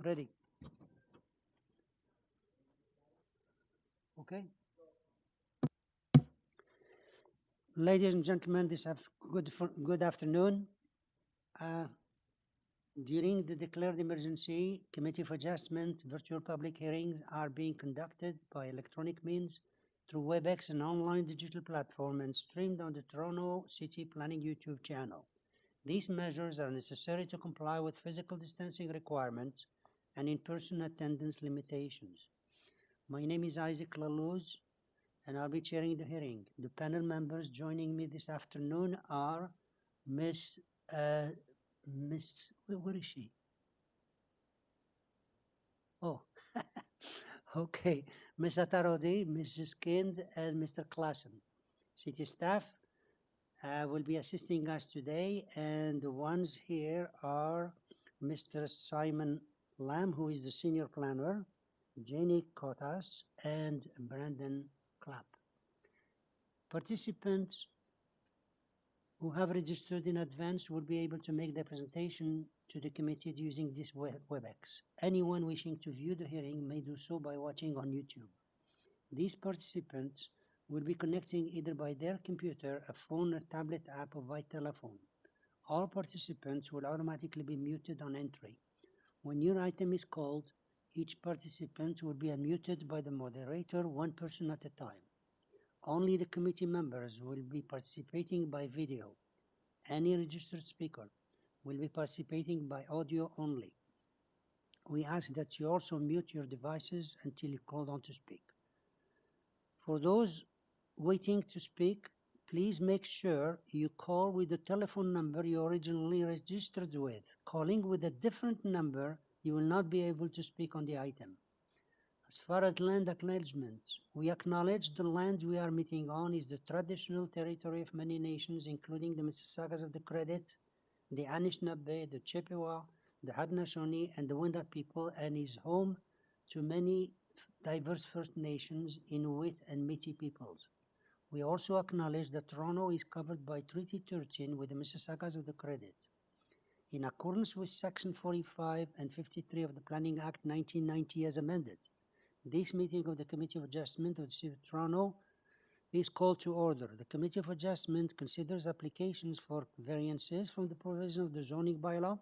Ready? Okay. Ladies and gentlemen, good afternoon. During the declared emergency, Committee of Adjustment virtual public hearings are being conducted by electronic means through WebEx, an online digital platform, and streamed on the Toronto City Planning YouTube channel. These measures are necessary to comply with physical distancing requirements and in-person attendance limitations. My name is Isaac Lalouz, and I'll be chairing the hearing. The panel members joining me this afternoon are Miss, where is she? Oh, okay. Ms. Atarodi, Mrs. Kind, and Mr. Klassen. City staff will be assisting us today, and the ones here are Mr. Simon Lamb, who is the senior planner, Jenny Kotas, and Brandon Clapp. Participants who have registered in advance will be able to make their presentation to the committee using this WebEx. Anyone wishing to view the hearing may do so by watching on YouTube. These participants will be connecting either by their computer, a phone, or tablet app, or by telephone. All participants will automatically be muted on entry. When your item is called, each participant will be unmuted by the moderator, one person at a time. Only the committee members will be participating by video. Any registered speaker will be participating by audio only. We ask that you also mute your devices until you're called on to speak. For those waiting to speak, please make sure you call with the telephone number you originally registered with. Calling with a different number, you will not be able to speak on the item. As far as land acknowledgements, we acknowledge the land we are meeting on is the traditional territory of many nations, including the Mississaugas of the Credit, the Anishinaabe, the Chippewa, the Haudenosaunee, and the Wendat people, and is home to many diverse First Nations, Inuit, and Métis peoples. We also acknowledge that Toronto is covered by Treaty 13 with the Mississaugas of the Credit. In accordance with Section 45 and 53 of the Planning Act 1990 as amended, this meeting of the Committee of Adjustment of the City of Toronto is called to order. The Committee of Adjustment considers applications for variances from the provision of the zoning bylaw,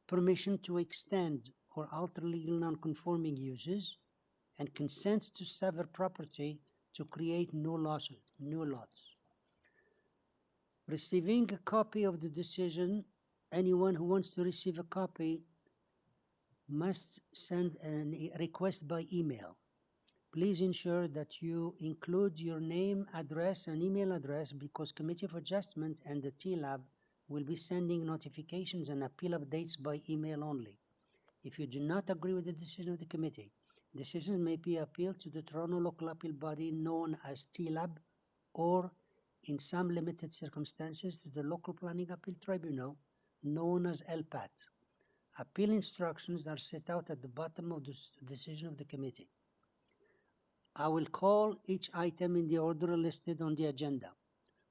permission to extend or alter legal non-conforming uses, and consent to sever property to create new lots. Receiving a copy of the decision, anyone who wants to receive a copy must send a request by email. Please ensure that you include your name, address, and email address because Committee of Adjustment and the TLAB will be sending notifications and appeal updates by email only. If you do not agree with the decision of the committee, decisions may be appealed to the Toronto Local Appeal Body known as TLAB or, in some limited circumstances, to the Local Planning Appeal Tribunal known as LPAT. Appeal instructions are set out at the bottom of the decision of the committee. I will call each item in the order listed on the agenda.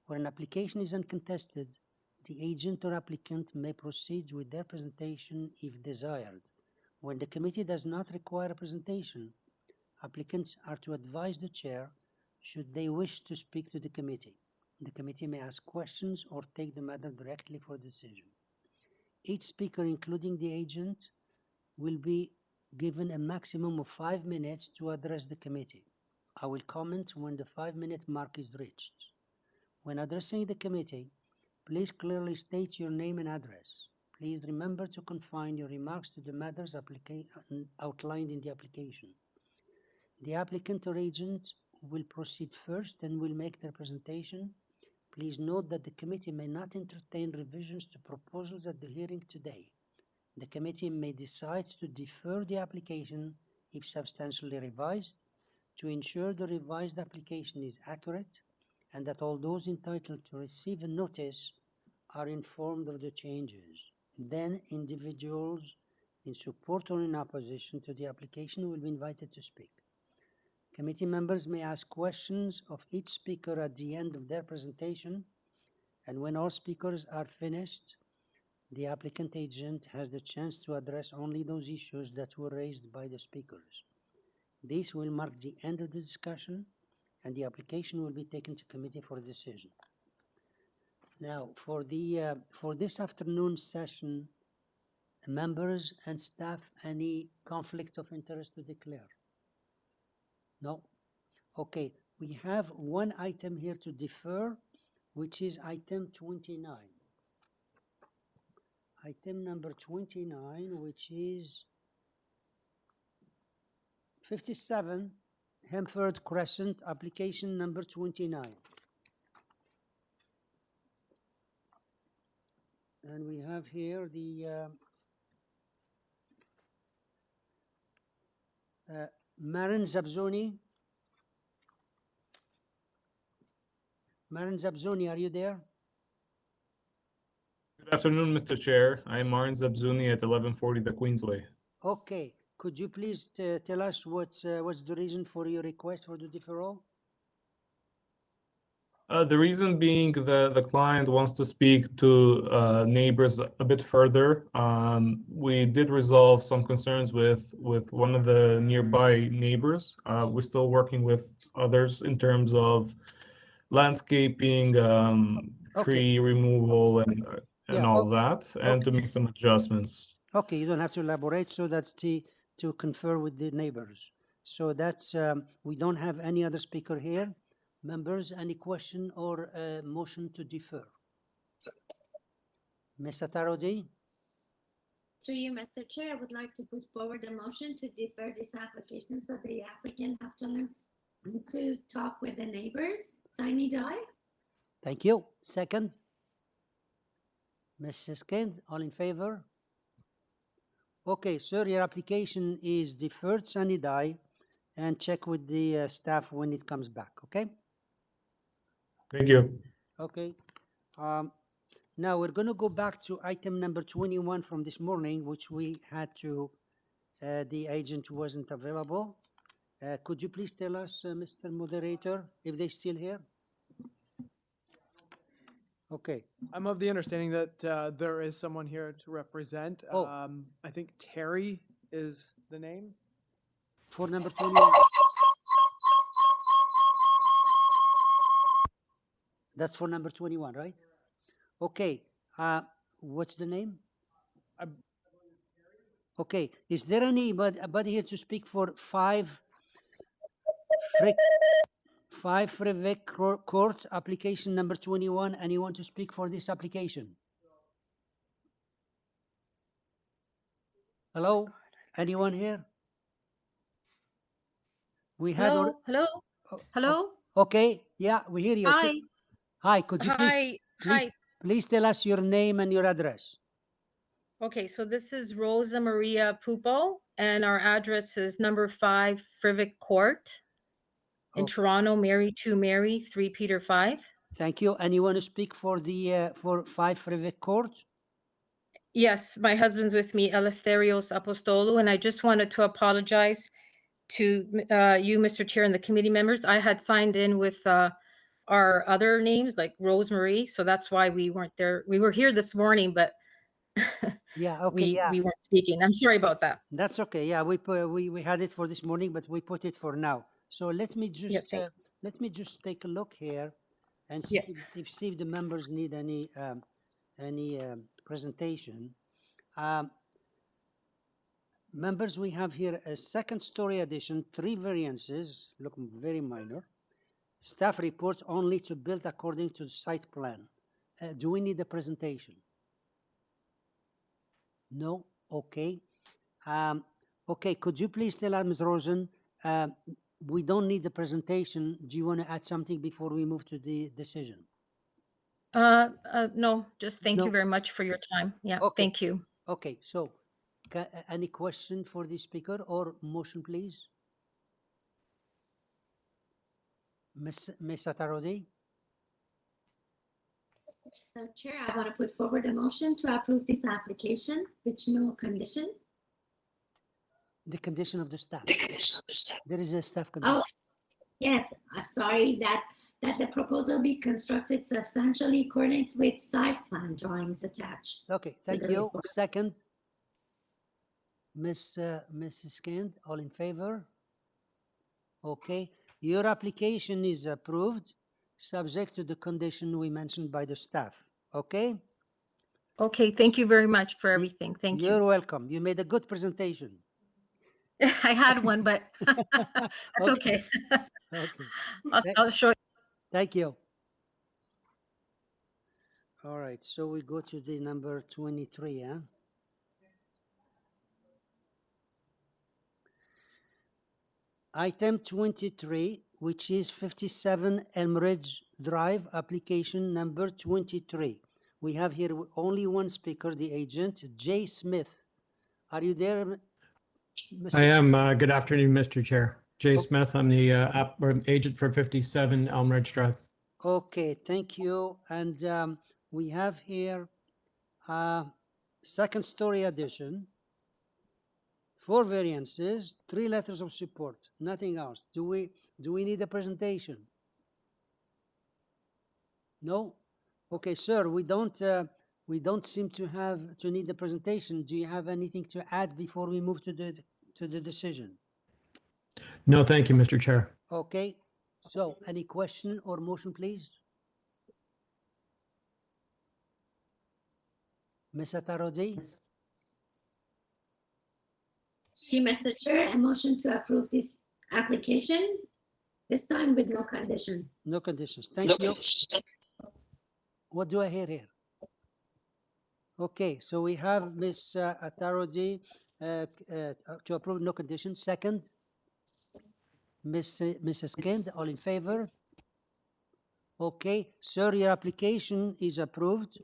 Where an application is uncontested, the agent or applicant may proceed with their presentation if desired. When the committee does not require a presentation, applicants are to advise the chair should they wish to speak to the committee. The committee may ask questions or take the matter directly for decision. Each speaker, including the agent, will be given a maximum of 5 minutes to address the committee. I will comment when the 5-minute mark is reached. When addressing the committee, please clearly state your name and address. Please remember to confine your remarks to the matters outlined in the application. The applicant or agent will proceed first and will make their presentation. Please note that the committee may not entertain revisions to proposals at the hearing today. The committee may decide to defer the application if substantially revised to ensure the revised application is accurate and that all those entitled to receive a notice are informed of the changes. Then individuals in support or in opposition to the application will be invited to speak. Committee members may ask questions of each speaker at the end of their presentation, and when all speakers are finished, The applicant agent has the chance to address only those issues that were raised by the speakers. This will mark the end of the discussion, and the application will be taken to committee for a decision. Now, for this afternoon session, members and staff, any conflict of interest to declare? No? Okay, we have one item here to defer, which is item 29. Item number 29, which is 57 HEMFORD Crescent, application number 29. And we have here the Marin Zabzoni. Marin Zabzoni, are you there? Good afternoon, Mr. Chair. I am Marin Zabzuni at 1140 the Queensway. Okay, could you please tell us what's the reason for your request for the deferral? The reason being the client wants to speak to neighbors a bit further. We did resolve some concerns with one of the nearby neighbors. We're still working with others in terms of landscaping, tree removal, and all that, and to make some adjustments. Okay, you don't have to elaborate. So that's to confer with the neighbors. So that's we don't have any other speaker here. Members, any question or motion to defer? Ms. Atarodi? Through you, Mr. Chair, I would like to put forward a motion to defer this application so the applicant have time to talk with the neighbors. Sine die. Thank you. Second? Mrs. Kind, all in favor? Okay, sir, your application is deferred sine die, and check with the staff when it comes back, okay? Thank you. Okay. Now we're going to go back to item number 21 from this morning, which we had to, the agent wasn't available. Could you please tell us, Mr. Moderator, if they're still here? Okay. I'm of the understanding that there is someone here to represent. I think Terry is the name. For number 21. That's for number 21, right? Okay. What's the name? Okay. Is there anybody here to speak for 5 FRIVICK Court, application number 21? Anyone to speak for this application? Hello? Anyone here? We had. Hello. Hello. Okay. Yeah, we hear you. Hi. Hi. Could you Hi. please tell us your name and your address? Okay, so this is Rosa Maria Pupo, and our address is number 5 FRIVICK Court in Toronto, Mary 2 Mary 3 Peter 5. Thank you. Anyone to speak for the for 5 FRIVICK Court? Yes, my husband's with me, Eleftherios Apostolou, and I just wanted to apologize to you, Mr. Chair, and the committee members. I had signed in with our other names like Rosemary, so that's why we weren't there. We were here this morning, but yeah, okay, we weren't speaking. I'm sorry about that. That's okay. Yeah, we had it for this morning, but we put it for now. So let me just take a look here and see if the members need any presentation. Members, we have here a second story addition, 3 variances, look very minor. Staff report only to build according to the site plan. Do we need a presentation? No? Okay. Okay, could you please tell us, Ms. Rosen, we don't need the presentation. Do you want to add something before we move to the decision? No, just thank you very much for your time. Yeah, thank you. Okay, so any question for the speaker or motion, please? Ms. Atarodi? So, Chair, I want to put forward a motion to approve this application with no condition. The condition of the staff. There is a staff condition. Oh, yes. Sorry, that that the proposal be constructed substantially in accordance with site plan drawings attached. Okay, thank the you. report. Second, Mrs. Kind, all in favor? Okay, your application is approved, subject to the condition we mentioned by the staff. Okay? Okay, thank you very much for everything. Thank You're you. welcome. You made a good presentation. I had one, but that's okay. Okay. I'll show you. Thank you. All right, so we go to the number 23, huh? Item 23, which is 57 Elmridge Drive, application number 23. We have here only one speaker, the agent, Jay Smith. Are you there, Mr. I am. Good afternoon, Mr. Chair. Jay Okay. Smith. I'm the agent for 57 Elm Ridge Drive. Okay, thank you. And we have here second story addition, 4 variances, 3 letters of support, nothing else. Do we need a presentation? No? Okay, sir, we don't seem to need the presentation. Do you have anything to add before we move to the decision? No, thank you, Mr. Chair. Okay, so any question or motion, please? Ms. Atarodi? Mr. Chair, a motion to approve this application, this time with no condition. No conditions. Thank you. What do I hear here? Okay, so we have Ms. Atarodi to approve no conditions. Second, Mrs. Kind, all in favor? Okay, sir, your application is approved,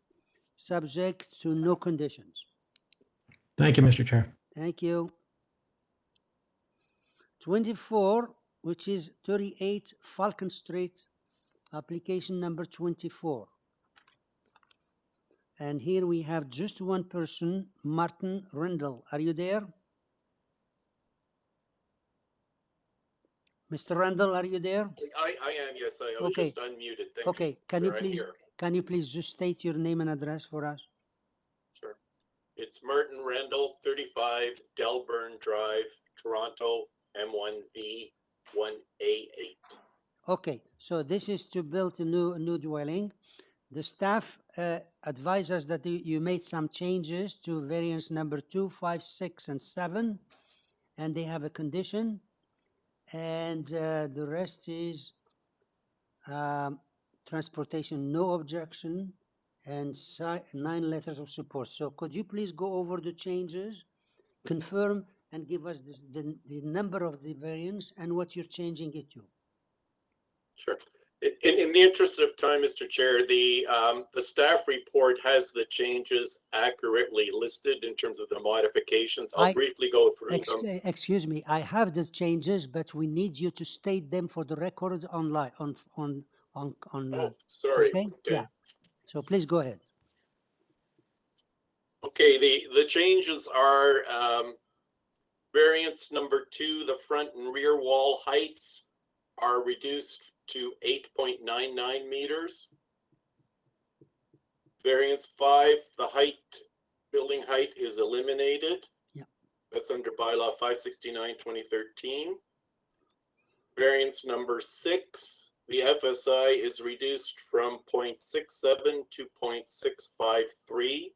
subject to no conditions. Thank you, Mr. Chair. Thank you. 24, which is 38 Falcon Street, application number 24. And here we have just one person, Martin Rendell. Are you there? Mr. Rendell, are you there? I am, yes. I was Okay. just unmuted. Thank Okay, you. can you sir. I'm please here. just state your name and address for us? Sure. It's Martin Randall, 35 Delburn Drive, Toronto, M1B 1A8. Okay, so this is to build a new dwelling. The staff advise us that you made some changes to variance number 2, 5, 6, and 7, and they have a condition. And the rest is transportation, no objection, and 9 letters of support. So could you please go over the changes, confirm, and give us the number of the variance and what you're changing it to? Sure. In the interest of time, Mr. Chair, the staff report has the changes accurately listed in terms of the modifications. I'll briefly go through them. Excuse me, I have the changes, but we need you to state them for the record online Sorry. okay? Yeah. So please go ahead. Okay, the changes are variance number 2, the front and rear wall heights are reduced to 8.99 meters. Variance 5, the building height is eliminated. Yeah. That's under bylaw 569/2013. Variance number 6, the FSI is reduced from 0.67 to 0.653.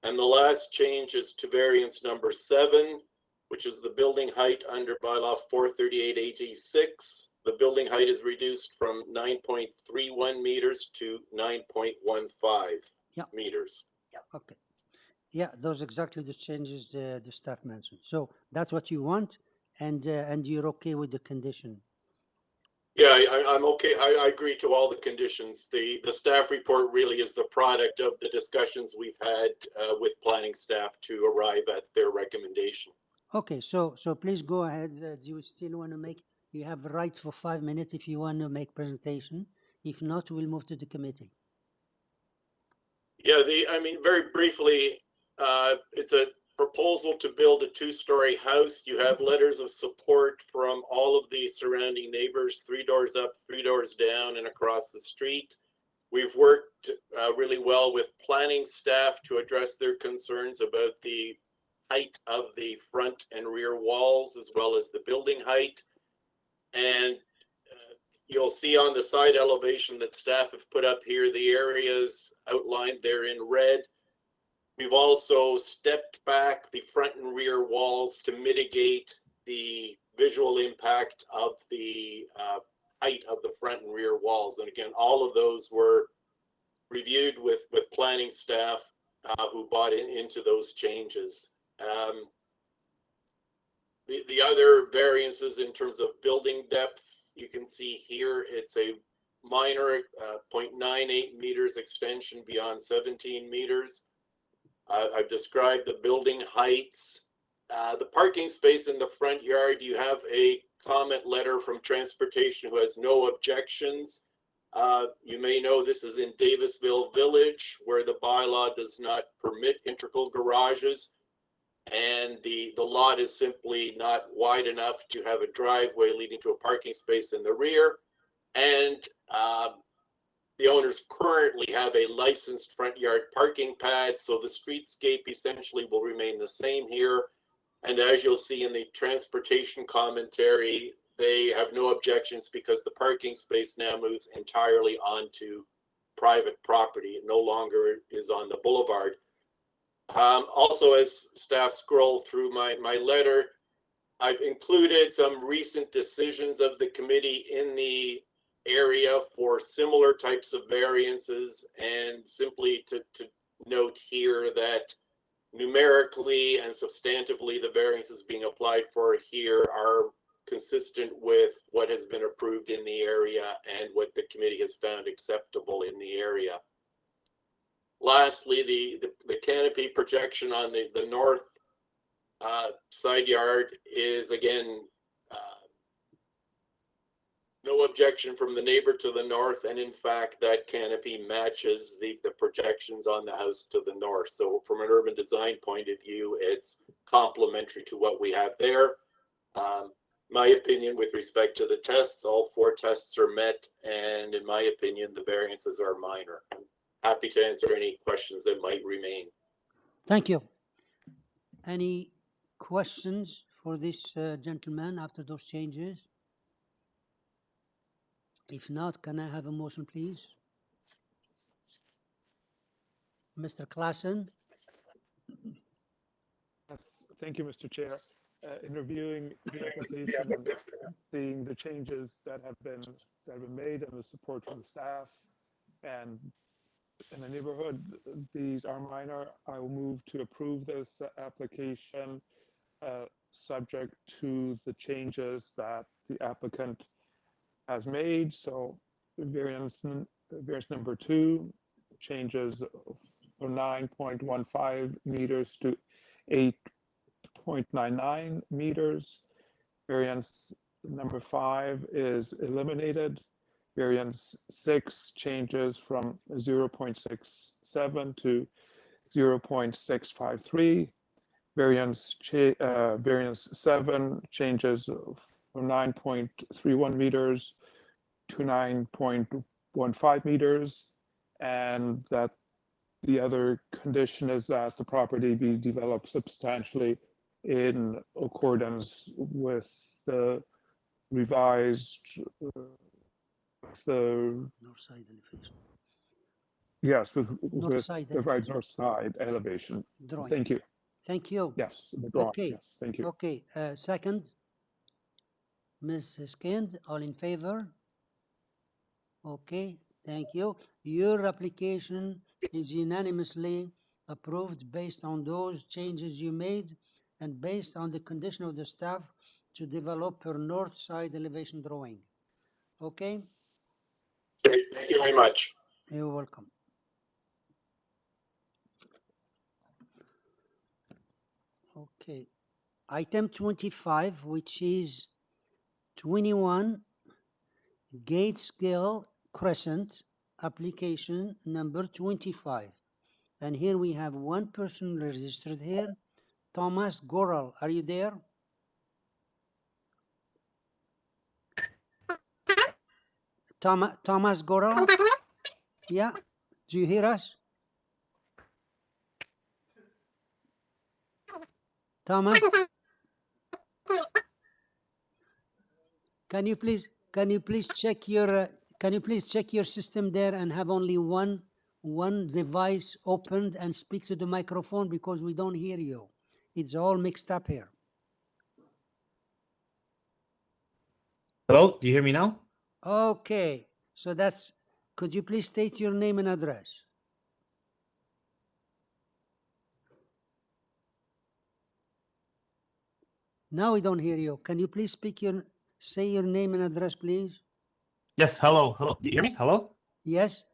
And the last change is to variance number 7, which is the building height under bylaw 438AG6. The building height is reduced from 9.31 meters to 9.15 meters. Okay. Yeah, those exactly the changes the staff mentioned. So that's what you want, and you're okay with the condition. Yeah, I'm okay. I agree to all the conditions. The staff report really is the product of the discussions we've had with planning staff to arrive at their recommendation. Okay, so please go ahead. Do you still want to make? You have the right for 5 minutes if you want to make presentation. If not, we'll move to the committee. Yeah, very briefly, it's a proposal to build a two-story house. You have letters of support from all of the surrounding neighbors, 3 doors up, 3 doors down, and across the street. We've worked really well with planning staff to address their concerns about the height of the front and rear walls, as well as the building height. And you'll see on the side elevation that staff have put up here, the areas outlined there in red. We've also stepped back the front and rear walls to mitigate the visual impact of the height of the front and rear walls. And again, all of those were reviewed with planning staff who bought into those changes. The other variances in terms of building depth, you can see here, it's a minor 0.98 meters extension beyond 17 meters. I've described the building heights. The parking space in the front yard, you have a comment letter from Transportation who has no objections. You may know this is in Davisville Village, where the bylaw does not permit integral garages. And the lot is simply not wide enough to have a driveway leading to a parking space in the rear. And the owners currently have a licensed front yard parking pad, so the streetscape essentially will remain the same here. And as you'll see in the transportation commentary, they have no objections because the parking space now moves entirely onto private property. It no longer is on the boulevard. Also, as staff scroll through my letter, I've included some recent decisions of the committee in the area for similar types of variances, and simply to note here that numerically and substantively the variances being applied for here are consistent with what has been approved in the area and what the committee has found acceptable in the area. Lastly, the canopy projection on the north side yard is again no objection from the neighbor to the north, and in fact that canopy matches the projections on the house to the north. So from an urban design point of view, it's complementary to what we have there. My opinion with respect to the tests, all 4 tests are met, and in my opinion the variances are minor. Happy to answer any questions that might remain. Thank you. Any questions for this gentleman after those changes? If not, can I have a motion, please? Mr. Klassen? Yes, thank you, Mr. Chair. In reviewing the application and seeing the changes that have been made and the support from the staff and in the neighborhood, these are minor. I will move to approve this application subject to the changes that the applicant has made. So variance number 2 changes from 9.15 meters to 8.99 meters. Variance number 5 is eliminated. Variance 6 changes from 0.67 to 0.653. Variance 7 changes from 9.31 meters to 9.15 meters, and that the other condition is that the property be developed substantially in accordance with the revised the North side elevation. yes with Side the right elevation. north side elevation. Drawing. Thank you. Thank you. Yes, the drawing. Okay. Yes, thank you. Okay. Second, Ms. Skind, all in favor? Okay. Thank you. Your application is unanimously approved based on those changes you made and based on the condition of the staff to develop her north side elevation drawing. Okay? Thank you very much. You're welcome. Okay. Item 25, which is 21 GATESGILL CRESCENT, application number 25. And here we have one person registered here, Thomas Goral, are you there? Thomas Goral? Yeah, do you hear us? Thomas? Can you please check your system there and have only one device opened and speak to the microphone, because we don't hear you. It's all mixed up here. Hello, do you hear me now? Okay, so could you please state your name and address? Now we don't hear you. Can you please say your name and address, please? Yes, hello. Do you hear me? Hello? Yes.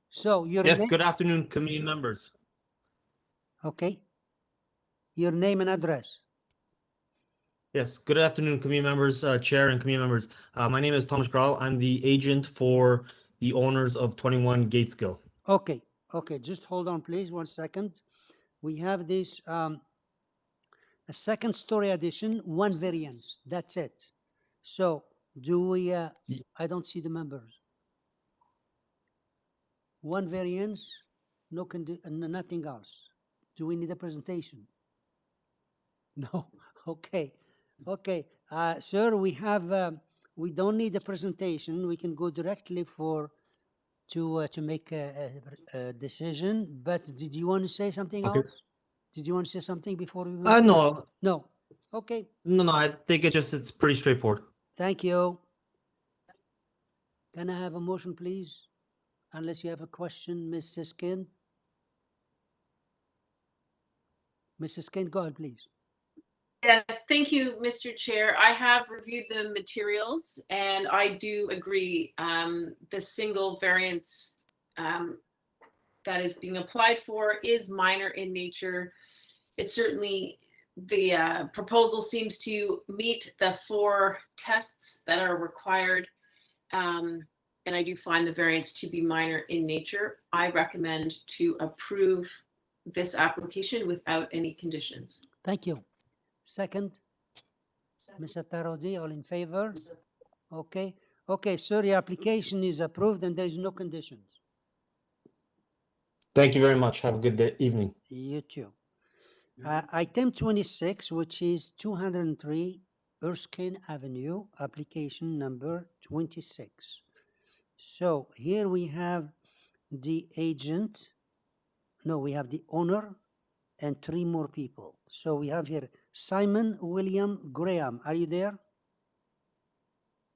So your Yes, name. good afternoon, committee members. Okay. Your name and address. Yes, good afternoon, committee members, chair and committee members. My name is Thomas Grahl. I'm the agent for the owners of 21 GATESGILL. Okay, just hold on, please, 1 second. We have this a second story addition, 1 variance. That's it. So do we? I don't see the members. 1 variance, nothing else. Do we need a presentation? No. Okay. Sir, we have. We don't need a presentation. We can go directly to make a decision. But did you want to say something else? Did you want to say something before we move? No. No. Okay. No, I think it's pretty straightforward. Thank you. Can I have a motion, please? Unless you have a question, Ms. Siskind. Mrs. Siskind, go ahead, please. Yes, thank you, Mr. Chair. I have reviewed the materials and I do agree the single variance that is being applied for is minor in nature. It's certainly, the proposal seems to meet the 4 tests that are required. And I do find the variance to be minor in nature. I recommend to approve this application without any conditions. Thank you. Second, Mr. Tarodi, all in favor? Okay. Okay, sir, your application is approved and there is no conditions. Thank you very much. Have a good day, evening. You too. Item 26, which is 203 Erskine Avenue, application number 26. So here we have the agent, no, we have the owner and 3 more people. So we have here Simon William Graham. Are you there?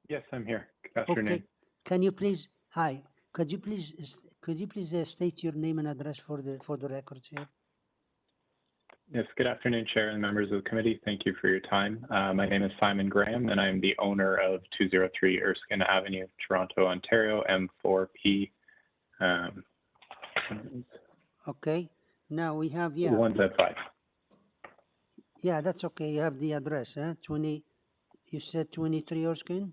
Yes, I'm here. Good afternoon. Okay. Can you please, hi, could you please state your name and address for the records here? Yes, good afternoon, Chair and members of the committee. Thank you for your time. My name is Simon Graham, and I'm the owner of 203 Erskine Avenue, Toronto, Ontario, M4P. Okay. Now we have, yeah. 1Z5. Yeah, that's okay. You have the address, huh? 20, you said 23 Erskine?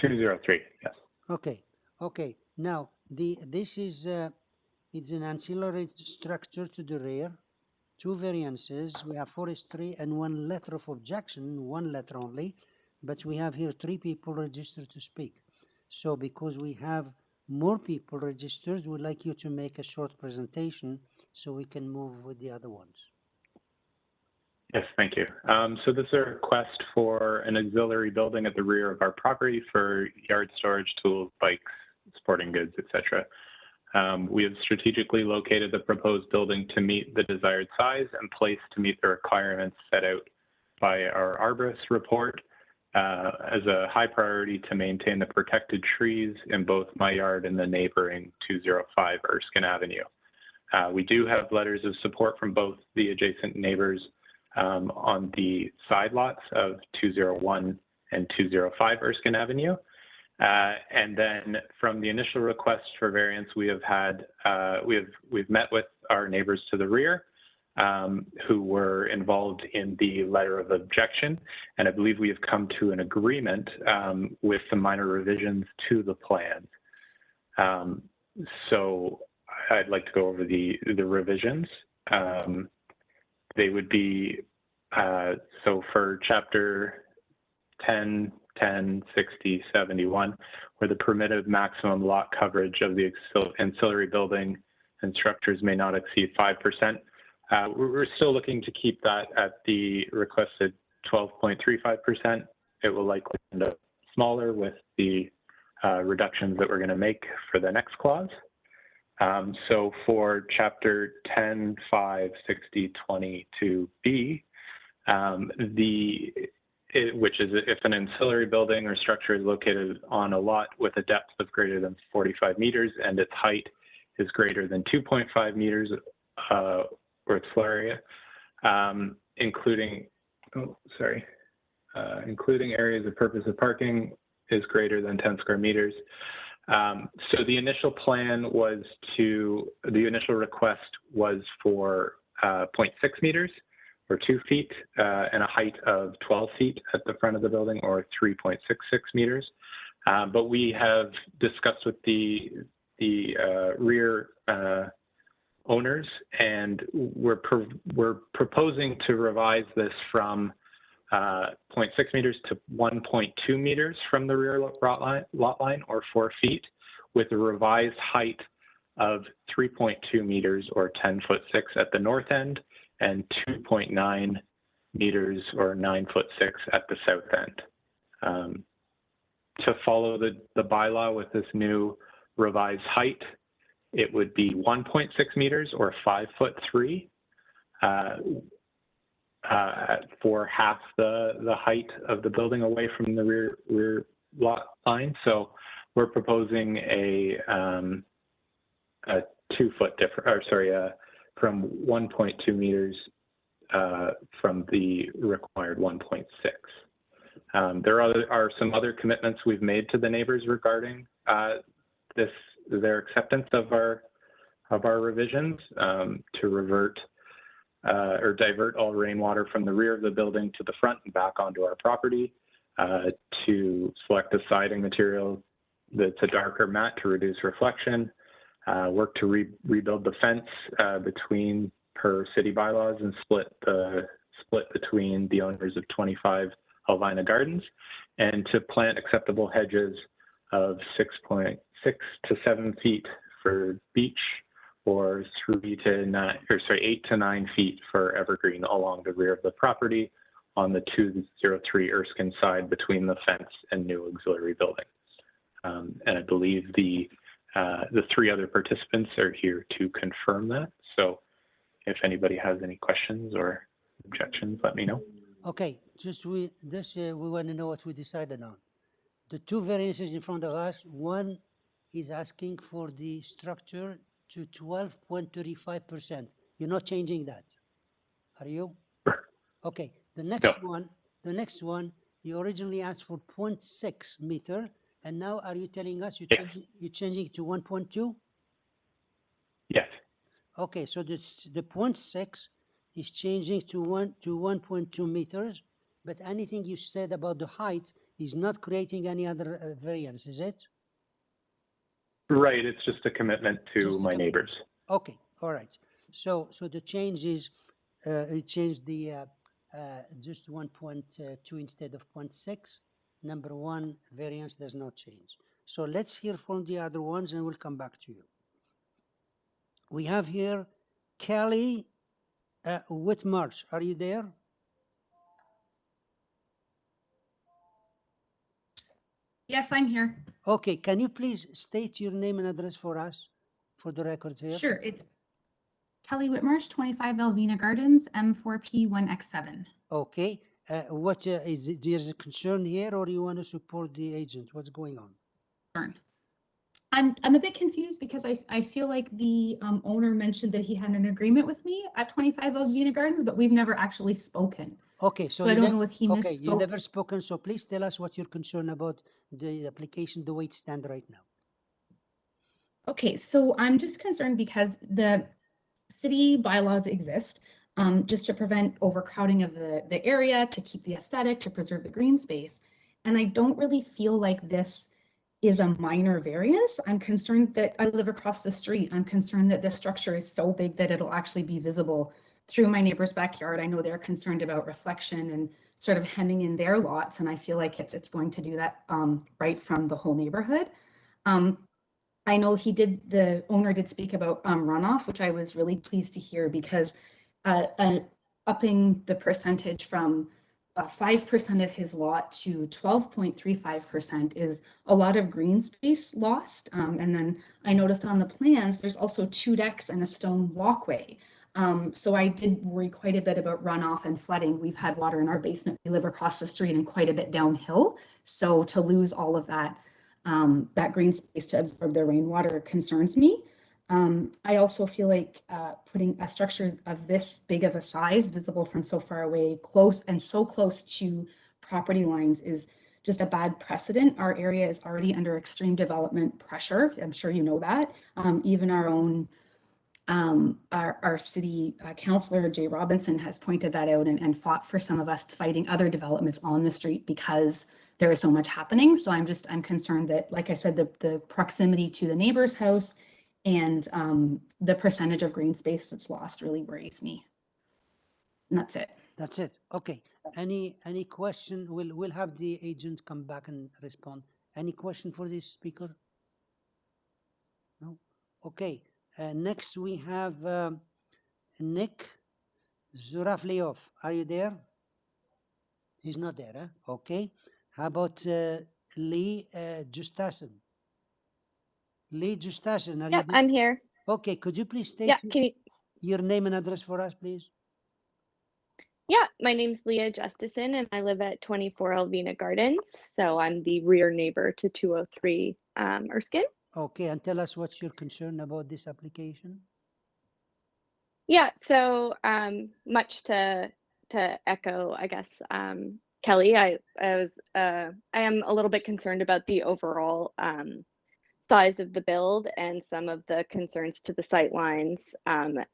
203, yes. Okay. Okay. Now, this is, it's an ancillary structure to the rear. 2 variances. We have forestry and 1 letter of objection, 1 letter only. But we have here 3 people registered to speak. So because we have more people registered, we'd like you to make a short presentation so we can move with the other ones. Yes, thank you. So this is a request for an auxiliary building at the rear of our property for yard storage, tools, bikes, sporting goods, etc. We have strategically located the proposed building to meet the desired size and place to meet the requirements set out by our arborist report as a high priority to maintain the protected trees in both my yard and the neighboring 205 Erskine Avenue. We do have letters of support from both the adjacent neighbors on the side lots of 201 and 205 Erskine Avenue. And then from the initial request for variance, we have had, we've met with our neighbors to the rear who were involved in the letter of objection. And I believe we have come to an agreement with some minor revisions to the plans. So I'd like to go over the revisions. They would be, so for chapter 10, 10, 60, 71, where the permitted maximum lot coverage of the ancillary building and structures may not exceed 5%. We're still looking to keep that at the requested 12.35%. It will likely end up smaller with the reductions that we're going to make for the next clause. So for chapter 10, 5, 60, 22B, which is if an ancillary building or structure is located on a lot with a depth of greater than 45 meters and its height is greater than 2.5 meters or its floor area, including areas of purpose of parking is greater than 10 square meters. So the initial plan was the initial request was for 0.6 meters or 2 feet and a height of 12 feet at the front of the building, or 3.66 meters. But we have discussed with the rear owners, and we're proposing to revise this from 0.6 meters to 1.2 meters from the rear lot line, or 4 feet, with a revised height of 3.2 meters or 10'6" at the north end, and 2.9 meters or 9'6" at the south end. To follow the bylaw with this new revised height, it would be 1.6 meters or 5'3" for half the height of the building away from the rear lot line. So we're proposing a 2 foot difference, from 1.2 meters from the required 1.6. There are some other commitments we've made to the neighbors regarding their acceptance of our revisions, to revert or divert all rainwater from the rear of the building to the front and back onto our property, to select a siding material that's a darker matte to reduce reflection, work to rebuild the fence between per city bylaws and split between the owners of 25 Alvina Gardens, and to plant acceptable hedges of 6.6 to 7 feet for beech, or 8 to 9 feet for evergreen along the rear of the property on the 203 Erskine side between the fence and new auxiliary building. And I believe the 3 other participants are here to confirm that. So if anybody has any questions or objections, let me know. Okay, we want to know what we decided on. The 2 variances in front of us, one is asking for the structure to 12.35%. You're not changing that, are you? Okay, the next one, you originally asked for 0.6 meter, and now are you telling us you're changing it to 1.2? Yes. Okay, so the 0.6 is changing to 1.2 meters, but anything you said about the height is not creating any other variance, is it? Right, it's just a commitment to my neighbors. Okay, all right. So the change is, it changed the just 1.2 instead of 0.6. Number 1 variance does not change. So let's hear from the other ones and we'll come back to you. We have here Kelly Whitmarsh. Are you there? Yes, I'm here. Okay, can you please state your name and address for us, for the record here? Sure, it's Kelly Whitmarsh, 25 Alvina Gardens, M4P1X7. Okay, there's a concern here, or you want to support the agent? What's going on? I'm a bit confused because I feel like the owner mentioned that he had an agreement with me at 25 Alvina Gardens, but we've never actually spoken. Okay, so I don't know if he misspoke. Okay, you never spoken, so please tell us what you're concerned about the application, the way it stands right now. Okay, so I'm just concerned because the city bylaws exist just to prevent overcrowding of the area, to keep the aesthetic, to preserve the green space. And I don't really feel like this is a minor variance. I'm concerned that I live across the street. I'm concerned that the structure is so big that it'll actually be visible through my neighbor's backyard. I know they're concerned about reflection and sort of hemming in their lots, and I feel like it's going to do that right from the whole neighborhood. I know the owner did speak about runoff, which I was really pleased to hear, because upping the percentage from 5% of his lot to 12.35% is a lot of green space lost. And then I noticed on the plans, there's also 2 decks and a stone walkway. So I did worry quite a bit about runoff and flooding. We've had water in our basement. We live across the street and quite a bit downhill. So to lose all of that, that green space to absorb the rainwater concerns me. I also feel like putting a structure of this big of a size visible from so far away, close to property lines, is just a bad precedent. Our area is already under extreme development pressure. I'm sure you know that. Even our own our city councillor, Jay Robinson, has pointed that out and fought for some of us fighting other developments on the street because there is so much happening. So I'm concerned that, like I said, the proximity to the neighbor's house and the percentage of green space that's lost really worries me. And that's it. That's it. Okay. Any question? We'll have the agent come back and respond. Any question for this speaker? No? Okay. Next we have Nick Zurafliov. Are you there? He's not there, huh? Okay. How about Lee Justason? Lee Justason, are you there? I'm here. Okay, could you please state your name and address for us, please? Yeah, my name's Leah Justison, and I live at 24 Alvina Gardens. So I'm the rear neighbor to 203 Erskine. Okay, and tell us what's your concern about this application? Yeah, so much to echo, I guess, Kelly, I am a little bit concerned about the overall size of the build and some of the concerns to the sight lines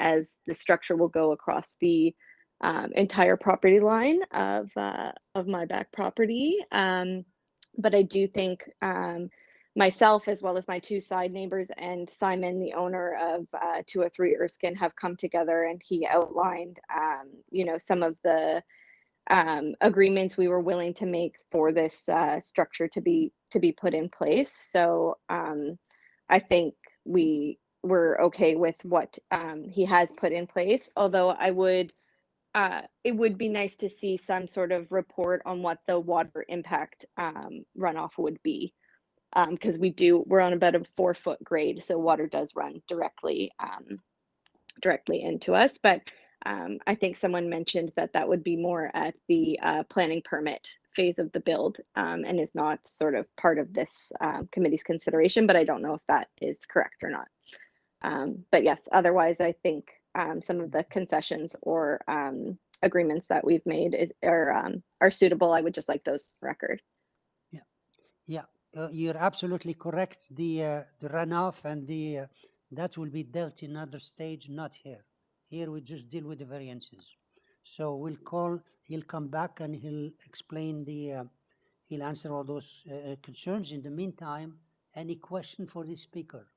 as the structure will go across the entire property line of my back property. But I do think myself, as well as my 2 side neighbors and Simon, the owner of 203 Erskine, have come together, and he outlined, you know, some of the agreements we were willing to make for this structure to be put in place. So I think we're okay with what he has put in place, although it would be nice to see some sort of report on what the water impact runoff would be, because we're on about a 4-foot grade, so water does run directly into us. But I think someone mentioned that would be more at the planning permit phase of the build, and is not sort of part of this committee's consideration, but I don't know if that is correct or not. But yes, otherwise I think some of the concessions or agreements that we've made are suitable. I would just like those for record. Yeah, you're absolutely correct. The runoff and that will be dealt in another stage, not here. Here we just deal with the variances. So he'll come back and he'll explain he'll answer all those concerns. In the meantime, any question for the speaker?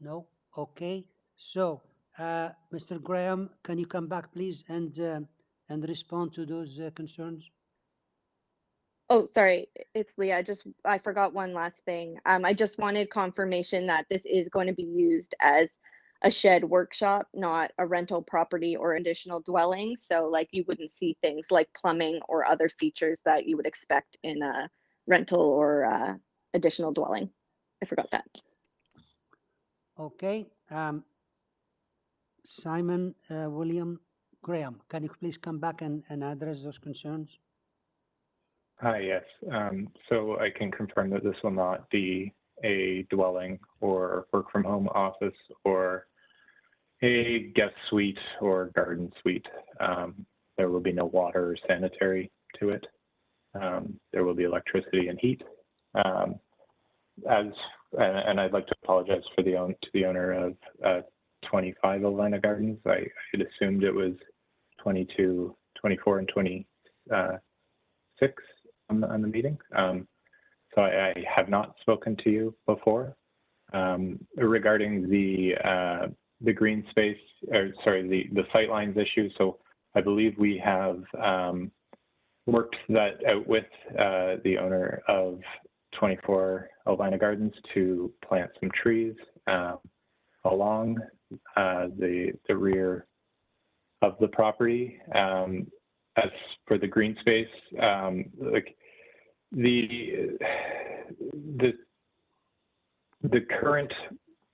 No? Okay. So, Mr. Graham, can you come back, please, and respond to those concerns? Oh, sorry, it's Leah. I forgot one last thing. I just wanted confirmation that this is going to be used as a shed workshop, not a rental property or additional dwelling. So like you wouldn't see things like plumbing or other features that you would expect in a rental or additional dwelling. I forgot that. Okay. Simon William Graham, can you please come back and address those concerns? Hi, yes. So I can confirm that this will not be a dwelling or work from home office or a guest suite or garden suite. There will be no water or sanitary to it. There will be electricity and heat. And I'd like to apologize for to the owner of 25 Alvina Gardens. I had assumed it was 22, 24, and 26 on the meeting. So I have not spoken to you before regarding the green space, or sorry, the sightlines issue. So I believe we have worked that out with the owner of 24 Albina Gardens to plant some trees along the rear of the property. As for the green space, like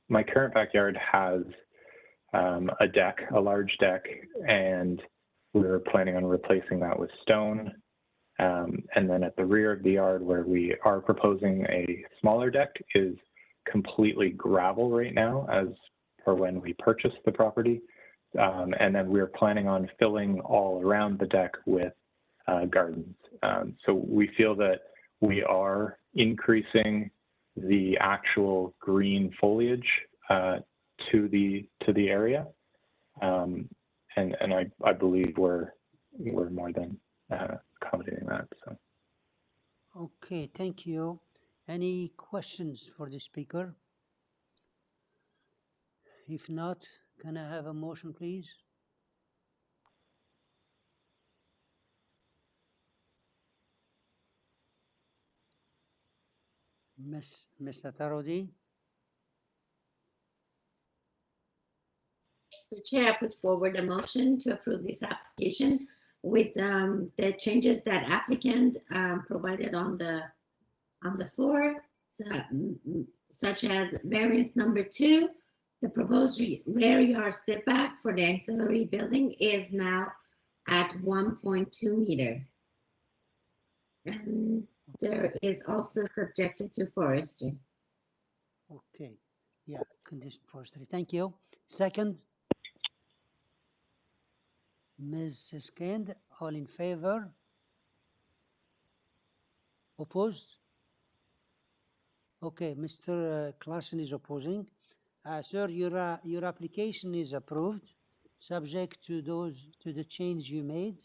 my current backyard has a deck, a large deck, and we're planning on replacing that with stone. And then at the rear of the yard, where we are proposing a smaller deck, is completely gravel right now, as per when we purchased the property. And then we're planning on filling all around the deck with gardens. So we feel that we are increasing the actual green foliage to the area, and I believe we're more than accommodating that. So. Okay, thank you. Any questions for the speaker? If not, can I have a motion, please? Mr. Tarodi? Mr. Chair, I put forward a motion to approve this application with the changes that applicant provided on the floor, such as variance number 2, the proposed rear yard setback for the auxiliary building is now at 1.2 meter. And there is also subjected to forestry. Okay, yeah, condition forestry. Thank you. Second? Ms. Skind, all in favor? Opposed? Okay, Mr. Clausen is opposing. Sir, your application is approved, subject to the change you made,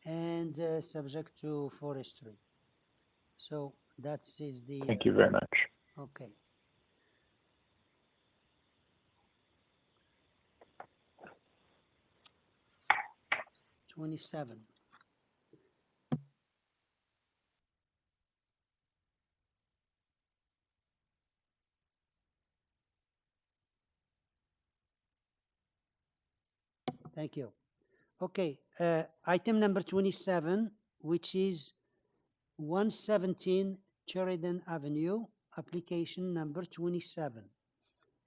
and subject to forestry. So that is the. Thank you very much. Okay. '27. Thank you. Okay, item number 27, which is 117 Sheridan Avenue, application number 27.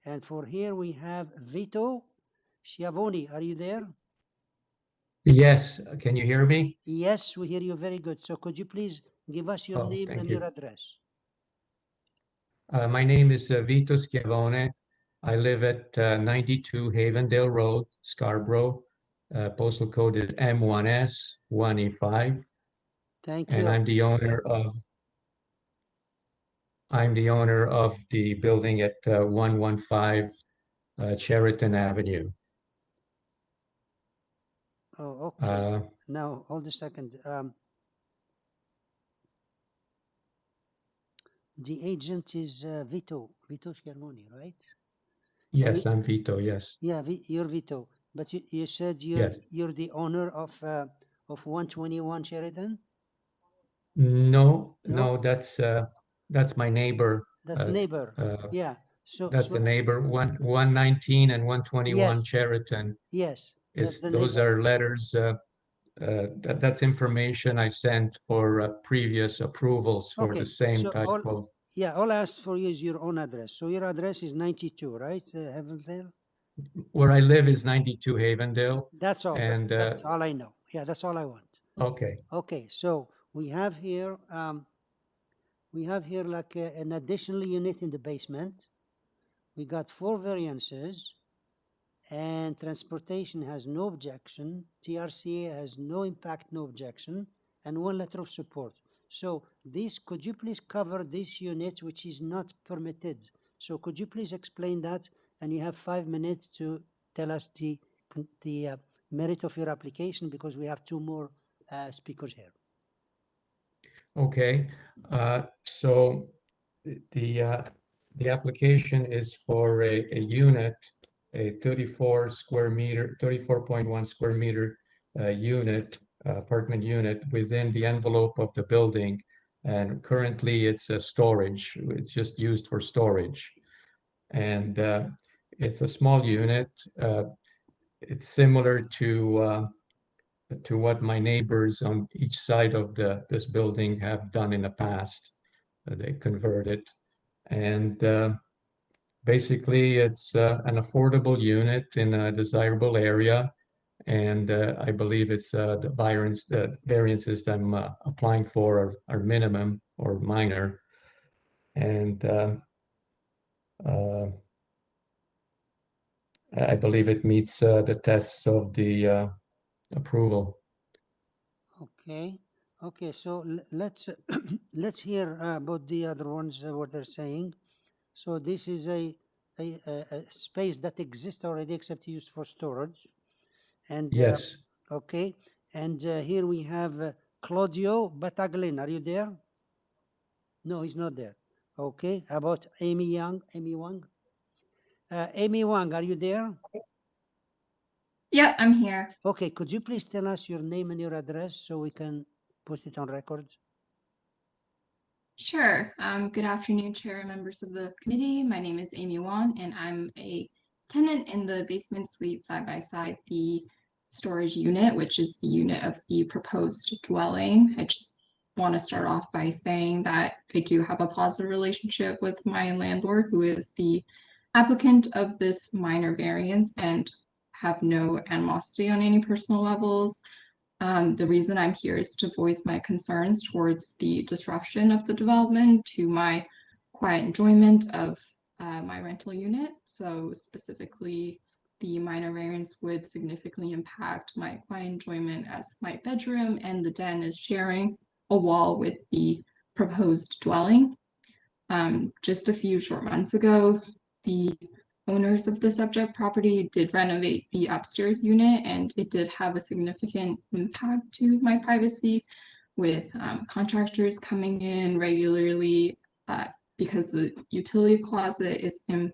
And for here we have Vito Schiavoni. Are you there? Yes, can you hear me? Yes, we hear you very good. So could you please give us your name thank and you. your address? My name is Vito Schiavone. I live at 92 Havendale Road, Scarborough. Postal code is M1S 1E5. Thank you. And I'm the owner of the building at 115 Cheritan Avenue. Oh, okay. Now, hold a second. The agent is Vito Schiavoni, right? Yes, I'm Vito, yes. Yeah, you're Vito. But you said you're the owner of 121 Sheridan? No, that's my neighbor. That's neighbor. Yeah. That's the neighbor. 119 and 121 Yes. Sheridan. Yes. That's the Those neighbor. are letters. That's information I sent for previous approvals for the same type of. Yeah, all I asked for you is your own address. So your address is 92, right, Havendale? Where I live is 92 Havendale. That's all. And that's all I know. Yeah, that's all I want. Okay. Okay, so we have here like an additional unit in the basement. We got 4 variances, and transportation has no objection. TRCA has no impact, no objection, and 1 letter of support. So this, could you please cover this unit which is not permitted? So could you please explain that? And you have 5 minutes to tell us the merit of your application, because we have 2 more speakers here. Okay, so the application is for a unit, a 34.1 square meter unit, apartment unit within the envelope of the building. And currently it's a storage. It's just used for storage. And it's a small unit. It's similar to what my neighbors on each side of this building have done in the past. They converted. And basically, it's an affordable unit in a desirable area. And I believe it's the variances that I'm applying for are minimum or minor. And I believe it meets the tests of the approval. Okay. Okay, so let's let's hear about the other ones, what they're saying. So this is a space that exists already except used for storage. And Yes. okay, and here we have Claudio Bataglin. Are you there? No, he's not there. Okay, about Amy Wang. Amy Wang, are you there? Yeah, I'm here. Okay, could you please tell us your name and your address so we can post it on record? Sure. Good afternoon, Chair and members of the committee. My name is Amy Wong, and I'm a tenant in the basement suite side by side the storage unit, which is the unit of the proposed dwelling. I just want to start off by saying that I do have a positive relationship with my landlord, who is the applicant of this minor variance, and have no animosity on any personal levels. The reason I'm here is to voice my concerns towards the disruption of the development to my quiet enjoyment of my rental unit. So specifically, the minor variance would significantly impact my quiet enjoyment, as my bedroom and the den is sharing a wall with the proposed dwelling. Just a few short months ago, the owners of the subject property did renovate the upstairs unit, and it did have a significant impact to my privacy, with contractors coming in regularly because the utility closet is in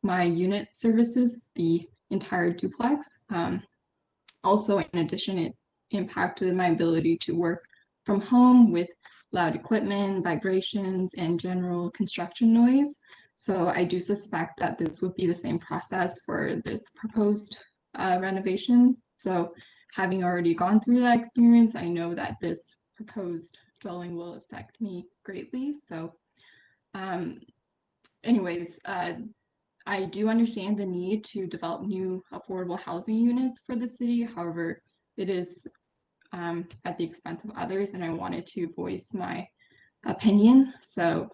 my unit services the entire duplex. Also, in addition, it impacted my ability to work from home with loud equipment, vibrations, and general construction noise. So I do suspect that this would be the same process for this proposed renovation. So having already gone through that experience, I know that this proposed dwelling will affect me greatly. So anyways, I do understand the need to develop new affordable housing units for the city. However, it is at the expense of others, and I wanted to voice my opinion. So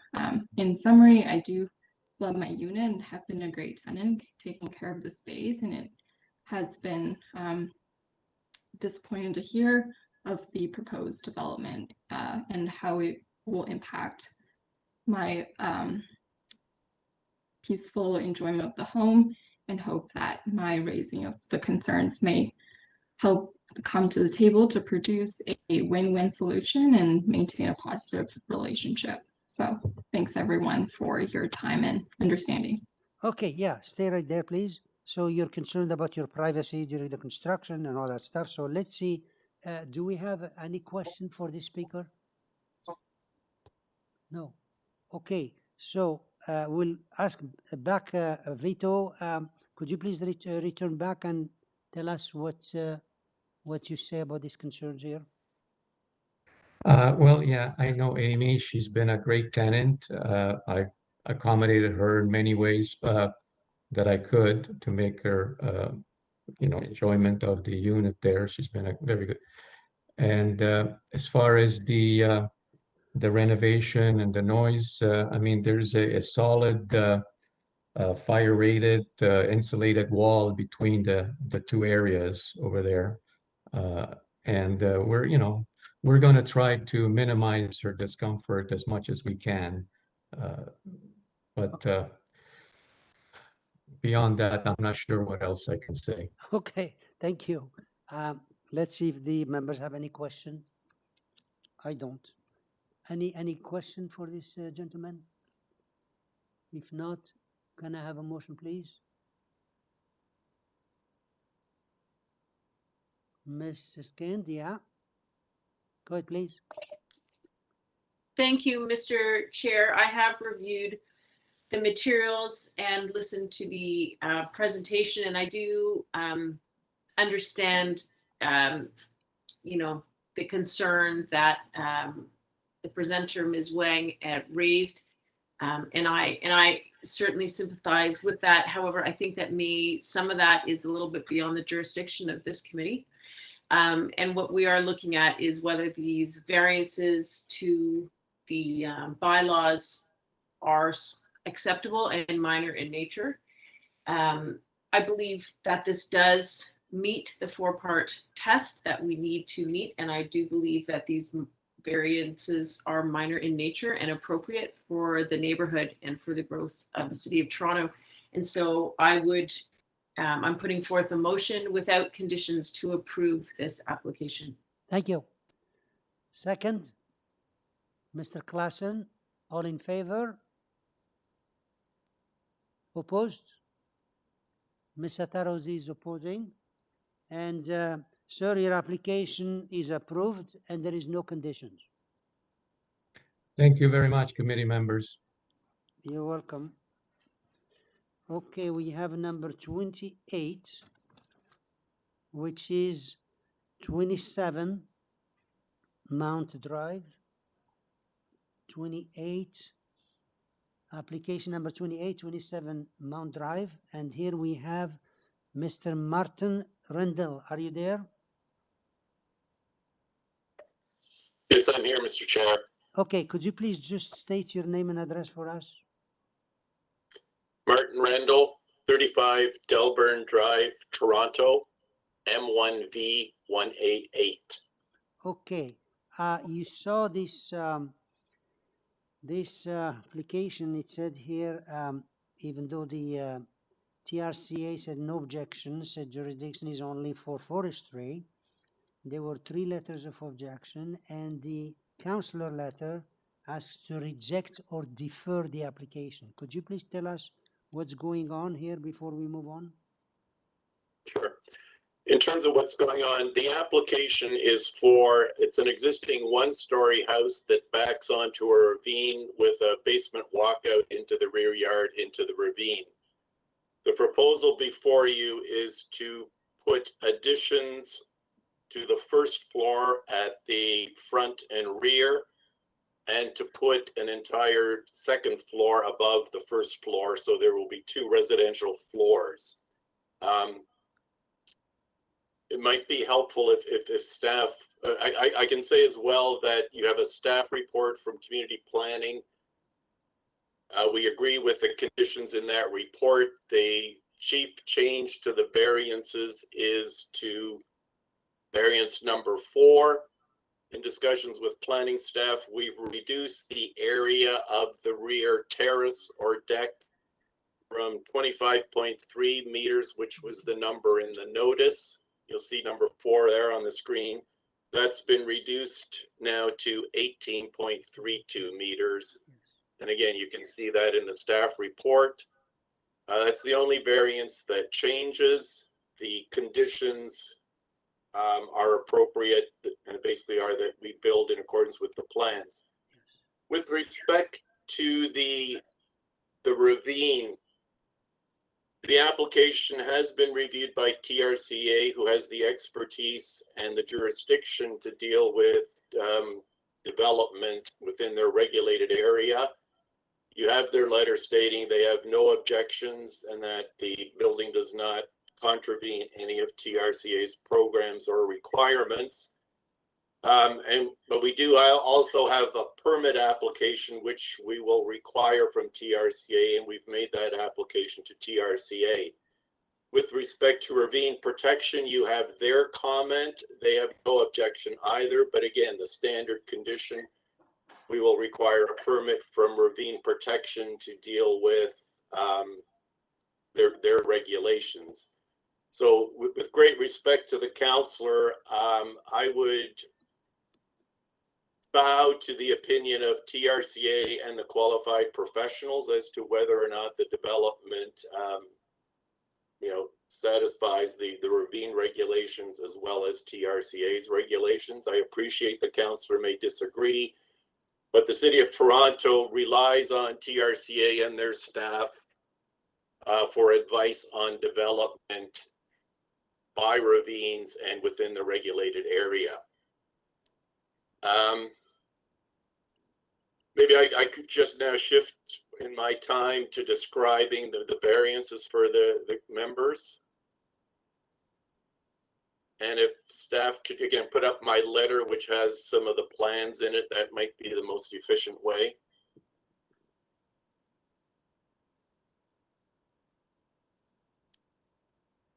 in summary, I do love my unit and have been a great tenant taking care of the space, and it has been disappointing to hear of the proposed development and how it will impact my peaceful enjoyment of the home, and hope that my raising of the concerns may help come to the table to produce a win-win solution and maintain a positive relationship. So thanks everyone for your time and understanding. Okay, yeah, stay right there, please. So you're concerned about your privacy during the construction and all that stuff. So let's see, do we have any question for the speaker? No. Okay, so we'll ask back Vito. Could you please return back and tell us what you say about these concerns here? Well, yeah, I know Amy. She's been a great tenant. I've accommodated her in many ways that I could to make her, enjoyment of the unit there. She's been a very good. And as far as the renovation and the noise, I mean, there's a solid fire-rated insulated wall between the two areas over there, and we're going to try to minimize her discomfort as much as we can. But beyond that, I'm not sure what else I can say. Okay, thank you. Let's see if the members have any question. I don't. Any question for this gentleman? If not, can I have a motion, please? Mrs. Kent, yeah. Go ahead, please. Thank you, Mr. Chair. I have reviewed the materials and listened to the presentation, and I do understand, you know, the concern that the presenter, Ms. Wang, raised, and I certainly sympathize with that. However, I think that some of that is a little bit beyond the jurisdiction of this committee. And what we are looking at is whether these variances to the bylaws are acceptable and minor in nature. I believe that this does meet the four-part test that we need to meet, and I do believe that these variances are minor in nature and appropriate for the neighborhood and for the growth of the City of Toronto. And so I would, I'm putting forth a motion without conditions to approve this application. Thank you. Second, Mr. Klassen, all in favor? Opposed? Ms. Atarozi is opposing. And sir, your application is approved and there is no conditions. Thank you very much, committee members. You're welcome. Okay, we have number 28, which is 27 Mount Drive. 28, application number 28, 27 Mount Drive. And here we have Mr. Martin Rendell. Are you there? Yes, I'm here, Mr. Chair. Okay, could you please just state your name and address for us? Martin Randall, 35 Delburn Drive, Toronto, M1V188. Okay, you saw this this application. It said here, even though the TRCA said no objection, said jurisdiction is only for forestry, there were 3 letters of objection, and the councillor letter asks to reject or defer the application. Could you please tell us what's going on here before we move on? Sure. In terms of what's going on, the application is for, it's an existing 1-story house that backs onto a ravine with a basement walkout into the rear yard into the ravine. The proposal before you is to put additions to the first floor at the front and rear, and to put an entire second floor above the first floor, so there will be 2 residential floors. It might be helpful if staff, I can say as well that you have a staff report from community planning. We agree with the conditions in that report. The chief change to the variances is to variance number 4. In discussions with planning staff, we've reduced the area of the rear terrace or deck from 25.3 meters, which was the number in the notice. You'll see number 4 there on the screen. That's been reduced now to 18.32 meters. And again, you can see that in the staff report. That's the only variance that changes. The conditions are appropriate and basically are that we build in accordance with the plans. With respect to the ravine, the application has been reviewed by TRCA, who has the expertise and the jurisdiction to deal with development within their regulated area. You have their letter stating they have no objections and that the building does not contravene any of TRCA's programs or requirements. But we do also have a permit application which we will require from TRCA, and we've made that application to TRCA. With respect to ravine protection, you have their comment. They have no objection either, but again, the standard condition, we will require a permit from ravine protection to deal with their regulations. So with great respect to the councillor, I would bow to the opinion of TRCA and the qualified professionals as to whether or not the development, satisfies the ravine regulations as well as TRCA's regulations. I appreciate the councillor may disagree, but the City of Toronto relies on TRCA and their staff for advice on development by ravines and within the regulated area. Maybe I could just now shift in my time to describing the variances for the members. And if staff could again put up my letter, which has some of the plans in it, that might be the most efficient way.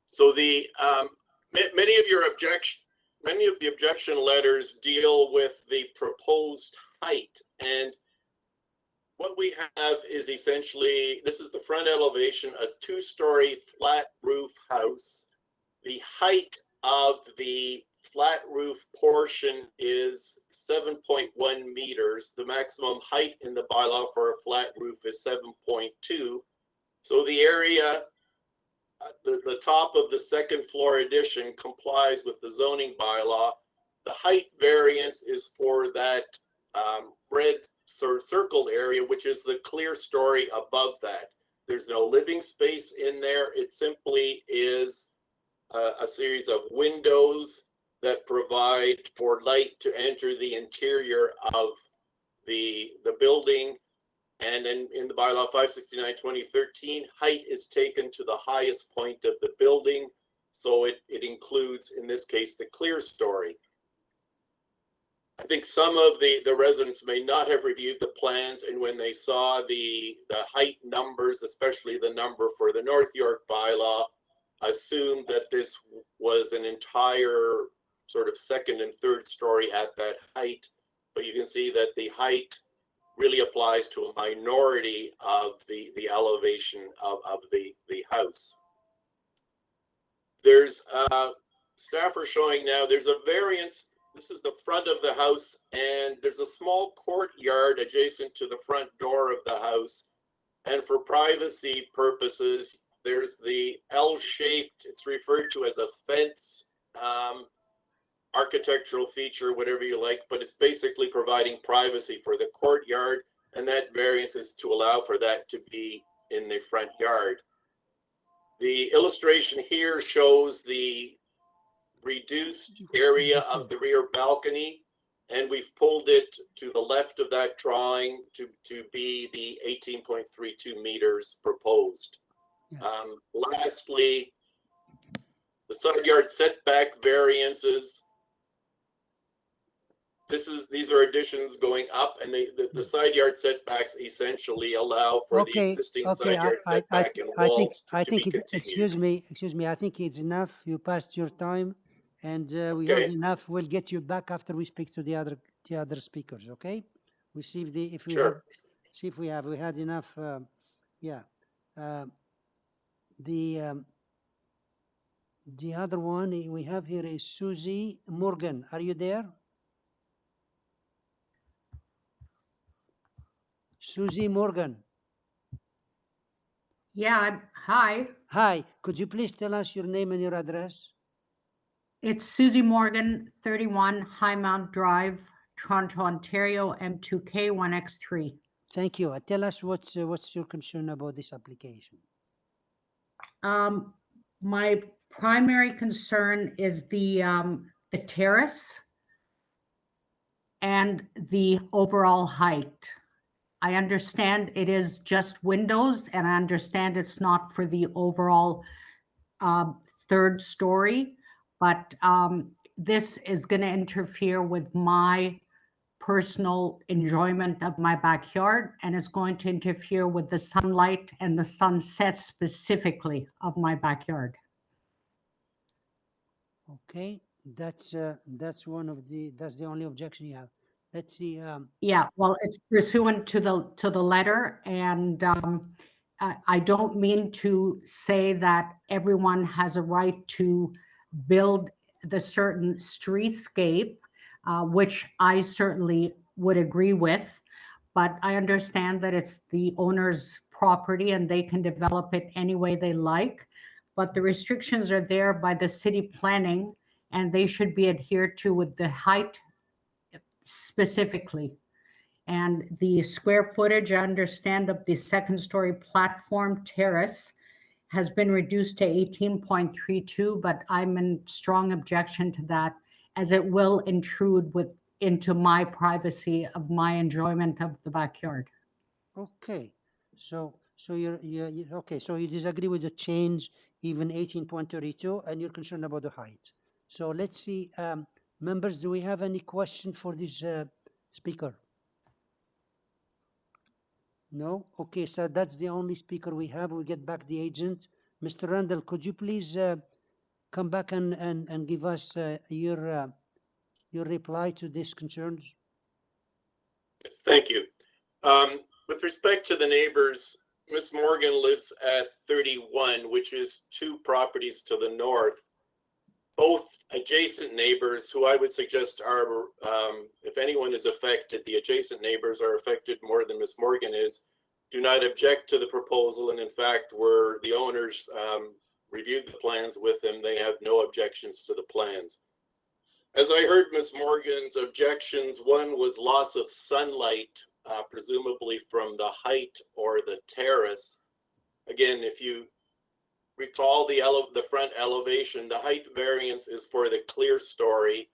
So the many of the objection letters deal with the proposed height, and what we have is essentially, this is the front elevation, a 2-story flat roof house. The height of the flat roof portion is 7.1 meters. The maximum height in the bylaw for a flat roof is 7.2. So the area, the top of the second floor addition complies with the zoning bylaw. The height variance is for that red sort of circled area, which is the clear story above that. There's no living space in there. It simply is a series of windows that provide for light to enter the interior of the building. And then in the bylaw 569/2013, height is taken to the highest point of the building. So it includes, in this case, the clear story. I think some of the residents may not have reviewed the plans, and when they saw the height numbers, especially the number for the North York bylaw, assumed that this was an entire sort of second and third story at that height. But you can see that the height really applies to a minority of the elevation of the house. There's staff are showing now there's a variance. This is the front of the house, and there's a small courtyard adjacent to the front door of the house. And for privacy purposes, there's the L-shaped, it's referred to as a fence, architectural feature, whatever you like, but it's basically providing privacy for the courtyard, and that variance is to allow for that to be in the front yard. The illustration here shows the reduced area of the rear balcony, and we've pulled it to the left of that drawing to be the 18.32 meters proposed. Yeah. Lastly, the side yard setback variances. These are additions going up, and the side yard setbacks essentially allow for the existing side yard setback and walls to be continued. Excuse me. I think it's enough. You passed your time, and we have enough. We'll get you back after we speak to the other speakers. Okay? We see if we had enough. The other one we have here is Susie Morgan. Are you there? Susie Morgan. Yeah, hi. Hi, could you please tell us your name and your address? It's Susie Morgan, 31 Highmount Drive, Toronto, Ontario, M2K 1X3. Thank you. Tell us what's your concern about this application. My primary concern is the terrace and the overall height. I understand it is just windows, and I understand it's not for the overall third story, but this is going to interfere with my personal enjoyment of my backyard, and it's going to interfere with the sunlight and the sunset specifically of my backyard. Okay, that's the only objection you have. Let's see. Yeah, well, it's pursuant to the letter, and I don't mean to say that everyone has a right to build the certain streetscape, which I certainly would agree with, but I understand that it's the owner's property and they can develop it any way they like. But the restrictions are there by the city planning and they should be adhered to with the height specifically. And the square footage, I understand, of the second story platform terrace has been reduced to 18.32, but I'm in strong objection to that as it will intrude into my privacy of my enjoyment of the backyard. Okay, so okay, so you disagree with the change, even 18.32, and you're concerned about the height. So let's see, members, do we have any question for this speaker? No? Okay, so that's the only speaker we have. We'll get back the agent. Mr. Randall, could you please come back and give us your reply to these concerns? Yes, thank you. With respect to the neighbors, Ms. Morgan lives at 31, which is 2 properties to the north. Both adjacent neighbors, who I would suggest are, if anyone is affected, the adjacent neighbors are affected more than Ms. Morgan is, do not object to the proposal. And in fact, where the owners reviewed the plans with them, they have no objections to the plans. As I heard Ms. Morgan's objections, one was loss of sunlight, presumably from the height or the terrace. Again, if you recall the front elevation, the height variance is for the clear story.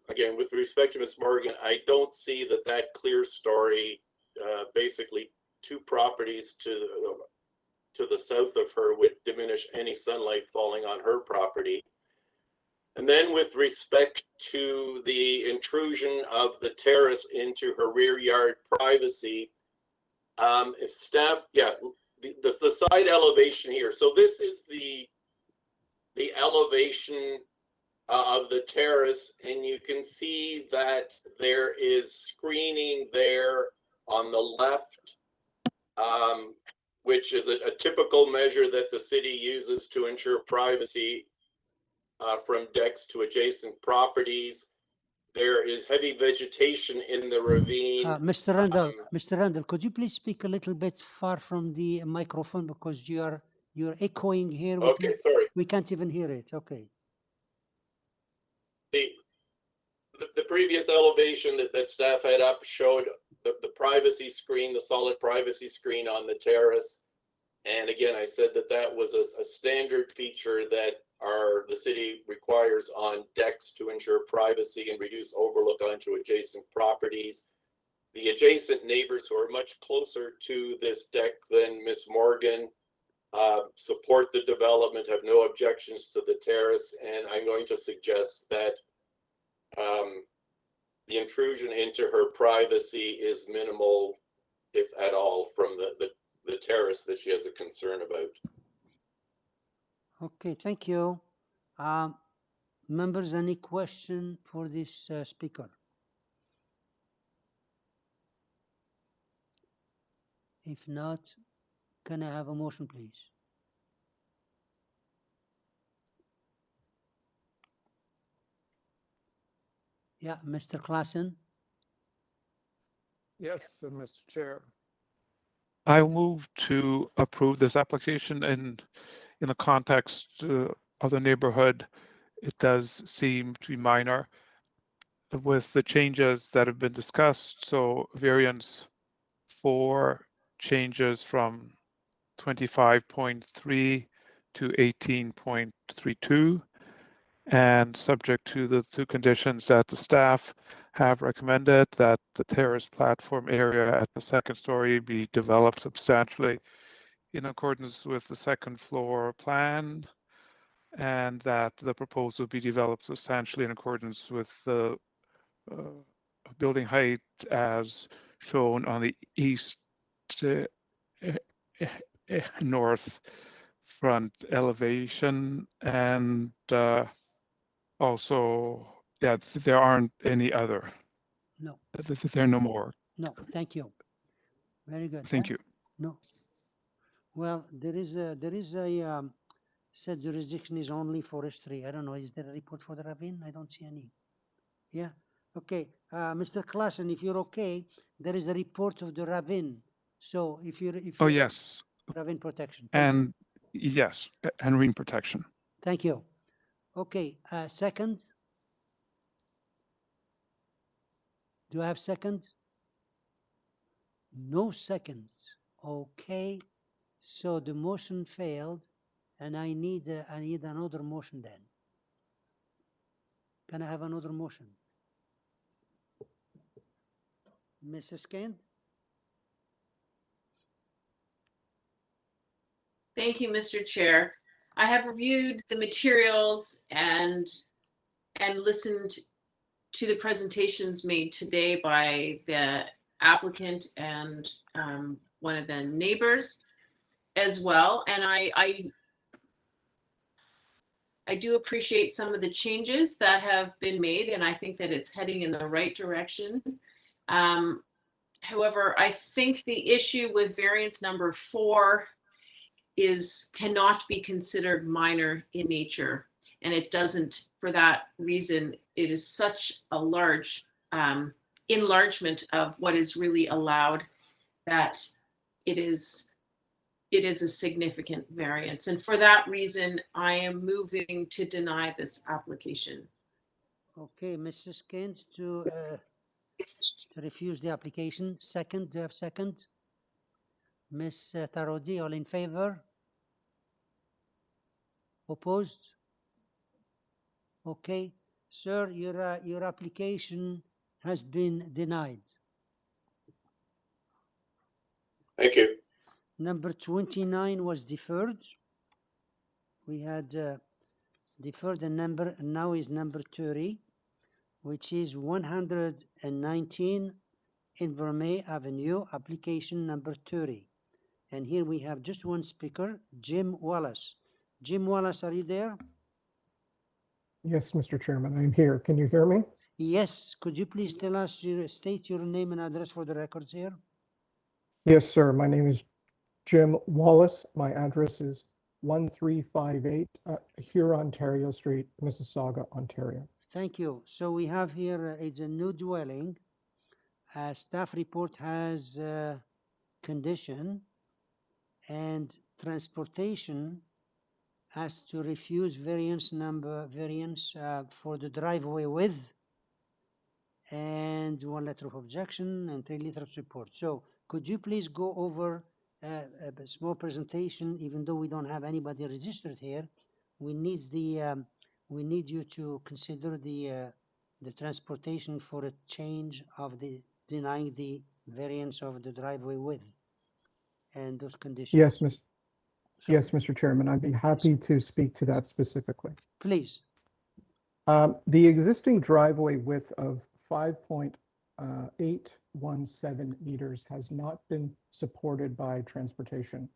Again, with respect to Ms. Morgan, I don't see that clear story, basically 2 properties to the south of her, would diminish any sunlight falling on her property. And then with respect to the intrusion of the terrace into her rear yard privacy, if staff, the side elevation here. So this is the elevation of the terrace, and you can see that there is screening there on the left, which is a typical measure that the city uses to ensure privacy from decks to adjacent properties. There is heavy vegetation in the ravine. Mr. Randall, could you please speak a little bit far from the microphone because you're echoing here. Okay, sorry. We can't even hear it. Okay. The previous elevation that staff had up showed the privacy screen, the solid privacy screen on the terrace. And again, I said that was a standard feature that the city requires on decks to ensure privacy and reduce overlook onto adjacent properties. The adjacent neighbors, who are much closer to this deck than Ms. Morgan, support the development, have no objections to the terrace, and I'm going to suggest that the intrusion into her privacy is minimal, if at all, from the terrace that she has a concern about. Okay, thank you. Members, any question for this speaker? If not, can I have a motion, please? Yeah, Mr. Klassen. Yes, Mr. Chair. I move to approve this application in the context of the neighborhood. It does seem to be minor with the changes that have been discussed. So variance 4 changes from 25.3 to 18.32, and subject to the 2 conditions that the staff have recommended, that the terrace platform area at the second story be developed substantially in accordance with the second floor plan, and that the proposal be developed substantially in accordance with the building height as shown on the east north front elevation, and also, yeah, there aren't any other. No. There are no more. No, thank you. Very good. Thank you. No. Well, there is a said jurisdiction is only forestry. I don't know. Is there a report for the ravine? I don't see any. Yeah. Okay. Mr. Klassen, if you're okay, there is a report of the ravine. So if you're, Oh, yes. ravine protection. Thank you. And yes, and marine protection. Thank you. Okay, second. Do I have second? No second. Okay, so the motion failed, and I need another motion then. Can I have another motion? Mrs. Kent? Thank you, Mr. Chair. I have reviewed the materials and listened to the presentations made today by the applicant and one of the neighbors as well. And I do appreciate some of the changes that have been made, and I think that it's heading in the right direction. However, I think the issue with variance number 4 cannot be considered minor in nature. And it doesn't, for that reason, it is such a large enlargement of what is really allowed that it is a significant variance. And for that reason, I am moving to deny this application. Okay, Mrs. Kent to refuse the application. Second, do you have second? Ms. Tarodi, all in favor? Opposed? Okay, sir, your application has been denied. Thank you. Number 29 was deferred. We had deferred a number, and now is number 30, which is 119 INVERMAY Avenue, application number 30. And here we have just one speaker, Jim Wallace. Jim Wallace, are you there? Yes, Mr. Chairman, I'm here. Can you hear me? Yes. Could you please tell us, state your name and address for the records here? Yes, sir. My name is Jim Wallace. My address is 1358 Huron, Ontario Street, Mississauga, Ontario. Thank you. So we have here, it's a new dwelling. Staff report has condition, and transportation has to refuse variance for the driveway width, and 1 letter of objection and 3 letters of support. So could you please go over a small presentation? Even though we don't have anybody registered here, we need you to consider the transportation for a change of the denying the variance of the driveway width and those conditions. Yes, yes, Mr. Chairman, I'd be happy to speak to that specifically. Please. The existing driveway width of 5.817 meters has not been supported by transportation.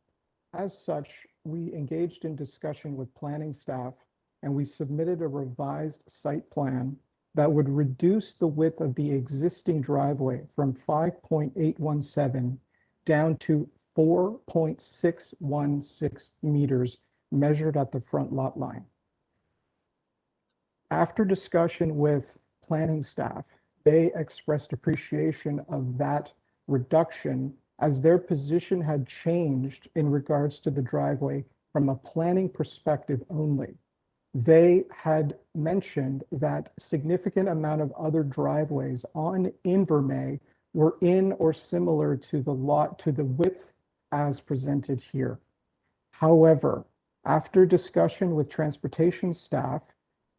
As such, we engaged in discussion with planning staff, and we submitted a revised site plan that would reduce the width of the existing driveway from 5.817 down to 4.616 meters measured at the front lot line. After discussion with planning staff, they expressed appreciation of that reduction as their position had changed in regards to the driveway from a planning perspective only. They had mentioned that significant amount of other driveways on INVERMAY were in or similar to the width as presented here. However, after discussion with transportation staff,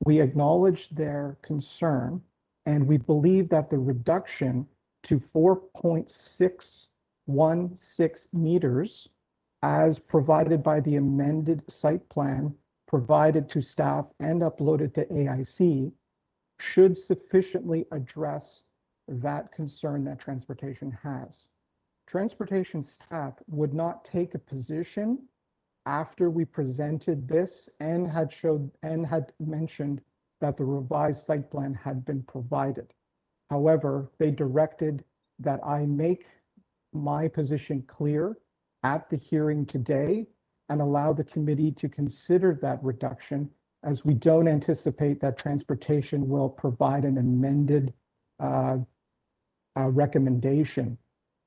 we acknowledged their concern, and we believe that the reduction to 4.616 meters as provided by the amended site plan provided to staff and uploaded to AIC should sufficiently address that concern that transportation has. Transportation staff would not take a position after we presented this and had mentioned that the revised site plan had been provided. However, they directed that I make my position clear at the hearing today and allow the committee to consider that reduction, as we don't anticipate that transportation will provide an amended recommendation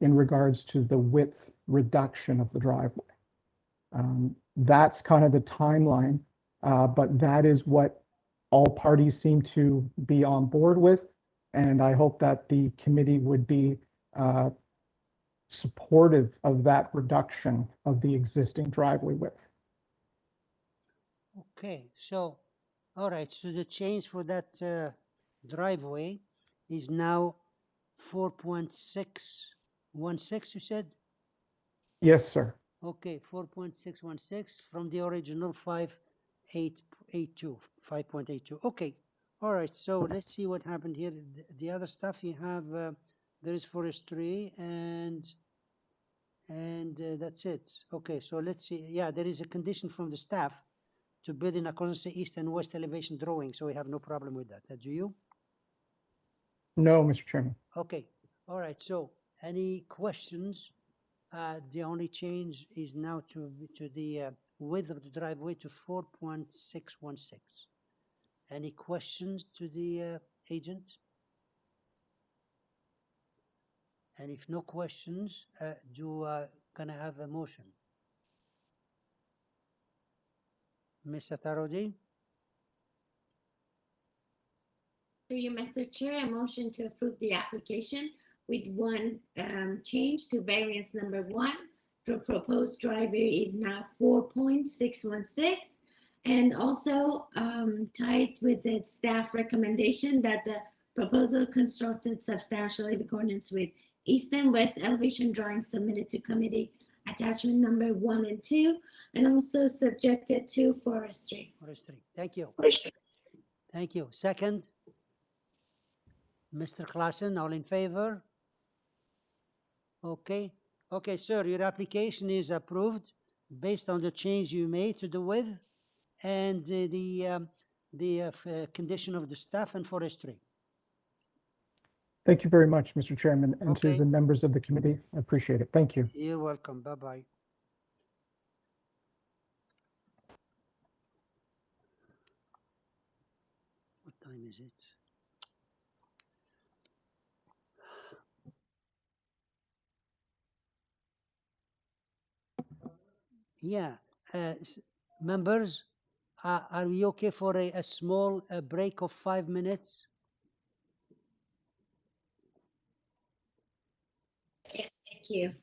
in regards to the width reduction of the driveway. That's kind of the timeline, but that is what all parties seem to be on board with. And I hope that the committee would be supportive of that reduction of the existing driveway width. Okay, so, all right, so the change for that driveway is now 4.616, you said? Yes, sir. Okay, 4.616 from the original 5.82. Okay, all right, so let's see what happened here. The other stuff you have, there is forestry and that's it. Okay, so let's see. Yeah, there is a condition from the staff to build in accordance to east and west elevation drawing, so we have no problem with that. Do you? No, Mr. Chairman. Okay, all right, so any questions? The only change is now to the width of the driveway to 4.616. Any questions to the agent? And if no questions, can I have a motion? Mr. Tarodi? Through you, Mr. Chair, a motion to approve the application with one change to variance number 1. The proposed driveway is now 4.616, and also tied with the staff recommendation that the proposal constructed substantially in accordance with east and west elevation drawings submitted to committee attachment number 1 and 2, and also subjected to forestry. Forestry, thank you. Thank you. Second? Mr. Klassen, all in favor? Okay. Okay, sir, your application is approved based on the change you made to the width and the condition of the staff and forestry. Thank you very much, Mr. Chairman, and Okay. to the members of the committee. I appreciate it. Thank you. You're welcome. Bye-bye. What time is it? Yeah, members, are we okay for a small break of 5 minutes? Yes, thank you.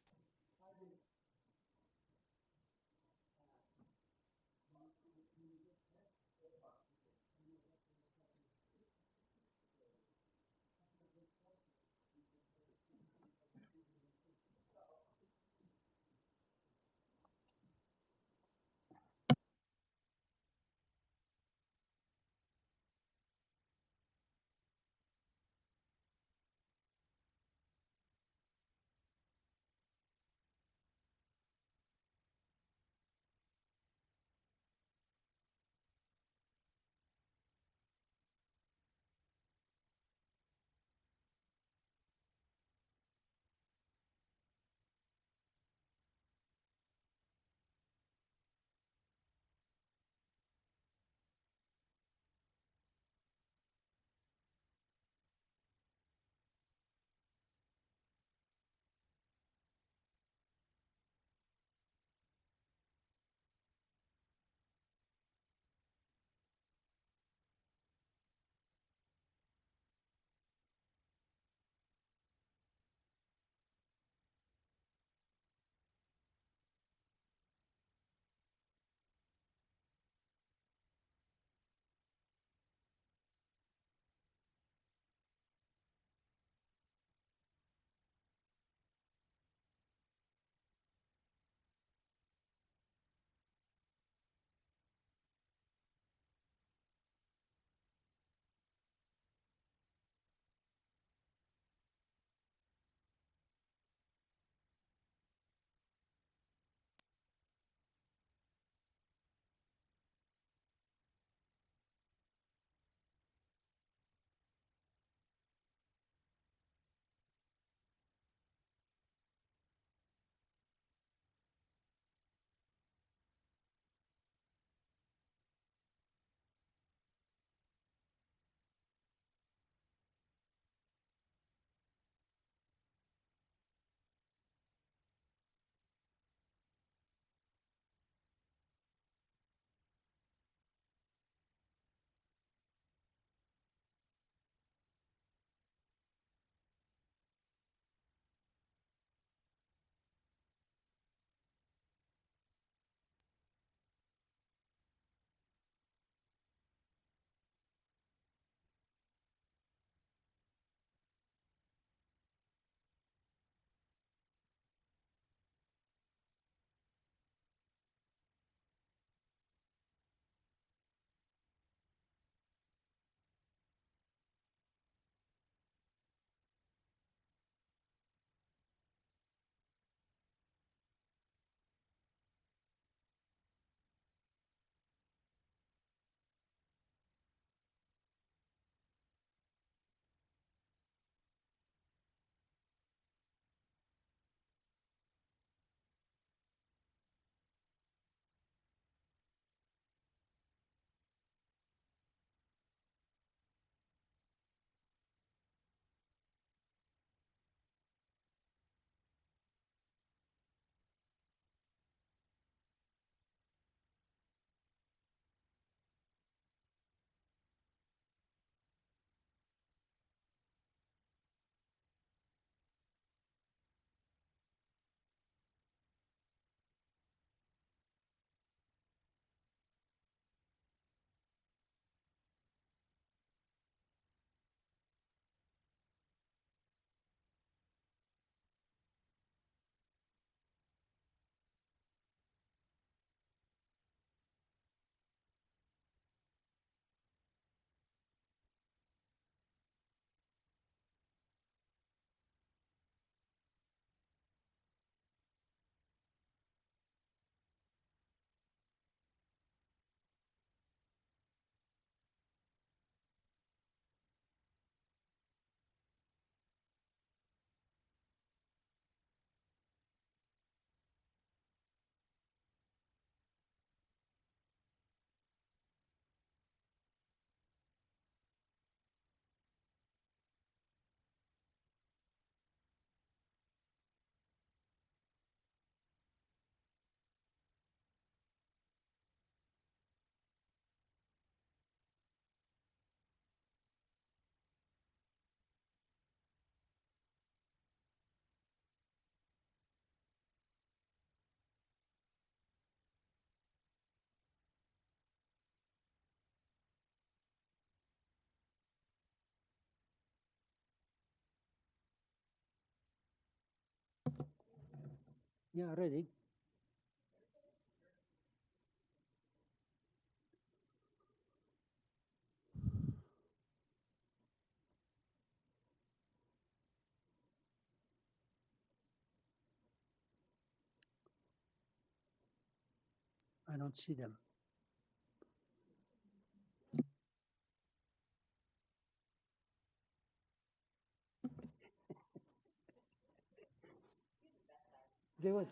Yeah, ready. I don't see them. They would.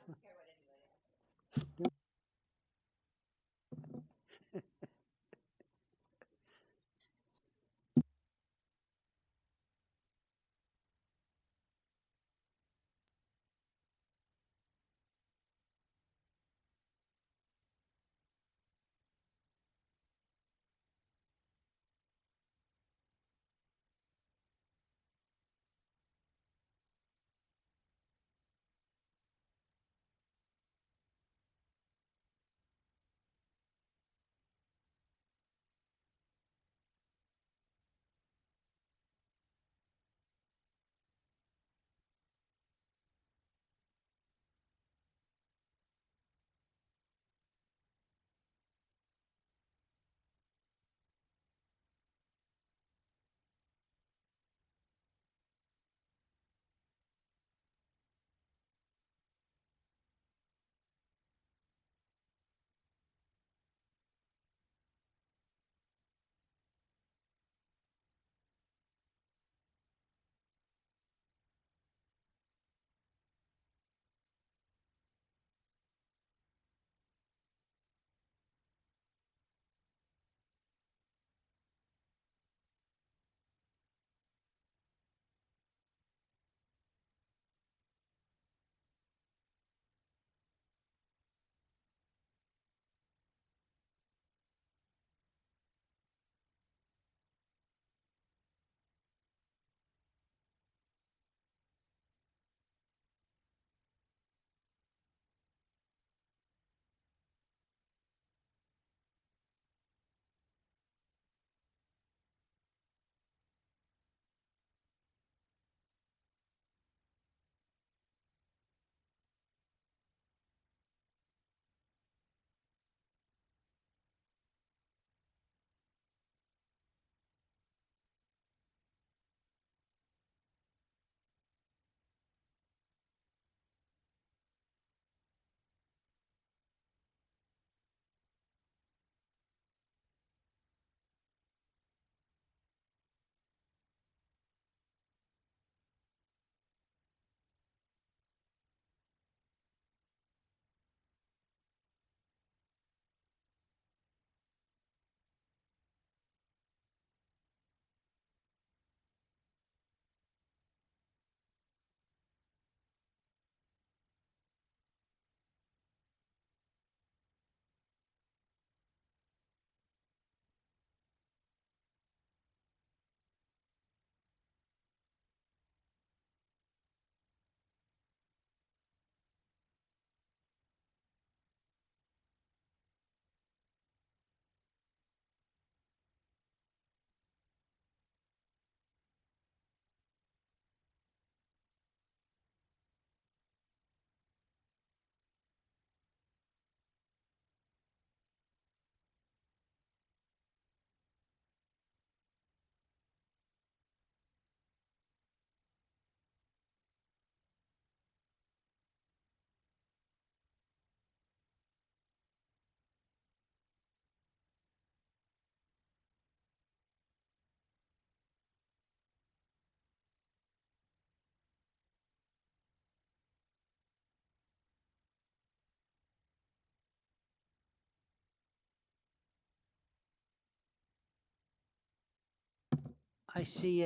I see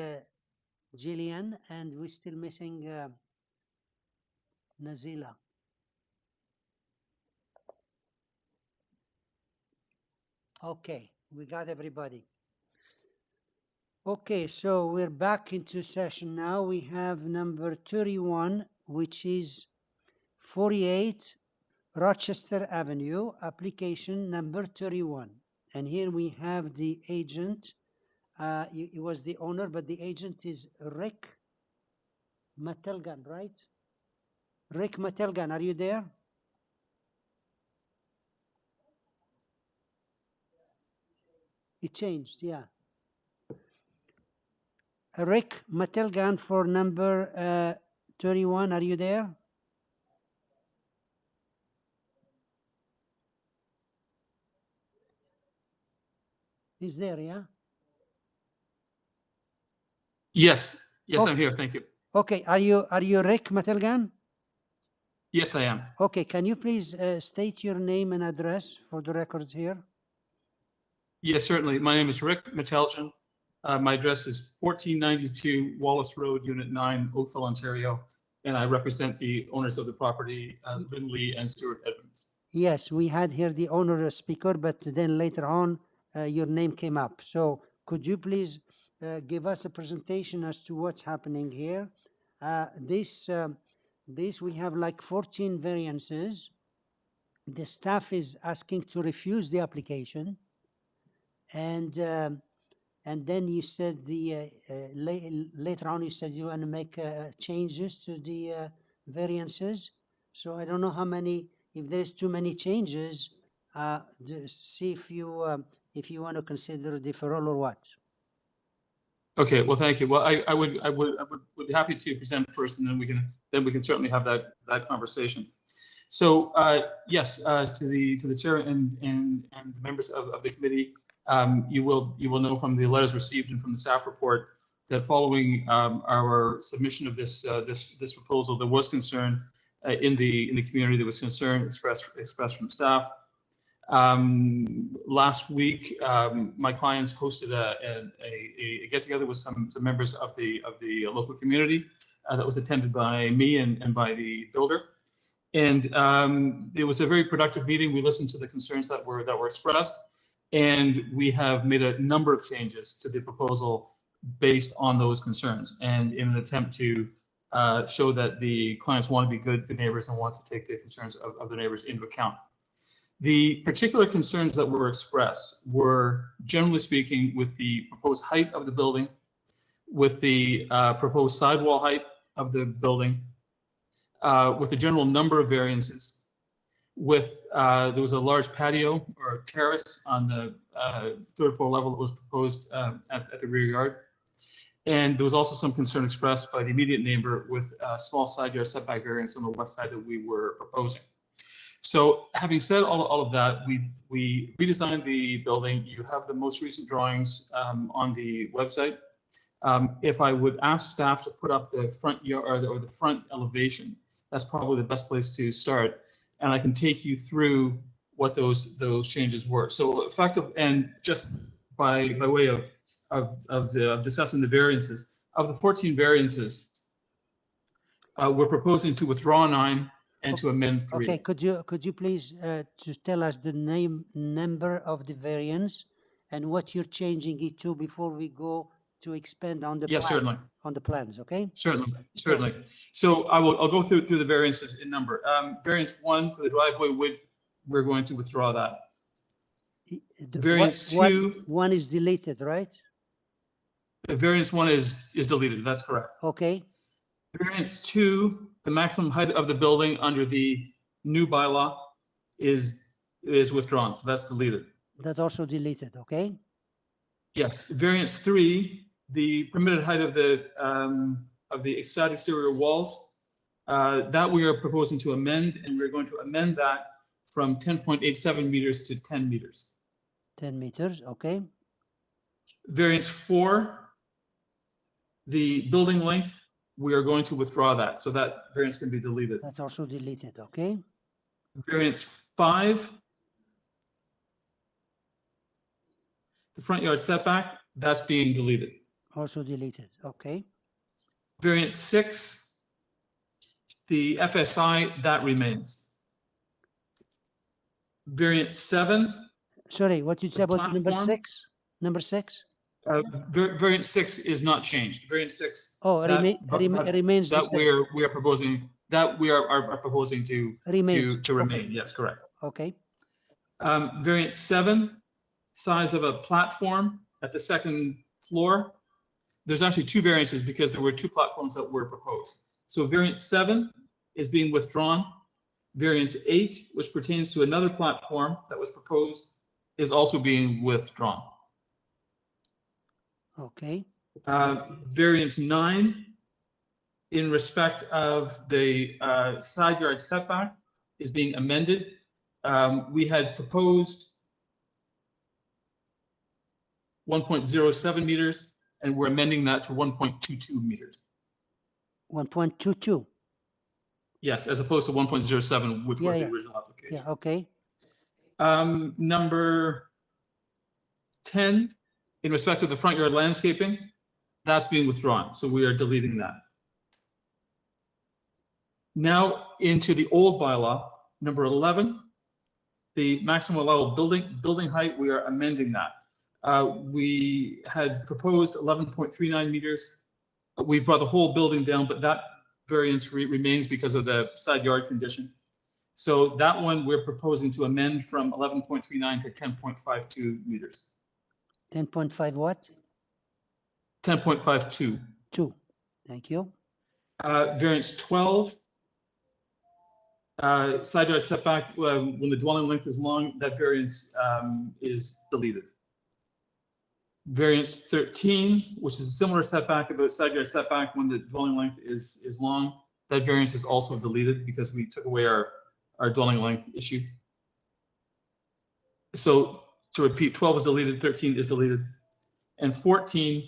Jillian, and we're still missing Nazila. Okay, we got everybody. Okay, so we're back into session now. We have number 31, which is 48 Rochester Avenue, application number 31. And here we have the agent. He was the owner, but the agent is Rick Matelgan, right? Rick Matelgan, are you there? It changed, yeah. Rick Matelgan for number 31, are you there? He's there, yeah? Yes, yes, Okay. I'm here. Thank you. Okay, are you Rick Matelgan? Yes, I am. Okay, can you please state your name and address for the records here? Yes, certainly. My name is Rick Meteljan. My address is 1492 Wallace Road, Unit 9, Oakville, Ontario, and I represent the owners of the property, Lindley and Stuart Edmonds. Yes, we had here the owner speaker, but then later on your name came up. So could you please give us a presentation as to what's happening here? This we have like 14 variances. The staff is asking to refuse the application, and then you said later on you said you want to make changes to the variances. So I don't know how many. If there's too many changes, see if you want to consider deferral or what. Okay, well, thank you. Well, I would be happy to present first, and then we can certainly have that conversation. So yes, to the chair and the members of the committee, you will know from the letters received and from the staff report that following our submission of this proposal, there was concern in the community. There was concern expressed from staff. Last week, my clients hosted a get-together with some members of the local community that was attended by me and by the builder. And it was a very productive meeting. We listened to the concerns that were expressed, and we have made a number of changes to the proposal based on those concerns, and in an attempt to show that the clients want to be good neighbors and want to take the concerns of the neighbors into account. The particular concerns that were expressed were, generally speaking, with the proposed height of the building, with the proposed sidewall height of the building, with the general number of variances, with there was a large patio or terrace on the third floor level that was proposed at the rear yard. And there was also some concern expressed by the immediate neighbor with a small side yard setback variance on the west side that we were proposing. So having said all of that, we redesigned the building. You have the most recent drawings on the website. If I would ask staff to put up the front yard or the front elevation, that's probably the best place to start. And I can take you through what those changes were. So effective, and just by way of discussing the variances, of the 14 variances, we're proposing to withdraw 9 and to amend 3. Okay, could you please to tell us the number of the variance and what you're changing it to before we go to expand on the Yes, certainly. On the plans, okay? Certainly. So I'll go through the variances in number. Variance 1 for the driveway width, we're going to withdraw that. Variance 2. One is deleted, right? Variance 1 is deleted. That's correct. Okay. Variance 2, the maximum height of the building under the new bylaw is withdrawn. So that's deleted. That's also deleted. Okay. Yes. Variance 3, the permitted height of the side exterior walls, that we are proposing to amend, and we're going to amend that from 10.87 meters to 10 meters. 10 meters. Okay. Variance 4, the building length, we are going to withdraw that, so that variance can be deleted. That's also deleted, okay? Variance 5, the front yard setback, that's being deleted. Also deleted, okay. Variance 6, the FSI, that remains. Variance 7. Sorry, what did you say about number 6? Number 6? Variance 6 is not changed. Variance 6. Oh, remains that the same. we are proposing that we are proposing to remain. Okay. Yes, correct. Okay. Variance 7, size of a platform at the second floor. There's actually 2 variances because there were 2 platforms that were proposed. So variance 7, is being withdrawn. Variance 8, which pertains to another platform that was proposed, is also being withdrawn. Okay. Variance 9, in respect of the side yard setback, is being amended. We had proposed 1.07 meters, and we're amending that to 1.22 meters. 1.22. Yes, as opposed to 1.07, which was the original application. Yeah, okay. Number 10, in respect of the front yard landscaping, that's being withdrawn, so we are deleting that. Now into the old bylaw, number 11, the maximum allowable building height, we are amending that. We had proposed 11.39 meters. We brought the whole building down, but that variance remains because of the side yard condition. So that one we're proposing to amend from 11.39 to 10.52 meters. 10.5 what? 10.52. 2. Thank you. Variance 12. Side yard setback, when the dwelling length is long, that variance is deleted. Variance 13, which is a similar setback about side yard setback when the dwelling length is long, that variance is also deleted because we took away our dwelling length issue. So to repeat, 12 is deleted, 13 is deleted, and 14,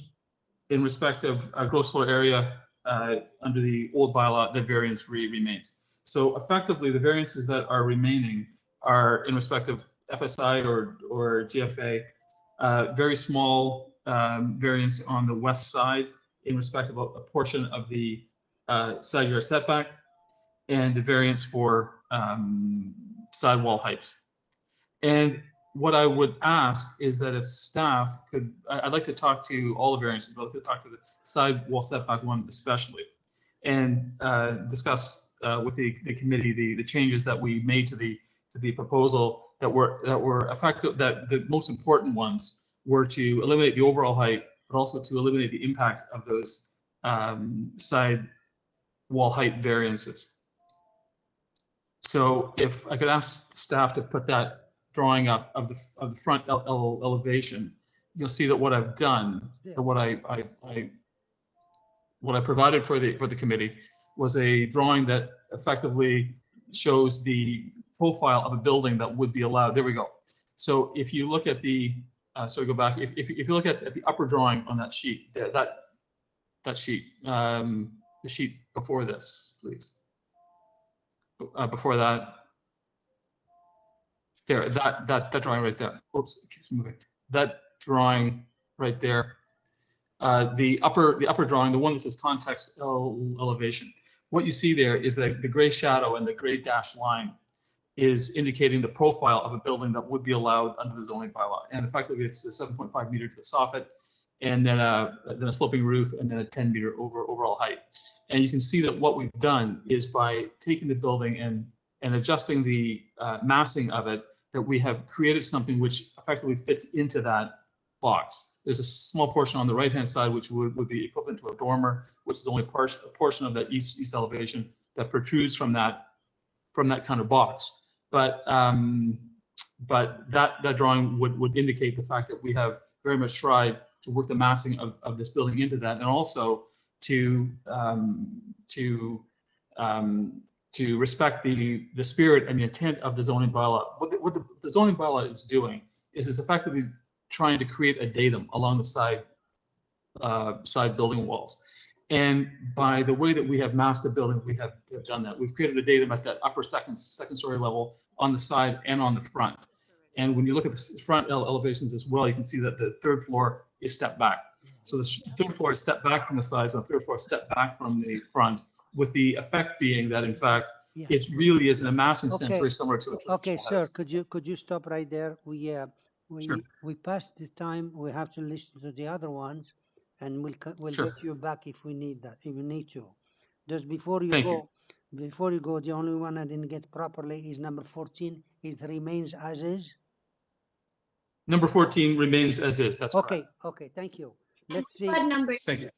in respect of gross floor area under the old bylaw, the variance remains. So effectively, the variances that are remaining are in respect of FSI or GFA, very small variance on the west side in respect of a portion of the side yard setback, and the variance for sidewall heights. And what I would ask is that if staff could, I'd like to talk to all the variances, but I'd like to talk to the sidewall setback one especially, and discuss with the committee the changes that we made to the proposal that were effective. That the most important ones were to eliminate the overall height, but also to eliminate the impact of those side wall height variances. So if I could ask staff to put that drawing up of the front elevation, you'll see that what I've done, or what I provided for the committee, was a drawing that effectively shows the profile of a building that would be allowed. There we go. So if you look at the, so we go back, if you look at the upper drawing on that sheet, that sheet, the sheet before this, please. Before that, there, that drawing right there. Oops, it keeps moving. That drawing right there. The upper drawing, the one that says context elevation. What you see there is that the gray shadow and the gray dashed line is indicating the profile of a building that would be allowed under the zoning bylaw. And effectively, it's a 7.5 meter to the soffit, and then a sloping roof, and then a 10 meter overall height. And you can see that what we've done is by taking the building and adjusting the massing of it, that we have created something which effectively fits into that box. There's a small portion on the right-hand side which would be equivalent to a dormer, which is only a portion of that east elevation that protrudes from that kind of box. But that drawing would indicate the fact that we have very much tried to work the massing of this building into that, and also to respect the spirit and the intent of the zoning bylaw. What the zoning bylaw is doing is it's effectively trying to create a datum along the side building walls. And by the way that we have masked the building, we have done that. We've created a datum at that upper second story level on the side and on the front. And when you look at the front elevations as well, you can see that the third floor is stepped back. So the third floor is stepped back from the sides, and the third floor is stepped back from the front, with the effect being that, in fact, it really is in a massing sense very similar to a Okay, sir, could you stop right there? Sure. We passed the time. We have to listen to the other ones, and we'll Sure. get you back if we need that. If we need to. Just before you Thank go, the only one I didn't get properly is number 14. It remains as is. Number 14 remains as is. That's okay. correct. Okay, thank you. Let's see. What number? Thank you.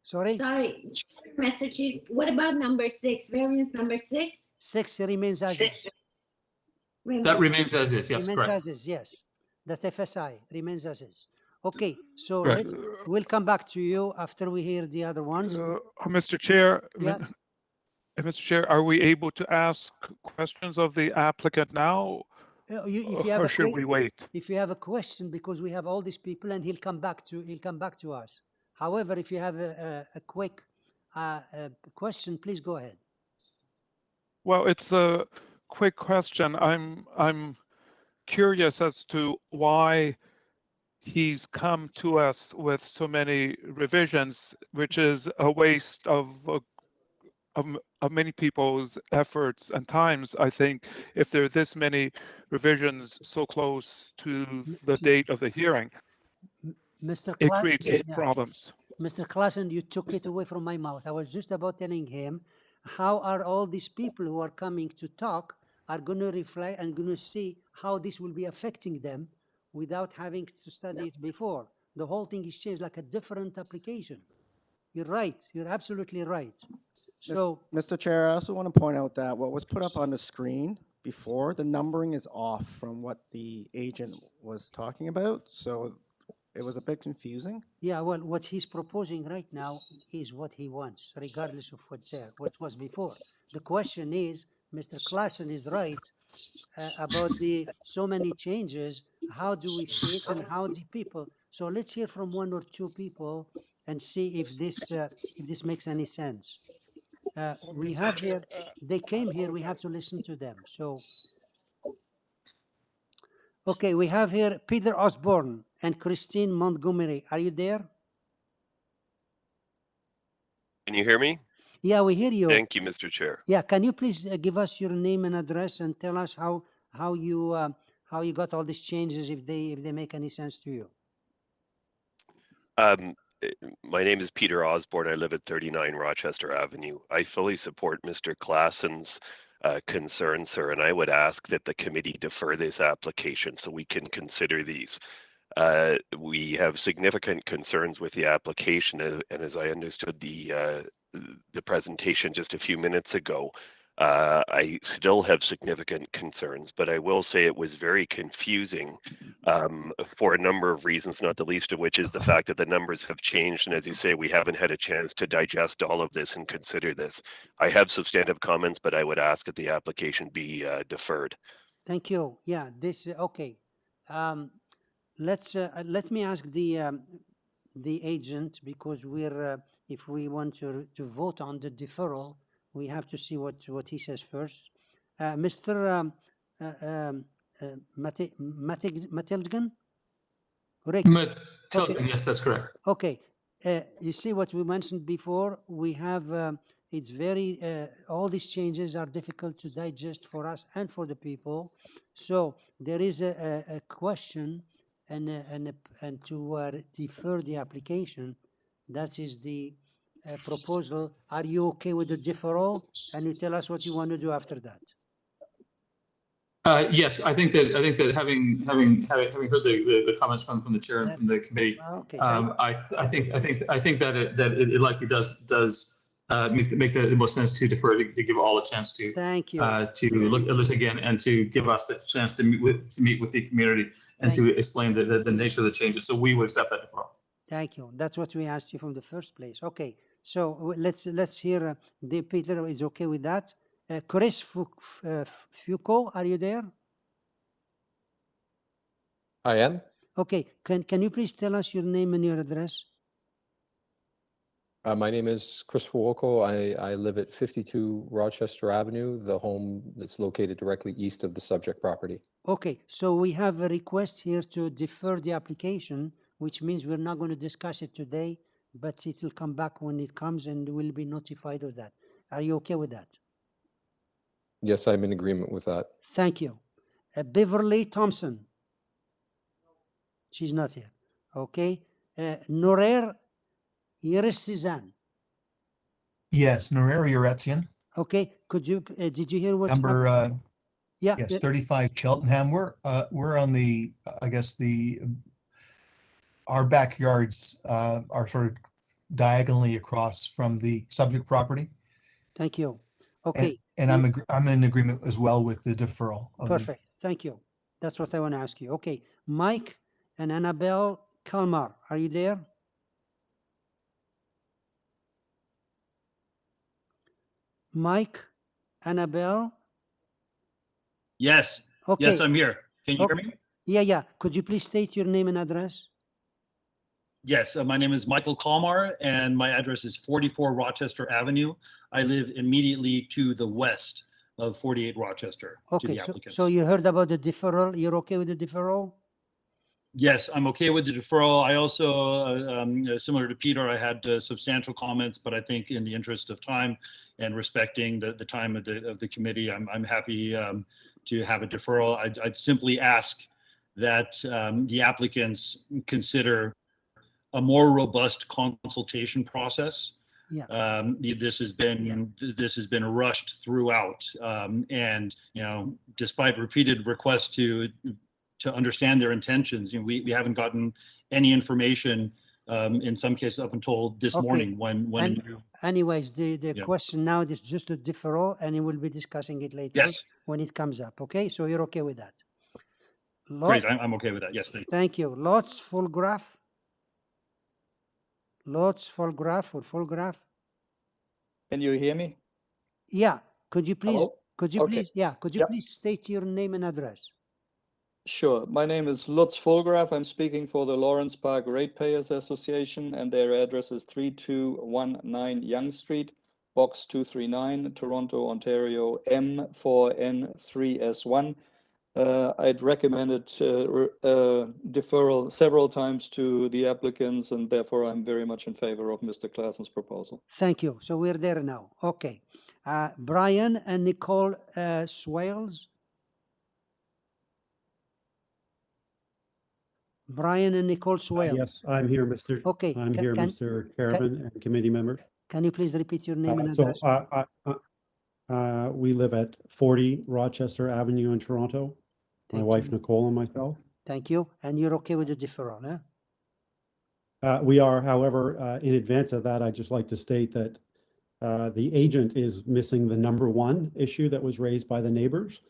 Sorry? Sorry, Mr. Chief, what about number 6, variance number 6? 6 remains as is. That remains as is, yes, Remains correct. as is, yes. That's FSI, remains as is. Okay, so Correct. we'll come back to you after we hear the other ones. Mr. Chair, Yes. Mr. Chair, are we able to ask questions of the applicant now? If you have Or a should we wait? If you have a question, because we have all these people, and he'll come back to us. However, if you have a quick question, please go ahead. Well, it's a quick question. I'm curious as to why he's come to us with so many revisions, which is a waste of many people's efforts and times. I think if there are this many revisions so close to the date of the hearing, it creates problems. Mr. Klassen, you took it away from my mouth. I was just about telling him, how are all these people who are coming to talk are going to reflect and going to see how this will be affecting them without having to study it before. The whole thing is changed like a different application. You're right. You're absolutely right. So, Mr. Chair, I also want to point out that what was put up on the screen before, the numbering is off from what the agent was talking about. So it was a bit confusing. yeah, well, what he's proposing right now is what he wants, regardless of what's there, what was before. The question is, Mr. Klassen is right about the so many changes. How do we see it, and how do people? So let's hear from one or two people and see if this makes any sense. We have here, they came here, we have to listen to them. So, okay, we have here Peter Osborne and Christine Montgomery. Are you there? Can you hear me? Yeah, we hear you. Thank you, Mr. Chair. Yeah, can you please give us your name and address and tell us how you got all these changes, if they make any sense to you? My name is Peter Osborne. I live at 39 Rochester Avenue. I fully support Mr. Klassen's concerns, sir, and I would ask that the committee defer this application so we can consider these. We have significant concerns with the application, and as I understood the presentation just a few minutes ago, I still have significant concerns, but I will say it was very confusing for a number of reasons, not the least of which is the fact that the numbers have changed. And as you say, we haven't had a chance to digest all of this and consider this. I have substantive comments, but I would ask that the application be deferred. Thank you. Yeah, this, okay. Let me ask the agent, because we're, if we want to vote on the deferral, we have to see what he says first. Mr. Matilgan? Matilgan, yes, that's correct. Okay. You see what we mentioned before? We have, it's very, all these changes are difficult to digest for us and for the people. So there is a question and to defer the application. That is the proposal. Are you okay with the deferral? And you tell us what you want to do after that. Yes, I think that having heard the comments from the chair and from the committee, okay, I think that it likely does make the most sense to defer, to give all a chance to thank you to look at this again, and to give us the chance to meet with the community and to explain the nature of the changes. So we would accept that deferral. Thank you. That's what we asked you from the first place. Okay, so let's hear. Peter is okay with that. Chris Foucault, are you there? I am. Okay, can you please tell us your name and your address? My name is Chris Foucault. I live at 52 Rochester Avenue, the home that's located directly east of the subject property. Okay, so we have a request here to defer the application, which means we're not going to discuss it today, but it will come back when it comes and we'll be notified of that. Are you okay with that? Yes, I'm in agreement with that. Thank you. Beverly Thompson. She's not here. Okay. Norer Yeresizan. Yes, Norer Yeresizan. Okay. Could you, did you hear what's number? Yeah. Yes, 35 Cheltenham. We're on the, I guess our backyards are sort of diagonally across from the subject property. Thank you. Okay. And I'm in agreement as well with the deferral. Of Perfect. Thank you. That's what I want to ask you. Okay. Mike and Annabelle Kalmar, are you there? Mike, Annabelle? Yes. Okay. Yes, I'm here. Can you hear me? Yeah, yeah. Could you please state your name and address? Yes, my name is Michael Kalmar, and my address is 44 Rochester Avenue. I live immediately to the west of 48 Rochester. To Okay, the so, applicants. so you heard about the deferral. You're okay with the deferral? Yes, I'm okay with the deferral. I also, similar to Peter, I had substantial comments, but I think in the interest of time and respecting the time of the committee, I'm happy to have a deferral. I'd simply ask that the applicants consider a more robust consultation process. Yeah. This has been rushed throughout, and despite repeated requests to understand their intentions, we haven't gotten any information in some cases up until this morning when anyways, the question now is just a deferral, and we'll be discussing it later when it comes up. Okay, so you're okay with that? Great, I'm okay with that. Yes, thank you. Thank you. Lots full graph. Lots full graph or full graph. Can you hear me? Yeah. Could you please? Hello? Could you Okay. please? Yeah. Could you Yep. please state your name and address? Sure. My name is Lutz Fulgraf. I'm speaking for the Lawrence Park Ratepayers Association, and their address is 3219 Yonge Street, Box 239, Toronto, Ontario, M4N3S1. I'd recommended deferral several times to the applicants, and therefore I'm very much in favor of Mr. Klassen's proposal. Thank you. So we're there now. Okay. Brian and Nicole Swales. Brian and Nicole Swales. Yes, I'm here, Mr. Okay. I'm here, Mr. Chairman and committee members. Can you please repeat your name and address? We live at 40 Rochester Avenue in Toronto. My wife, Nicole, and myself. Thank you. And you're okay with the deferral, huh? We are, however, in advance of that, I'd just like to state that the agent is missing the #1 issue that was raised by the neighbors,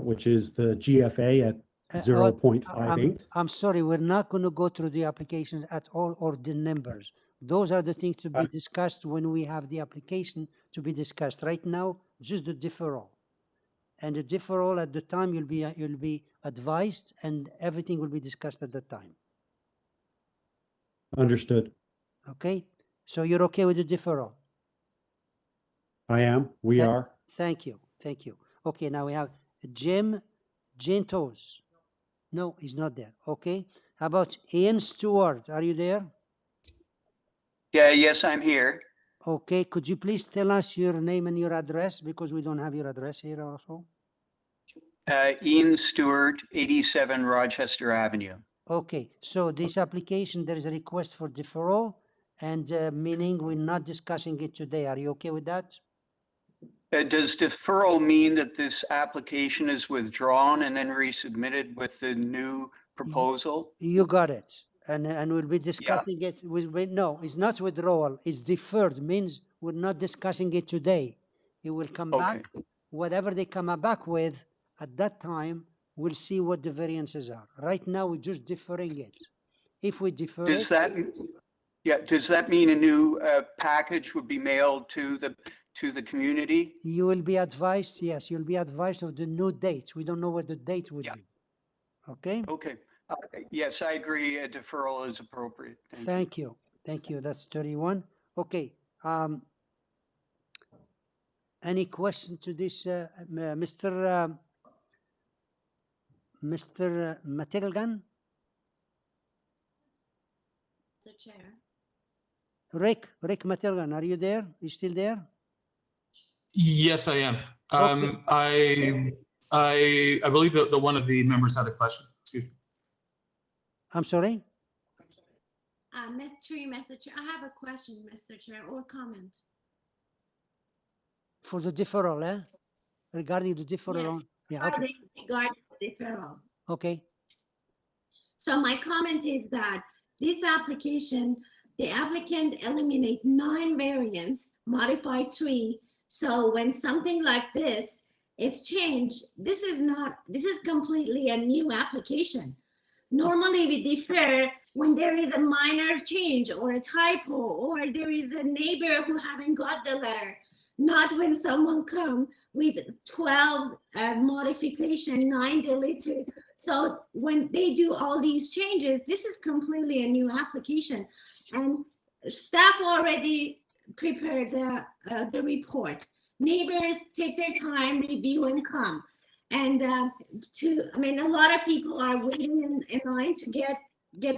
which is the GFA at 0.58. I'm sorry, we're not going to go through the application at all or the numbers. Those are the things to be discussed when we have the application to be discussed. Right now, just the deferral. And the deferral at the time you'll be advised, and everything will be discussed at that time. Understood. Okay, so you're okay with the deferral? I am. We are. Thank you. Thank you. Okay, now we have Jim Gentos. No, he's not there. Okay. How about Ian Stewart? Are you there? Yeah, yes, I'm here. Okay, could you please tell us your name and your address, because we don't have your address here also? Ian Stewart, 87 Rochester Avenue. Okay, so this application, there is a request for deferral, and meaning we're not discussing it today. Are you okay with that? Does deferral mean that this application is withdrawn and then resubmitted with the new proposal? You got it. And we'll be discussing it. No, it's not withdrawal. It's deferred. Means we're not discussing it today. It will come back. Whatever they come back with at that time, we'll see what the variances are. Right now, we're just deferring it. If we defer Does that mean a new package would be mailed to the community? You will be advised. Yes, you'll be advised of the new dates. We don't know what the date would be. Okay. Okay. Yes, I agree. A deferral is appropriate. Thank you. Thank you. That's 31. Okay. Any question to this, Mr. Matilgan? Mr. Chair. Rick Matilgan, are you there? You still there? Yes, I am. Okay. I believe that one of the members had a question. Excuse me. I'm sorry? Mr. Chair, I have a question, Mr. Chair, or comment. For the deferral, eh? Regarding the deferral? Yes, Yeah, okay. regarding the deferral. Okay. So my comment is that this application the applicant eliminate 9 variants, modify 3. So when something like this is changed, this is completely a new application. Normally we defer when there is a minor change or a typo, or there is a neighbor who haven't got the letter, not when someone come with 12 modification, 9 deleted. So when they do all these changes, this is completely a new application. And staff already prepared the report. Neighbors take their time, review, and come. And I mean, a lot of people are waiting in line to get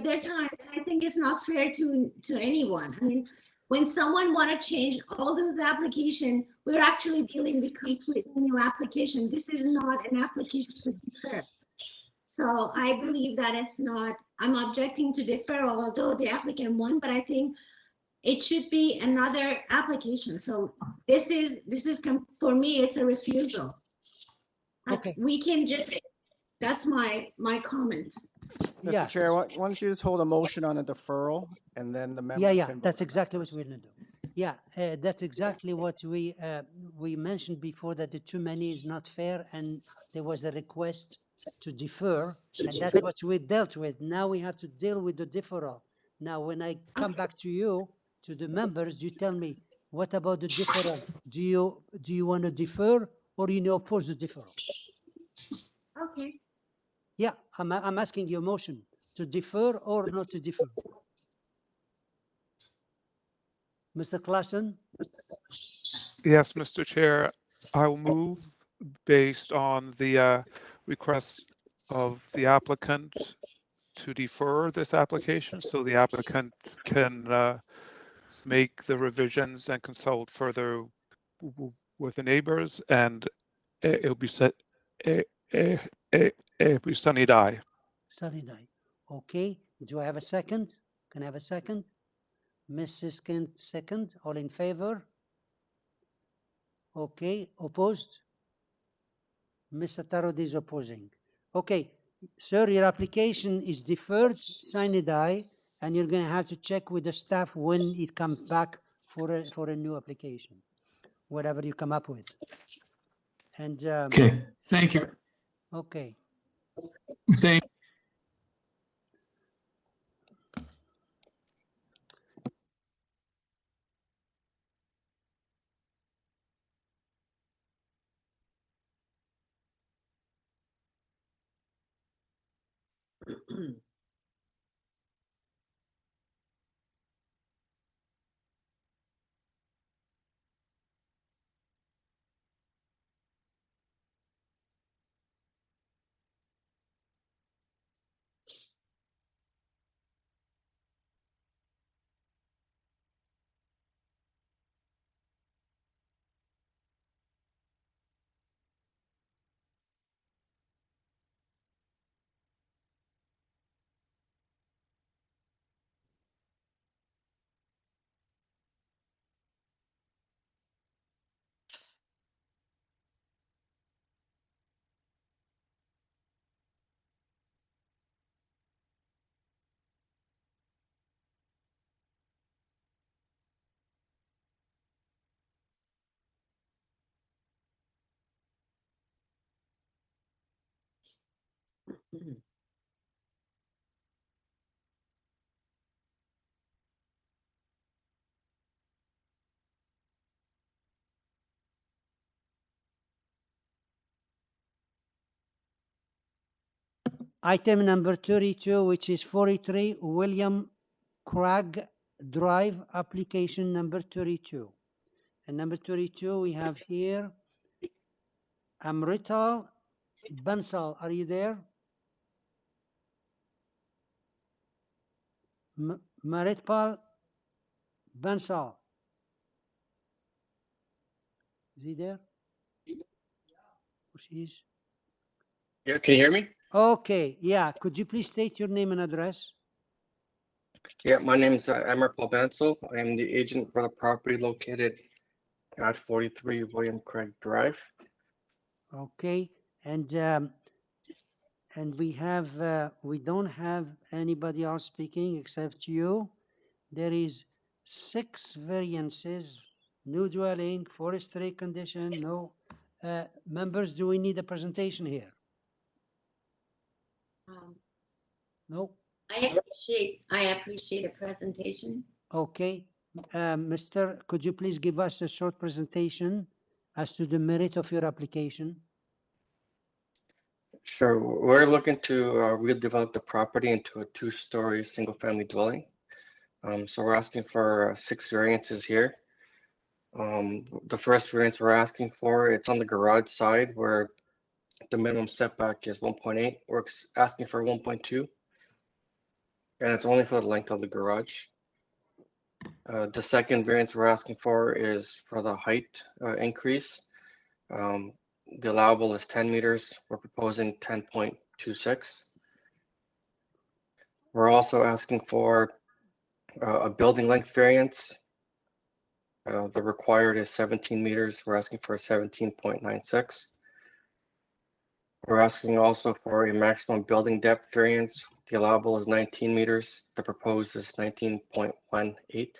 their time. I think it's not fair to anyone. I mean, when someone want to change all those applications, we're actually dealing with completely new application. This is not an application to defer. So I believe that it's not, I'm objecting to deferral, although the applicant won, but I think it should be another application. So this is for me, it's a refusal. Okay. We can just, that's my comment. Mr. Chair, why don't you just hold a motion on a deferral and then the member Yeah, can that's exactly what we're gonna do. Yeah, that's exactly what we mentioned before, that the too many is not fair, and there was a request to defer, and that's what we dealt with. Now we have to deal with the deferral. Now, when I come back to you, to the members, you tell me, what about the deferral? Do you want to defer, or you oppose the deferral? Okay. Yeah, I'm asking your motion to defer or not to defer. Mr. Klassen? Yes, Mr. Chair, I will move based on the request of the applicant to defer this application so the applicant can make the revisions and consult further with the neighbors, and it'll be set. It'll be sunny day. Sunny day. Okay. Do I have a second? Can I have a second? Mrs. Kent, second. All in favor? Okay. Opposed? Mr. Tarod is opposing. Okay. Sir, your application is deferred, sine die, and you're going to have to check with the staff when it comes back for a new application, whatever you come up with. And okay. Thank you. Okay. Thank. Item number 32, which is 43 William CRAGG Drive, application number 32. And number 32, we have here Amrital Bansal. Are you there? Maritpal Bansal. Is he there? Or she is? Yeah, can you hear me? Okay, yeah. Could you please state your name and address? Yeah, my name is Amar Bansal. I am the agent for the property located at 43 William Craig Drive. Okay, and we have we don't have anybody else speaking except you. there is 6 variances, new dwelling, forestry condition, no. Members, do we need a presentation here? No? I appreciate a presentation. Okay. Mister, could you please give us a short presentation as to the merit of your application? Sure. We're looking to redevelop the property into a 2-story single-family dwelling. So we're asking for 6 variances here. The first variance we're asking for, it's on the garage side where the minimum setback is 1.8. We're asking for 1.2, and it's only for the length of the garage. The second variance we're asking for is for the height increase. The allowable is 10 meters. We're proposing 10.26. We're also asking for a building length variance. The required is 17 meters. We're asking for 17.96. We're asking also for a maximum building depth variance. The allowable is 19 meters. The proposed is 19.18.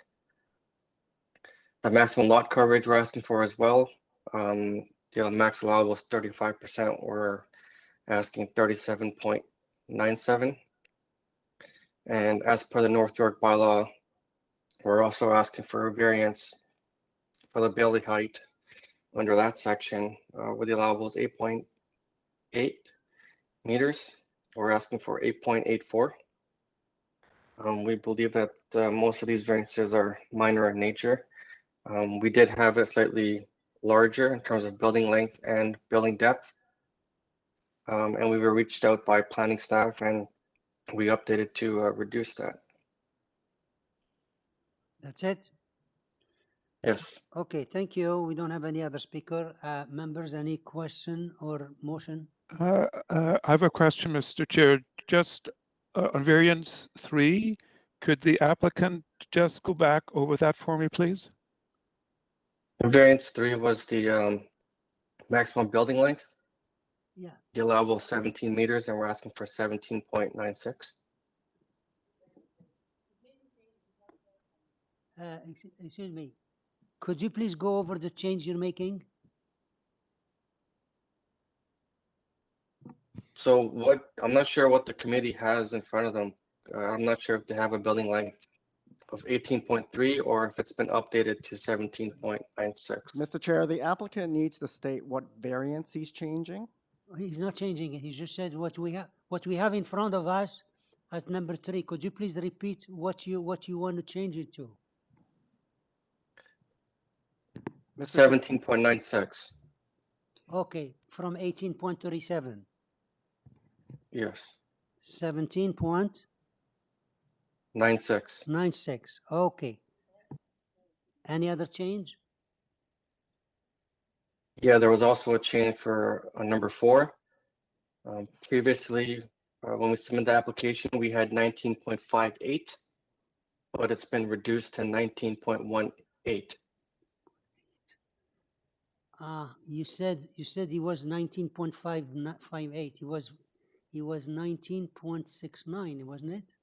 The maximum lot coverage we're asking for as well. The max allowable is 35%. We're asking 37.97. And as per the North York bylaw, we're also asking for a variance for the building height under that section, where the allowable is 8.8 meters. We're asking for 8.84. We believe that most of these variances are minor in nature. We did have it slightly larger in terms of building length and building depth. And we were reached out by planning staff and we updated to reduce that. That's it? Yes. Okay, thank you. We don't have any other speaker. Members, any question or motion? I have a question, Mr. Chair. Just on variance 3, could the applicant just go back over that for me, please? Variance 3 was the maximum building length. Yeah. The allowable is 17 meters, and we're asking for 17.96. Excuse me. Could you please go over the change you're making? So what, I'm not sure what the committee has in front of them. I'm not sure if they have a building length of 18.3 or if it's been updated to 17.96. Mr. Chair, the applicant needs to state what variance he's changing. He's not changing it. He just said what we have in front of us at number 3. Could you please repeat what you want to change it to? 17.96. Okay, from 18.37. Yes. 17.96. 96. Okay. Any other change? Yeah, there was also a change for number 4. Previously, when we submitted the application, we had 19.58, but it's been reduced to 19.18. You said he was 19.558. He was 19.69, wasn't it?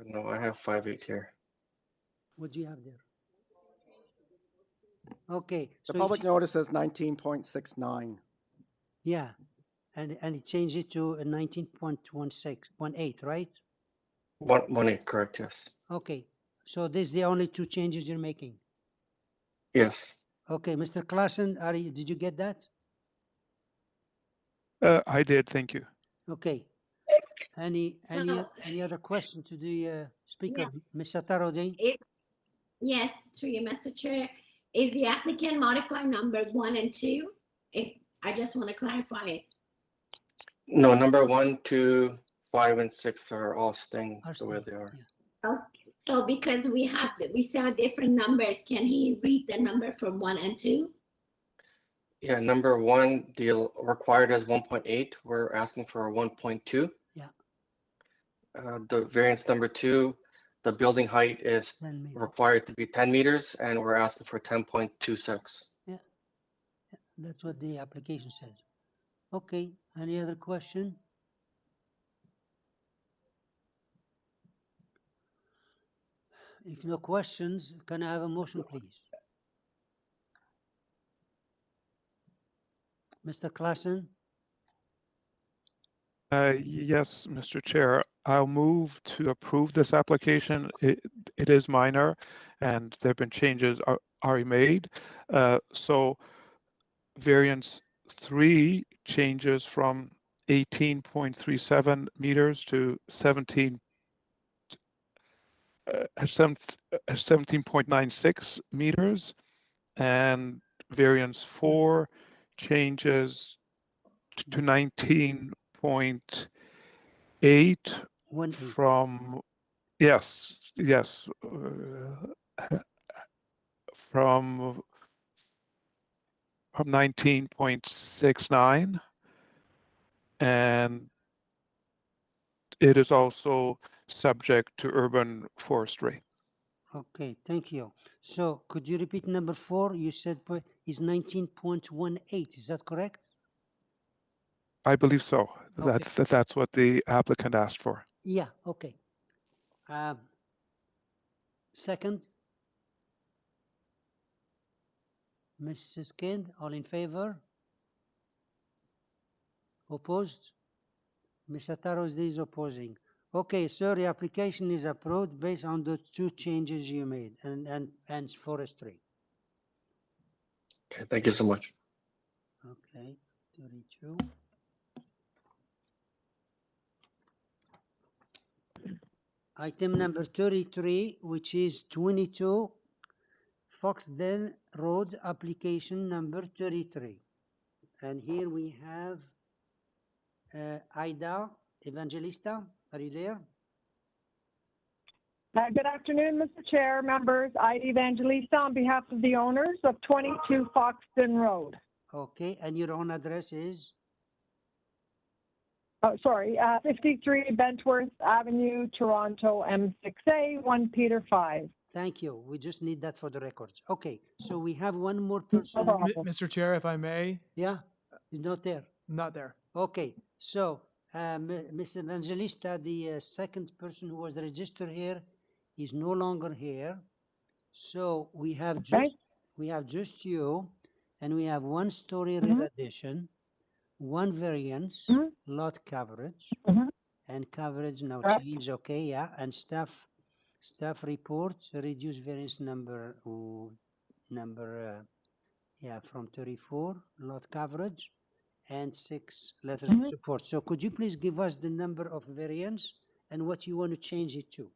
No, I have 5.8 here. What do you have there? Okay. The public notice says 19.69. Yeah, and he changed it to a 19.18, right? 1.8, correct, yes. Okay, so this is the only 2 changes you're making? Yes. Okay, Mr. Klassen, did you get that? I did, thank you. Okay. Any other question to the speaker? Yes. Ms. Satarodi? Yes, through you, Mr. Chair. Is the applicant modifying number 1 and 2? I just want to clarify it. No, number 1, 2, 5, and 6 are all staying the way they are. Okay. So because we saw different numbers, can he read the number for 1 and 2? Yeah, number 1, the required is 1.8. We're asking for a 1.2. Yeah. The variance number 2, the building height is required to be 10 meters, and we're asking for 10.26. Yeah, that's what the application said. Okay, any other question? If no questions, can I have a motion, please? Mr. Klassen? Yes, Mr. Chair, I'll move to approve this application. It is minor and there have been changes already made. So variance 3 changes from 18.37 meters to 17.96 meters, and variance 4 changes to 19.8 from, yes, from 19.69, and it is also subject to urban forestry. Okay, thank you. So could you repeat number 4? You said is 19.18, is that correct? I believe so. Okay. That's what the applicant asked for. Yeah, okay. Second? Mrs. Kind, all in favor? Opposed? Ms. Ataros is opposing. Okay, sir, the application is approved based on the 2 changes you made and forestry. Okay, thank you so much. Okay, 32. Item number 33, which is 22 FOXDEN Road, application number 33. And here we have Ida Evangelista. Are you there? Good afternoon, Mr. Chair, members. Ida Evangelista on behalf of the owners of 22 FOXDEN Road. Okay, and your own address is? 53 Bentworth Avenue, Toronto, M6A, 1 Peter 5. Thank you. We just need that for the records. Okay, so we have one more person. Mr. Chair, if I may. Yeah, you're not there. Not there. Okay, so Ms. Evangelista, the second person who was registered here, is no longer here. So we have just you, and we have 1 story rear addition, 1 variance, lot coverage, and coverage no change. Okay, yeah, and staff report reduce variance number from 34 lot coverage and 6 letters of support. So could you please give us the number of variance and what you want to change it to?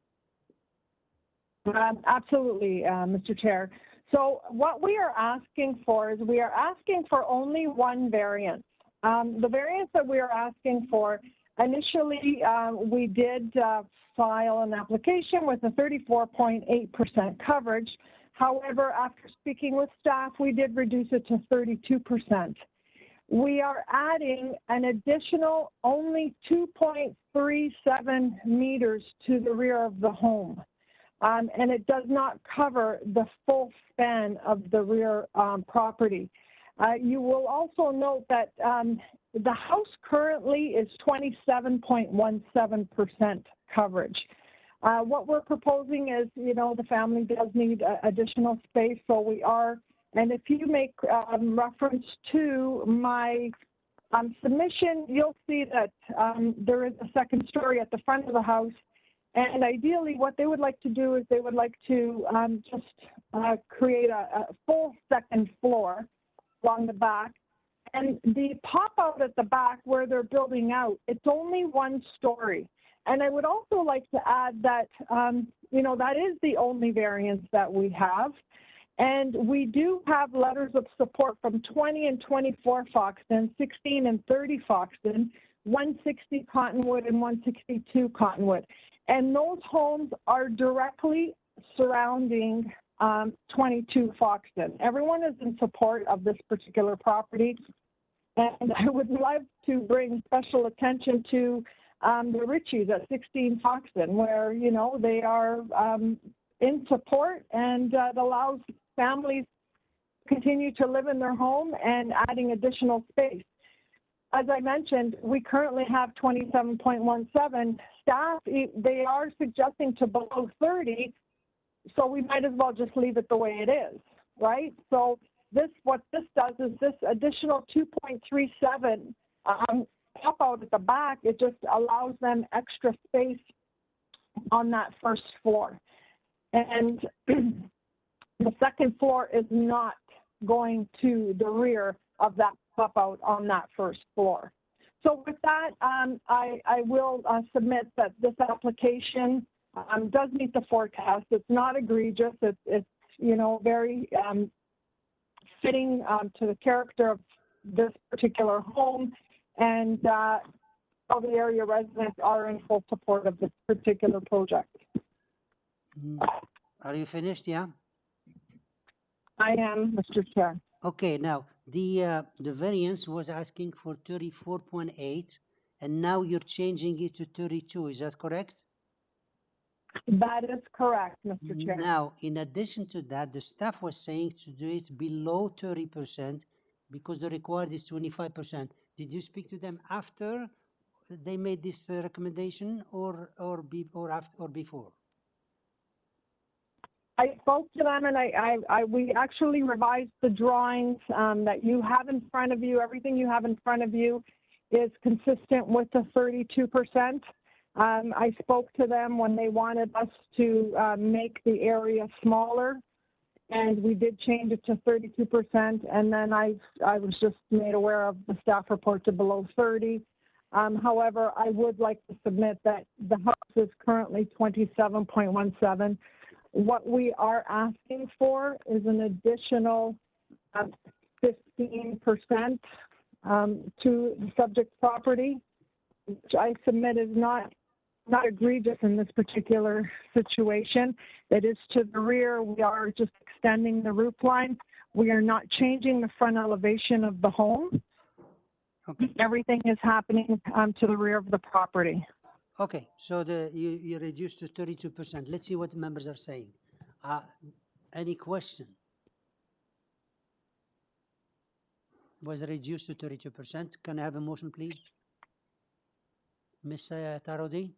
Absolutely, Mr. Chair. So what we are asking for is we are asking for only 1 variance. The variance that we are asking for, initially we did file an application with a 34.8% coverage. However, after speaking with staff, we did reduce it to 32%. We are adding an additional only 2.37 meters to the rear of the home. And it does not cover the full span of the rear property. You will also note that the house currently is 27.17% coverage. What we're proposing is, the family does need additional space, so we are, and if you make reference to my submission, you'll see that there is a 2nd story at the front of the house. And ideally, what they would like to do is they would like to create a full 2nd floor along the back. And the pop-out at the back where they're building out, it's only 1 story. And I would also like to add that, that is the only variance that we have. And we do have letters of support from 20 and 24 FOXDEN, 16 and 30 FOXDEN, 160 Cottonwood and 162 Cottonwood. And those homes are directly surrounding 22 FOXDEN. Everyone is in support of this particular property. And I would love to bring special attention to the Richies at 16 FOXDEN, where, they are in support, and it allows families to continue to live in their home and adding additional space. As I mentioned, we currently have 27.17. Staff, they are suggesting to below 30, so we might as well just leave it the way it is, right? So what this does is this additional 2.37 pop out at the back, it just allows them extra space on that first floor. And the second floor is not going to the rear of that pop out on that first floor. So with that, I will submit that this application does meet the forecast. It's not egregious. It's you know, very fitting to the character of this particular home, and all the area residents are in full support of this particular project. Are you finished? Yeah. I am, Mr. Chair. Okay. Now the variance was asking for 34.8, and now you're changing it to 32. Is that correct? That is correct, Mr. Chair. Now, in addition to that, the staff was saying to do it below 30% because the required is 25%. Did you speak to them after they made this recommendation, or after or before? I spoke to them, and we actually revised the drawings that you have in front of you. Everything you have in front of you is consistent with the 32%. I spoke to them when they wanted us to make the area smaller, and we did change it to 32%. And then I was just made aware of the staff report to below 30. However, I would like to submit that the house is currently 27.17. What we are asking for is an additional 15% to the subject property, which I submit is not egregious in this particular situation. It is to the rear. We are just extending the roof line. We are not changing the front elevation of the home. Okay. Everything is happening to the rear of the property. Okay, so you reduced to 32%. Let's see what the members are saying. Any question? Was it reduced to 32%? Can I have a motion, please? Ms. Tarodi?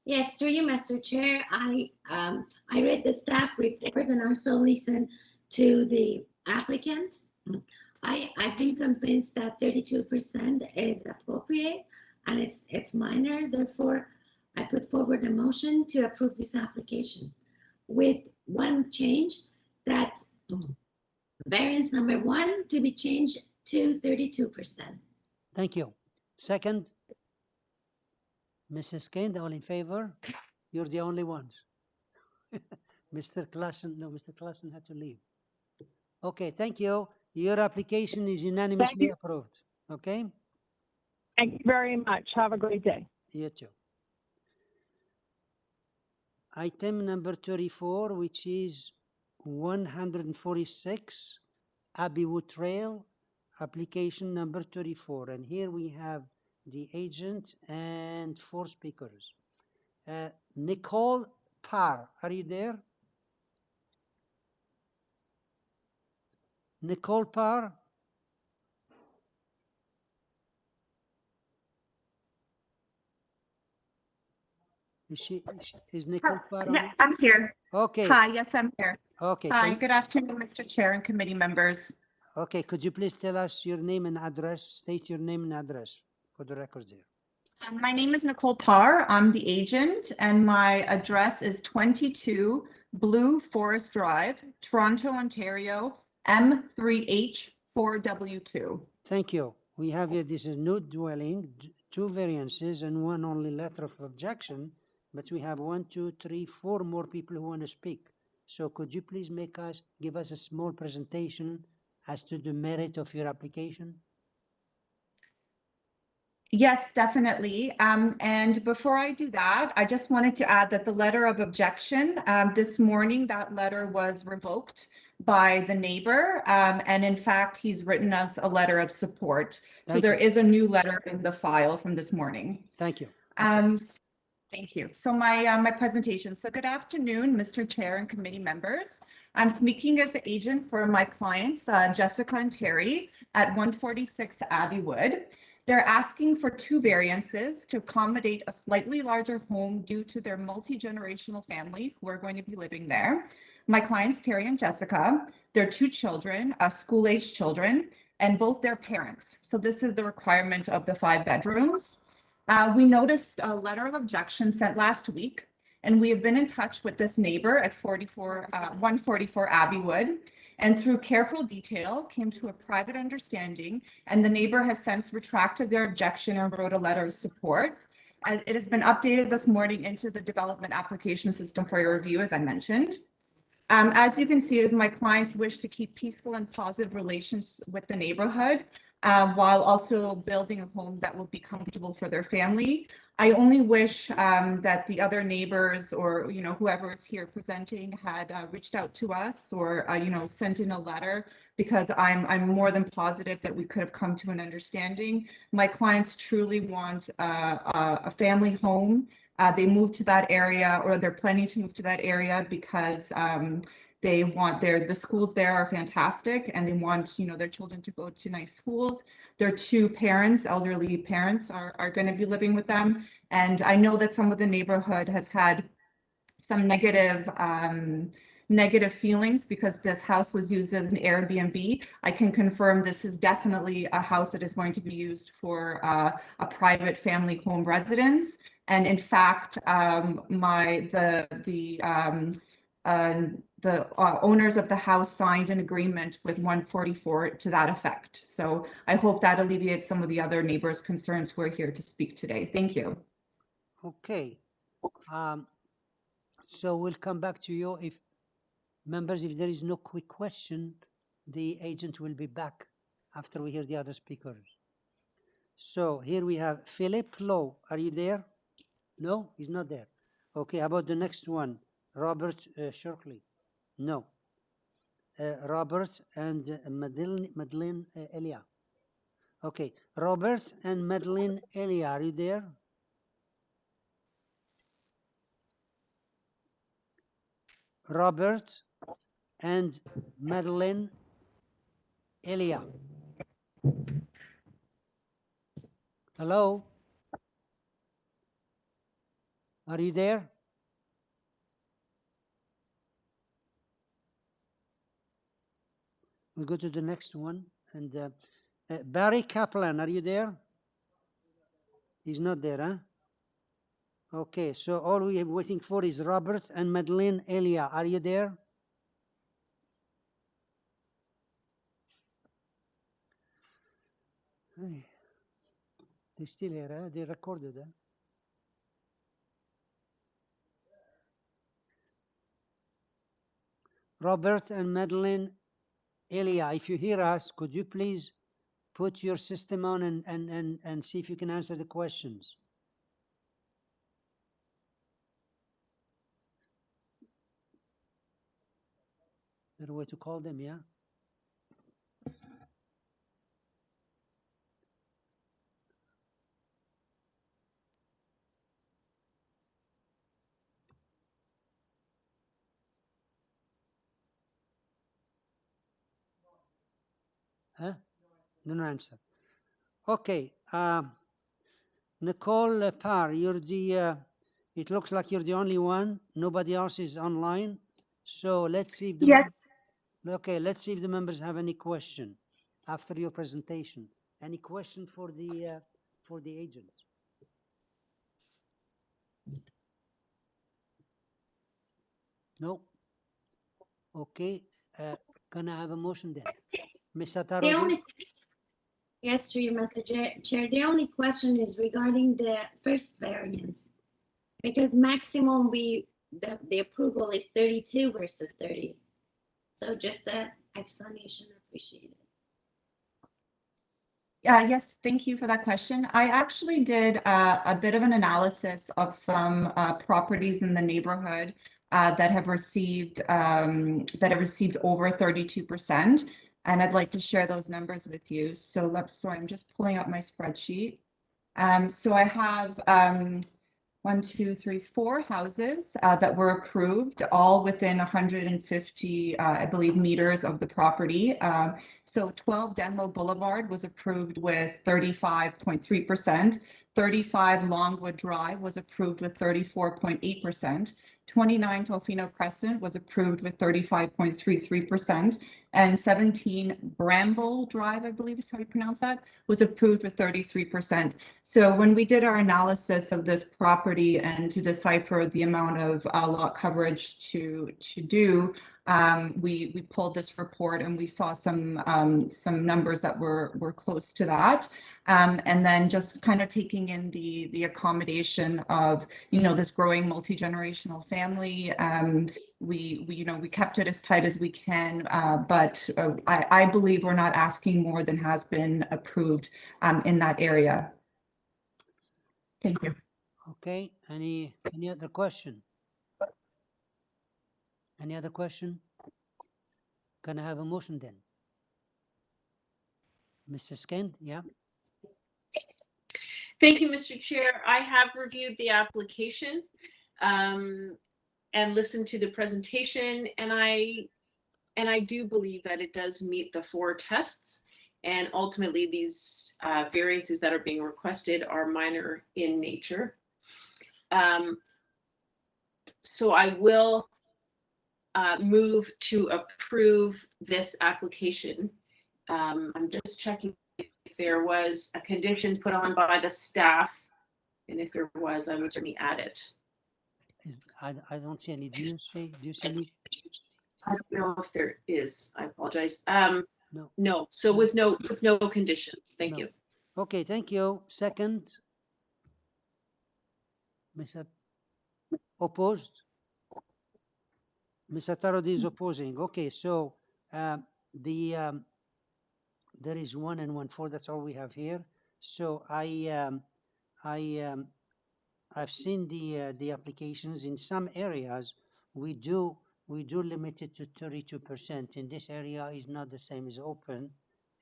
Yes, through you, Mr. Chair. I read the staff report and also listened to the applicant. I've been convinced that 32% is appropriate and it's minor. Therefore, I put forward a motion to approve this application with one change, that variance number 1 to be changed to 32%. Thank you. Second? Mrs. Kane, all in favor? You're the only ones. Mr. Klassen, no, Mr. Klassen had to leave. Okay, thank you. Your application is unanimously approved. Okay? Thank you very much. Have a great day. You too. Item number 34, which is 146 ABBEYWOOD Trail, application number 34. And here we have the agent and 4 speakers. Nicole Parr, are you there? Nicole Parr? Is Nicole Parr on? Yeah, I'm here. Okay. Hi, yes, I'm here. Okay. Hi, good afternoon, Mr. Chair and committee members. Okay, could you please tell us your name and address? State your name and address for the records here. My name is Nicole Parr. I'm the agent, and my address is 22 Blue Forest Drive, Toronto, Ontario, M3H4W2. Thank you. We have here, this is new dwelling, 2 variances and 1 only letter of objection, but we have 1, 2, 3, 4 more people who want to speak. So could you please give us a small presentation as to the merit of your application? Yes, definitely. And before I do that, I just wanted to add that the letter of objection, this morning, that letter was revoked by the neighbor. And in fact, he's written us a letter of support. So there is a new letter in the file from this morning. Thank you. Thank you. So my presentation. So good afternoon, Mr. Chair and committee members. I'm speaking as the agent for my clients, Jessica and Terry, at 146 ABBEYWOOD. They're asking for 2 variances to accommodate a slightly larger home due to their multi-generational family who are going to be living there. My clients, Terry and Jessica, their 2 children, school-aged children, and both their parents. So this is the requirement of the 5 bedrooms. We noticed a letter of objection sent last week, and we have been in touch with this neighbor at 144 ABBEYWOOD, and through careful detail came to a private understanding, and the neighbor has since retracted their objection and wrote a letter of support. It has been updated this morning into the development application system for your review, as I mentioned. As you can see, it is my client's wish to keep peaceful and positive relations with the neighborhood, while also building a home that will be comfortable for their family. I only wish that the other neighbors or, whoever is here presenting had reached out to us or, sent in a letter, because I'm more than positive that we could have come to an understanding. My clients truly want a family home. They moved to that area, or they're planning to move to that area because they want the schools there are fantastic, and they want, their children to go to nice schools. Their 2 parents, elderly parents, are going to be living with them. And I know that some of the neighborhood has had some negative feelings because this house was used as an Airbnb. I can confirm this is definitely a house that is going to be used for a private family home residence. And in fact, the owners of the house signed an agreement with 144 to that effect. So I hope that alleviates some of the other neighbors' concerns who are here to speak today. Thank you. Okay. So we'll come back to you if there is no quick question, the agent will be back after we hear the other speakers. So here we have Philip Lowe. Are you there? No, he's not there. Okay, how about the next one? Robert Shirkley. No. Robert and Madeline Elia. Okay, Robert and Madeline Elia, are you there? Robert and Madeline Elia. Hello? Are you there? We'll go to the next one. And Barry Kaplan, are you there? He's not there, huh? Okay, so all we are waiting for is Robert and Madeline Elia. Are you there? Hey. They're still here, huh? They recorded, huh? Robert and Madeline Elia, if you hear us, could you please put your system on and see if you can answer the questions? Is there a way to call them, yeah? Huh? No answer. Okay. Nicole Parr, you're the, it looks like you're the only one. Nobody else is online. So let's see if the yes. Okay, let's see if the members have any question after your presentation. Any question for the agent? No. Okay. Can I have a motion then? Ms. Sataro? Yes, through you, Mr. Chair. The only question is regarding the first variance, because maximum the approval is 32 versus 30. So just that explanation, appreciated. Yes, thank you for that question. I actually did a bit of an analysis of some properties in the neighborhood that have received over 32%, and I'd like to share those numbers with you. So I'm just pulling up my spreadsheet. So I have 4 houses that were approved, all within 150, I believe, meters of the property. So 12 Denlow Boulevard was approved with 35.3%. 35 Longwood Drive was approved with 34.8%. 29 Tofino Crescent was approved with 35.33%, and 17 Bramble Drive, I believe is how you pronounce that, was approved with 33%. So when we did our analysis of this property and to decipher the amount of lot coverage to do, we pulled this report and we saw some numbers that were close to that. And then just kind of taking in the accommodation of, this growing multi-generational family. We kept it as tight as we can, but I believe we're not asking more than has been approved in that area. Thank you. Okay, any other question? Any other question? Can I have a motion then? Mrs. Kent, yeah. Thank you, Mr. Chair. I have reviewed the application and listened to the presentation, and I do believe that it does meet the 4 tests, and ultimately these variances that are being requested are minor in nature. So I will move to approve this application. I'm just checking if there was a condition put on by the staff, and if there was, I would certainly add it. I don't see any. Do you see any? I don't know if there is. I apologize. No. No. So with no conditions. Thank you. Okay, thank you. Second. Mr. Opposed? Mr. Tarodi is opposing. Okay, so there is 1 and 1-4. That's all we have here. So I've seen the applications. In some areas we do limit it to 32%. In this area is not the same as open,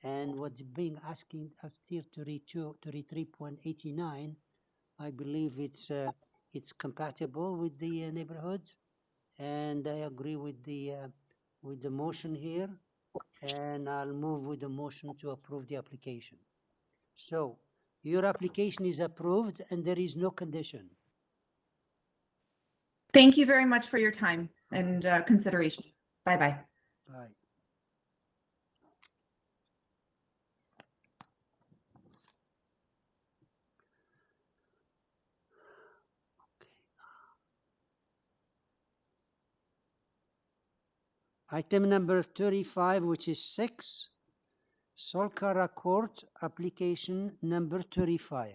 and what's being asking us here 33.89. I believe it's compatible with the neighborhood, and I agree with the motion here, and I'll move with the motion to approve the application. So your application is approved and there is no condition. Thank you very much for your time and consideration. Bye-bye. Bye. Item number 35, which is 6, SULKARA Court application number 35.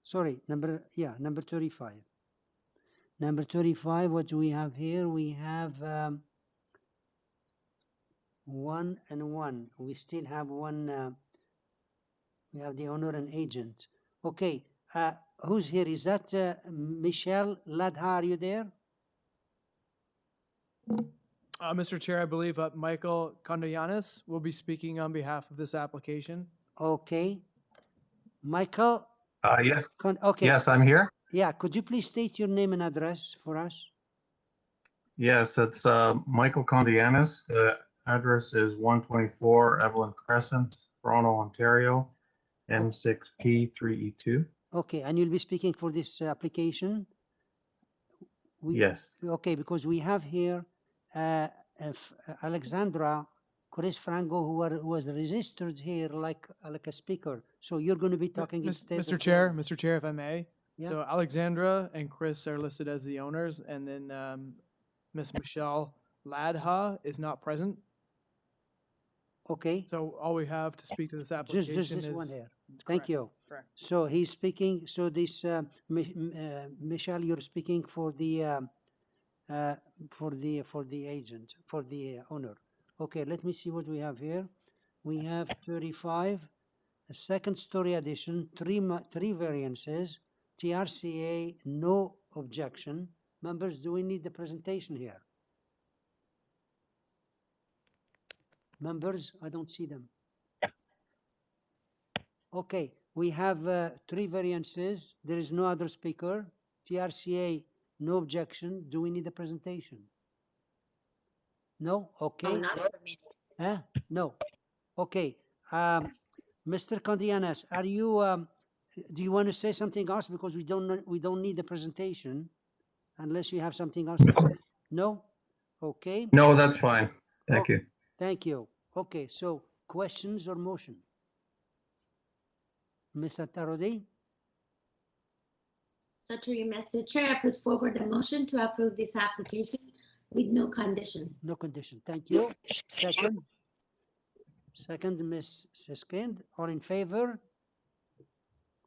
Sorry, number 35. Number 35, what do we have here? We have 1 and 1. We still have one, we have the owner and agent. Okay, who's here? Is that Michelle Ladha? Are you there? Mr. Chair, I believe Michael Kondoyanis will be speaking on behalf of this application. Okay. Michael? Yes. Okay. Yes, I'm here. Yeah, could you please state your name and address for us? Yes, it's Michael Kondoyanis. The address is 124 Evelyn Crescent, Toronto, Ontario, M6P3E2. Okay, and you'll be speaking for this application? Yes. Okay, because we have here Alexandra Corres-Franco, who was registered here like a speaker. So you're going to be talking instead. Mr. Chair, if I may. Yeah. So Alexandra and Chris are listed as the owners, and then Miss Michelle Ladha is not present. Okay. So all we have to speak to this application just this is one here. Thank you. Correct. So he's speaking. So this Michelle, you're speaking for the agent, for the owner. Okay, let me see what we have here. We have 35, a second story addition, three variances, TRCA, no objection. Members, do we need the presentation here? Members, I don't see them. Okay, we have 3 variances. There is no other speaker. TRCA, no objection. Do we need a presentation? No? Okay. No, not for me. No. Okay. Mr. Condianas, are you, do you want to say something else? Because we don't need the presentation unless you have something else to say. No? Okay. No, that's fine. Thank you. Thank you. Okay, so questions or motion? Ms. Attarodi? So to you, Mr. Chair, I put forward a motion to approve this application with no condition. No condition. Thank you. Second? Second, Ms. Siskind. All in favor?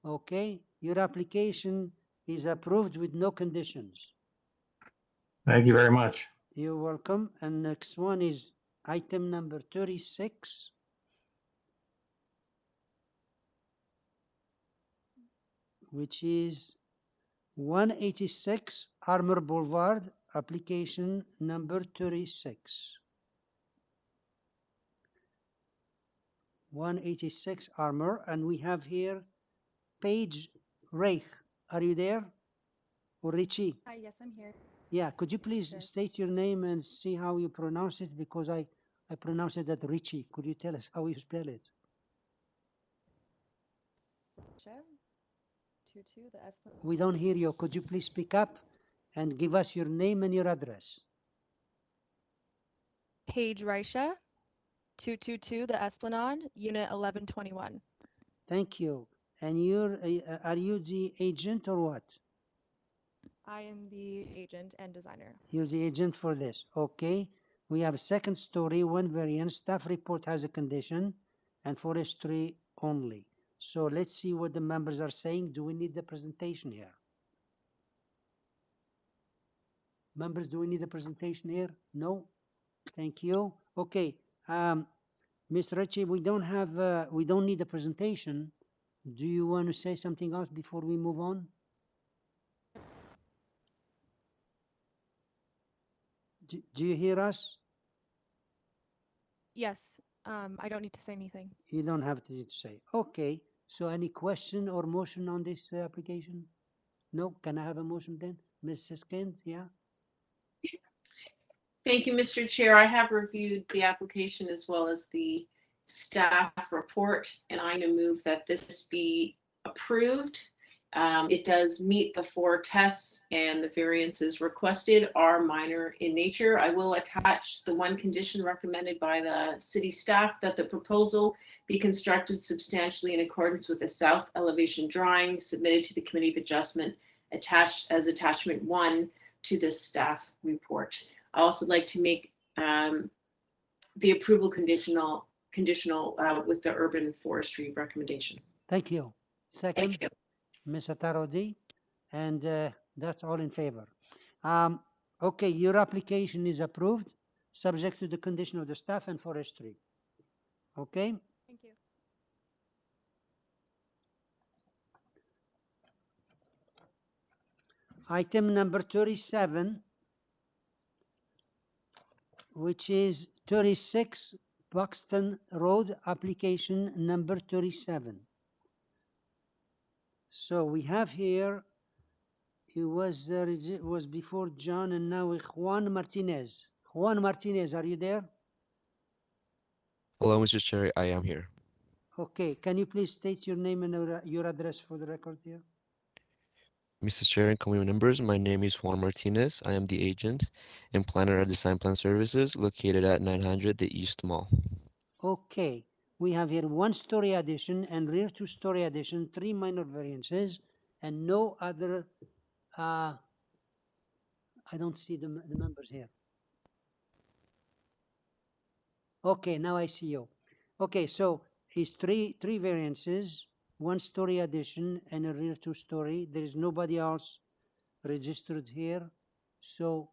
Okay, your application is approved with no conditions. Thank you very much. You're welcome. And next one is item number 36. Which is 186 ARMOUR Boulevard, application number 36. 186 ARMOUR, and we have here Paige Reich. Are you there? Or Richie? Hi, yes, I'm here. Yeah, could you please state your name and see how you pronounce it? Because I pronounce it as Richie. Could you tell us how you spell it? We don't hear you. Could you please speak up and give us your name and your address? Paige Reisha, 222 The Esplanade, Unit 1121. Thank you. And you're, are you the agent or what? I am the agent and designer. You're the agent for this. Okay. We have a second story, 1 variance. Staff report has a condition and forestry only. So let's see what the members are saying. Do we need the presentation here? Members, do we need the presentation here? No? Thank you. Okay. Mr. Ritchie, we don't need the presentation. Do you want to say something else before we move on? Do you hear us? Yes, I don't need to say anything. You don't have to say. Okay. So any question or motion on this application? No? Can I have a motion then? Ms. Siskind, yeah? Thank you, Mr. Chair. I have reviewed the application as well as the staff report, and I'm going to move that this be approved. It does meet the 4 tests, and the variances requested are minor in nature. I will attach the 1 condition recommended by the city staff, that the proposal be constructed substantially in accordance with the south elevation drawing submitted to the Committee of Adjustment, attached as attachment 1 to the staff report. I also like to make the approval conditional with the urban forestry recommendations. Thank you. Second. Thank you. Ms. Attarodi, and that's all in favor. Okay, your application is approved, subject to the condition of the staff and forestry. Okay? Thank you. Item number 37, which is 36 Buxton Road, application number 37. So we have here, it was before John, and now Juan Martinez. Juan Martinez, are you there? Hello, Mr. Chair, I am here. Okay, can you please state your name and your address for the record here? Mr. Chair and committee members, my name is Juan Martinez. I am the agent and planner at Design Plan Services located at 900 the East Mall. Okay. We have here 1-story addition and rear 2-story addition, 3 minor variances, and no other, I don't see the members here. Okay, now I see you. Okay, so it's three variances, 1-story addition and a rear 2-story. There is nobody else registered here. So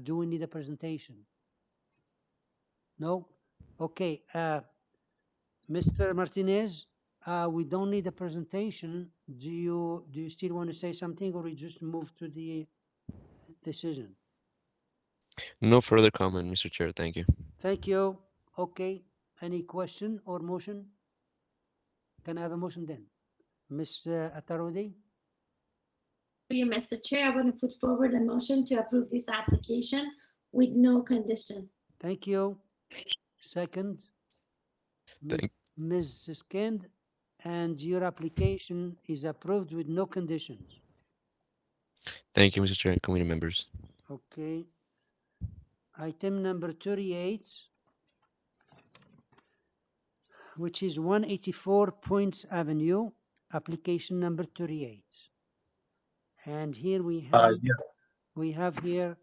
do we need a presentation? No? Okay. Mr. Martinez, we don't need a presentation. Do you still want to say something, or we just move to the decision? No further comment, Mr. Chair. Thank you. Thank you. Okay. Any question or motion? Can I have a motion then? Ms. Atarodi? You, Mr. Chair, I want to put forward a motion to approve this application with no condition. Thank you. Second, Ms. Siskind, and your application is approved with no conditions. Thank you, Mr. Chair and committee members. Okay. Item number 38, which is 184 POYNTZ Avenue, application number 38. And here we have, we have here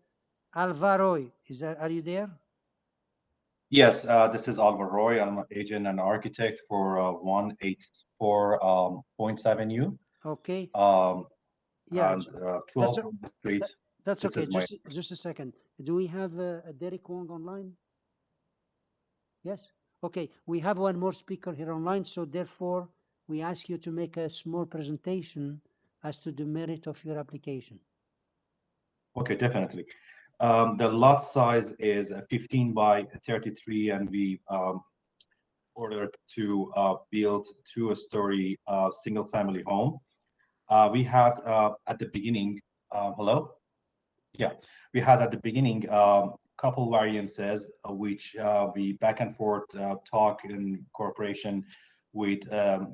Alvaro. Are you there? Yes, this is Alvaro. I'm an agent and architect for 184 POYNTZ Avenue. Okay. Yeah, and 12 Street. That's okay. Just a second. Do we have a Derek Wong online? Yes. Okay. We have one more speaker here online, so therefore we ask you to make a small presentation as to the merit of your application. Okay, definitely. The lot size is 15 by 33, and we ordered to build two-story single-family home. We had at the beginning, hello? Yeah, we had at the beginning couple variances, which we back and forth talk in cooperation with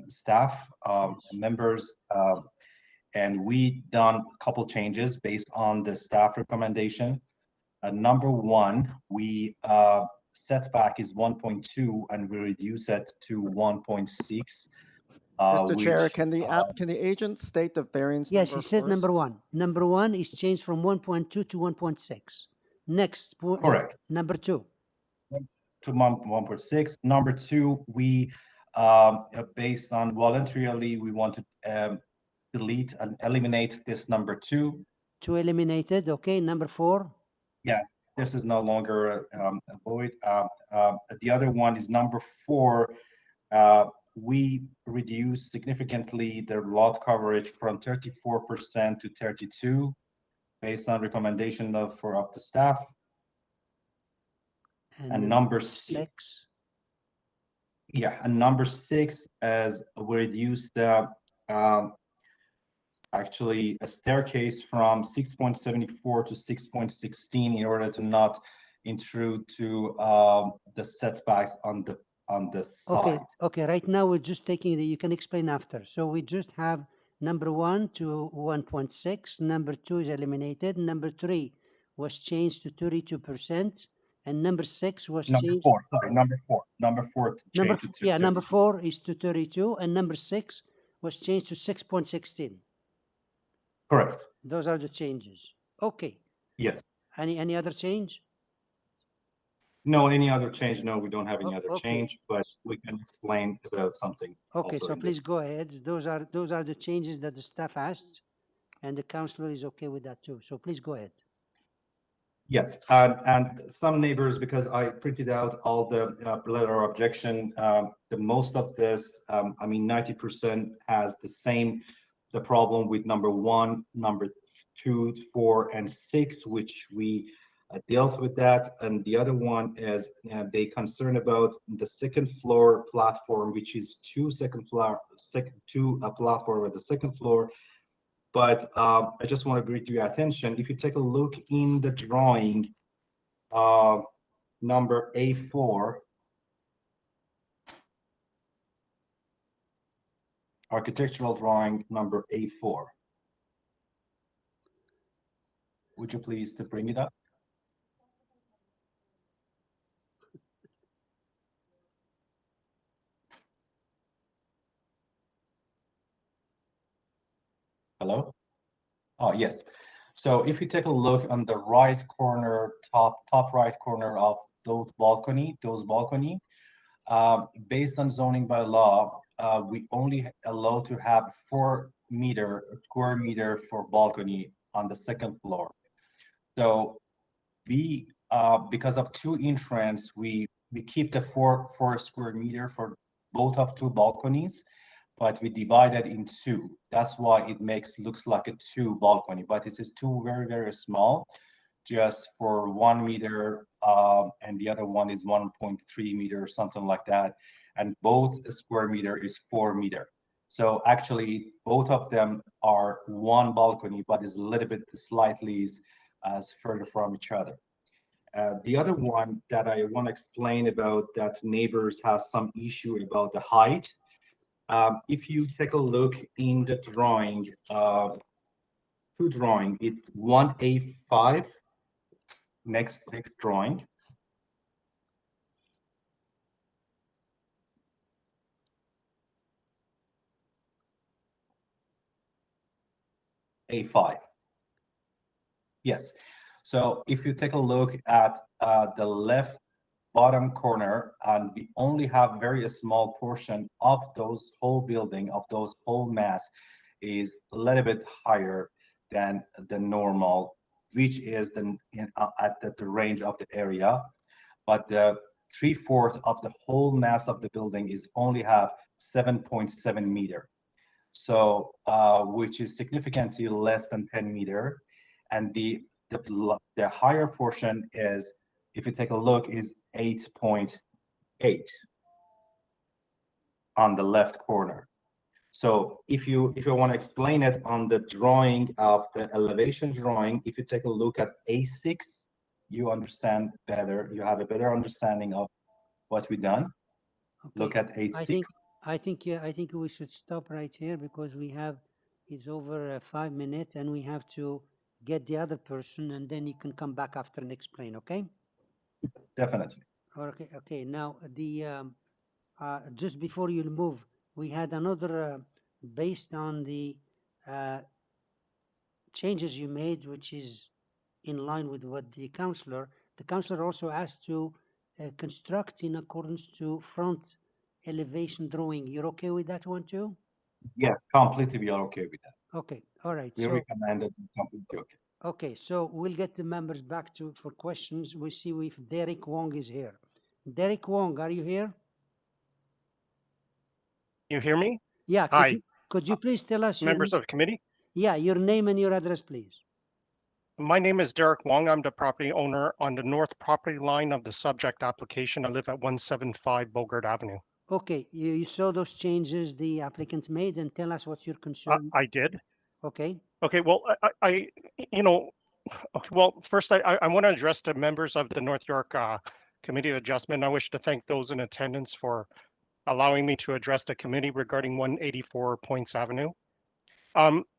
staff members, and we done a couple changes based on the staff recommendation. Number one, we setback is 1.2, and we reduce it to 1.6. Mr. Chair, can the agent state the variance? Yes, he said number one. Number one is changed from 1.2 to 1.6. Next, correct. Number two. To 1.6. Number two, we based on voluntarily, we want to delete and eliminate this number two. To eliminate it, okay. Number four. Yeah, this is no longer a void. The other one is number four. We reduced significantly the lot coverage from 34% to 32%, based on recommendation of the staff. And number six. Yeah, and number six is we reduced actually a staircase from 6.74 to 6.16 in order to not intrude to the setbacks on the side. Okay. Right now we're just taking you can explain after. So we just have number 1 to 1.6. Number 2 is eliminated. Number 3 was changed to 32%, and number 6 was changed. Number four. Number 4 number 4 is to 32, and number 6 was changed to 6.16. Correct. Those are the changes. Okay. Yes. Any other change? No, any other change? No, we don't have any other change, but we can explain about something. Okay, so please go ahead. Those are the changes that the staff asked, and the councillor is okay with that too. So please go ahead. Yes, and some neighbors, because I printed out all the letter of objection, the most of this, I mean, 90% has the problem with number 1, number 2, 4, and 6, which we dealt with that. And the other one is they concerned about the second floor platform, which is two platform at the second floor. But I just want to bring to your attention, if you take a look in the drawing, number A4, architectural drawing number A4. Would you please to bring it up? Hello? Oh, yes. So if you take a look on the right corner, top right corner of those balcony, based on zoning by law, we only allow to have 4 square meter for balcony on the second floor. So we, because of 2 entrance, we keep the 4 square meter for both of 2 balconies, but we divide it in 2. That's why it looks like a 2 balcony, but it is 2 very, very small, just for 1 meter, and the other one is 1.3 meter, something like that. And both square meter is 4 meter. So actually, both of them are one balcony, but is a little bit slightly further from each other. The other one that I want to explain about that neighbors has some issue about the height. If you take a look in the drawing, it's 1A5, next drawing. A5. Yes. So if you take a look at the left bottom corner, and we only have very small portion of those whole building, of those whole mass, is a little bit higher than the normal, which is at the range of the area. But the 3/4 of the whole mass of the building is only have 7.7 meter. So which is significantly less than 10 meter. And the higher portion is, if you take a look, is 8.8 on the left corner. So if you want to explain it on the drawing of the elevation drawing, if you take a look at A6, you understand better. You have a better understanding of what we done. Okay. Look at A6. I think we should stop right here because it's over 5 minutes and we have to get the other person, and then you can come back after and explain. Okay. Definitely. Okay. Now just before you move, we had another based on the changes you made, which is in line with what the councillor also asked to construct in accordance to front elevation drawing. You're okay with that one too? Yes, completely. We are okay with that. Okay. All right. We recommend it. Completely okay. Okay. So we'll get the members back for questions. We'll see if Derek Wong is here. Derek Wong, are you here? You hear me? Yeah. Hi. Could you please tell us members of the committee? Yeah, your name and your address, please. My name is Derek Wong. I'm the property owner on the north property line of the subject application. I live at 175 Bogart Avenue. Okay, you saw those changes the applicant made, and tell us what's your concern. I did. Okay. Okay. Well, first I want to address the members of the North York Committee of Adjustment. I wish to thank those in attendance for allowing me to address the committee regarding 184 POYNTZ Avenue.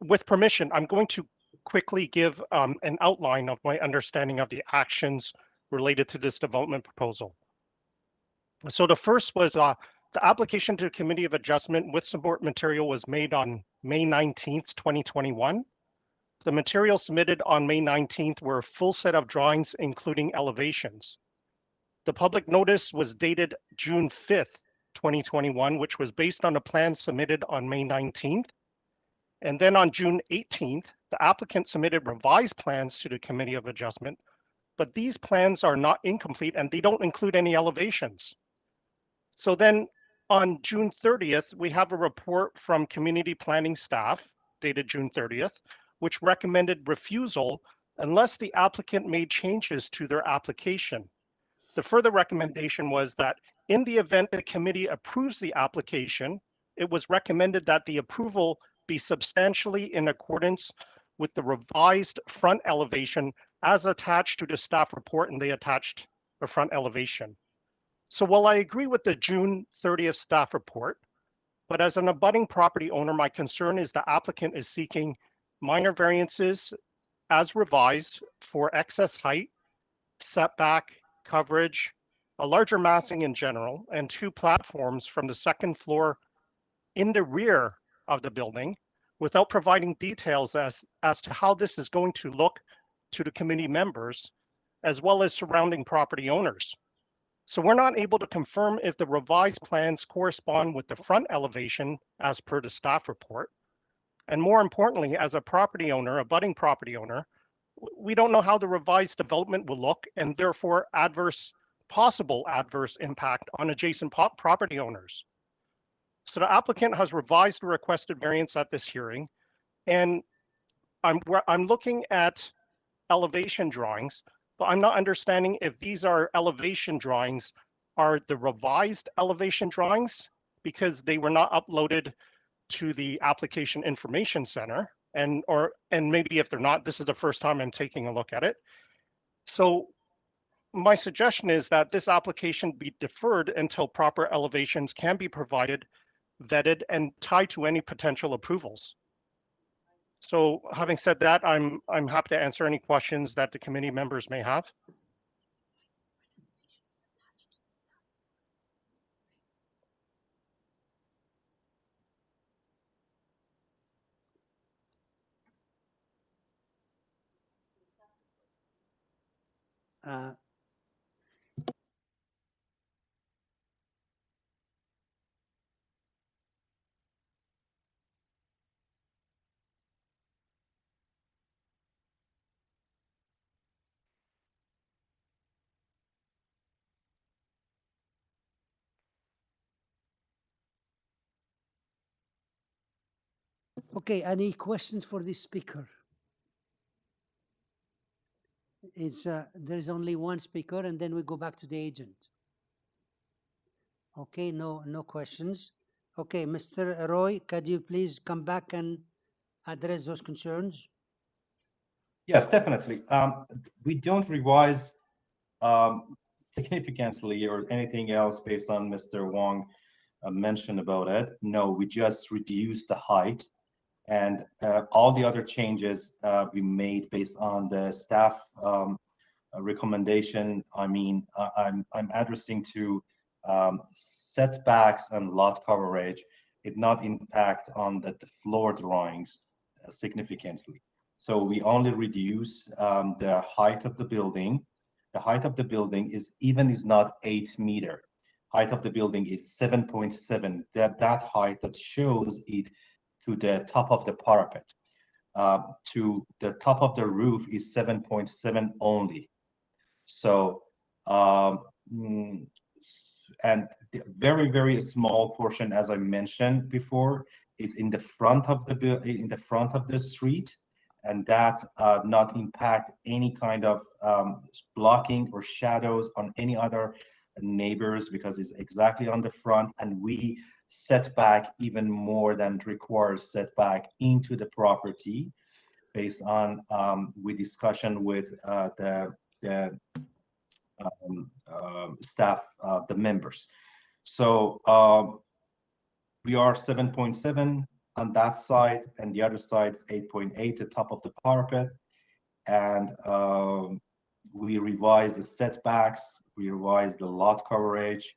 With permission, I'm going to quickly give an outline of my understanding of the actions related to this development proposal. So the first was the application to the Committee of Adjustment with support material was made on May 19th, 2021. The material submitted on May 19th were a full set of drawings, including elevations. The public notice was dated June 5th, 2021, which was based on a plan submitted on May 19th. And then on June 18th, the applicant submitted revised plans to the Committee of Adjustment, but these plans are not incomplete and they don't include any elevations. So then on June 30th, we have a report from community planning staff dated June 30th, which recommended refusal unless the applicant made changes to their application. The further recommendation was that in the event the committee approves the application, it was recommended that the approval be substantially in accordance with the revised front elevation as attached to the staff report, and they attached the front elevation. So while I agree with the June 30th staff report, but as an abutting property owner, my concern is the applicant is seeking minor variances as revised for excess height, setback, coverage, a larger massing in general, and 2 platforms from the second floor in the rear of the building without providing details as to how this is going to look to the committee members, as well as surrounding property owners. So we're not able to confirm if the revised plans correspond with the front elevation as per the staff report. And more importantly, as a property owner, a budding property owner, we don't know how the revised development will look, and therefore possible adverse impact on adjacent property owners. So the applicant has revised the requested variance at this hearing, and I'm looking at elevation drawings, but I'm not understanding if these are elevation drawings are the revised elevation drawings because they were not uploaded to the application information center, and maybe if they're not, this is the first time I'm taking a look at it. So my suggestion is that this application be deferred until proper elevations can be provided, vetted, and tied to any potential approvals. So having said that, I'm happy to answer any questions that the committee members may have. Okay, any questions for this speaker? It's there is only one speaker, and then we go back to the agent. Okay, no questions. Okay, Mr. Roy, could you please come back and address those concerns? Yes, definitely. We don't revise significantly or anything else based on Mr. Wong mentioned about it. No, we just reduce the height, and all the other changes we made based on the staff recommendation. I mean, I'm addressing to setbacks and lot coverage. It not impact on the floor drawings significantly. So we only reduce the height of the building. The height of the building is not 8 meters. Height of the building is 7.7. That height that shows it to the top of the parapet. To the top of the roof is 7.7 only. So and the very small portion, as I mentioned before, is in the front of the street, and that not impact any kind of blocking or shadows on any other neighbors, because it's exactly on the front, and we set back even more than requires setback into the property based on with discussion with the staff, the members. So we are 7.7 on that side, and the other side is 8.8, the top of the parapet. And we revise the setbacks, we revise the lot coverage,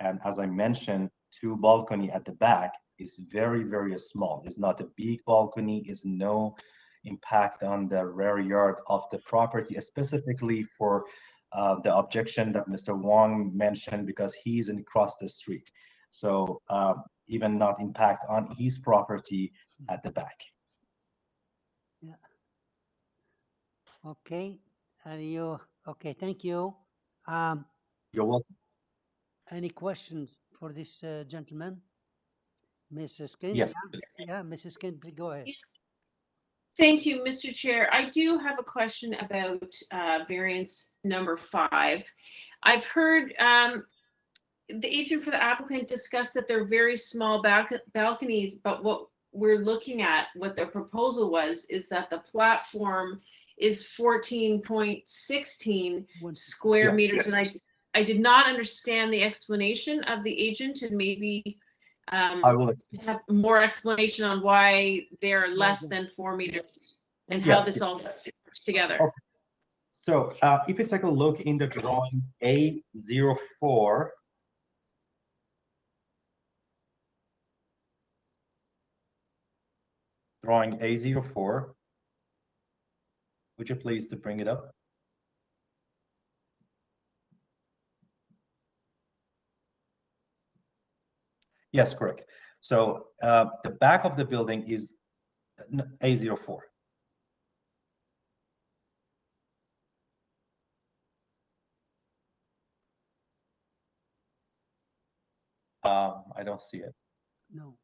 and as I mentioned, 2 balcony at the back is very small. It's not a big balcony, it's no impact on the rear yard of the property, specifically for the objection that Mr. Wong mentioned, because he's across the street. So even not impact on his property at the back. Yeah. Okay. Are you okay? Thank you. You're welcome. Any questions for this gentleman? Mrs. King? Yes. Yeah, Mrs. King, please go ahead. Yes. Thank you, Mr. Chair. I do have a question about variance number 5. I've heard the agent for the applicant discuss that they're very small balconies, but what we're looking at, what their proposal was, is that the platform is 14.16 square meters. And I did not understand the explanation of the agent, and maybe I will have more explanation on why they're less than 4 meters and how this all works together. Okay. So if you take a look in the drawing A04, drawing A04, would you please to bring it up? Yes, correct. So the back of the building is A04. I don't see it. No.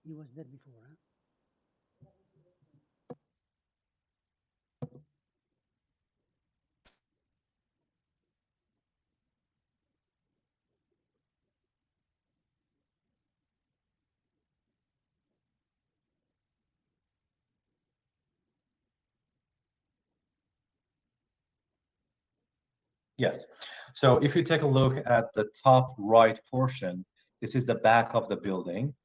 He was there before, huh? Yes. So if you take a look at the top right portion, this is the back of the building.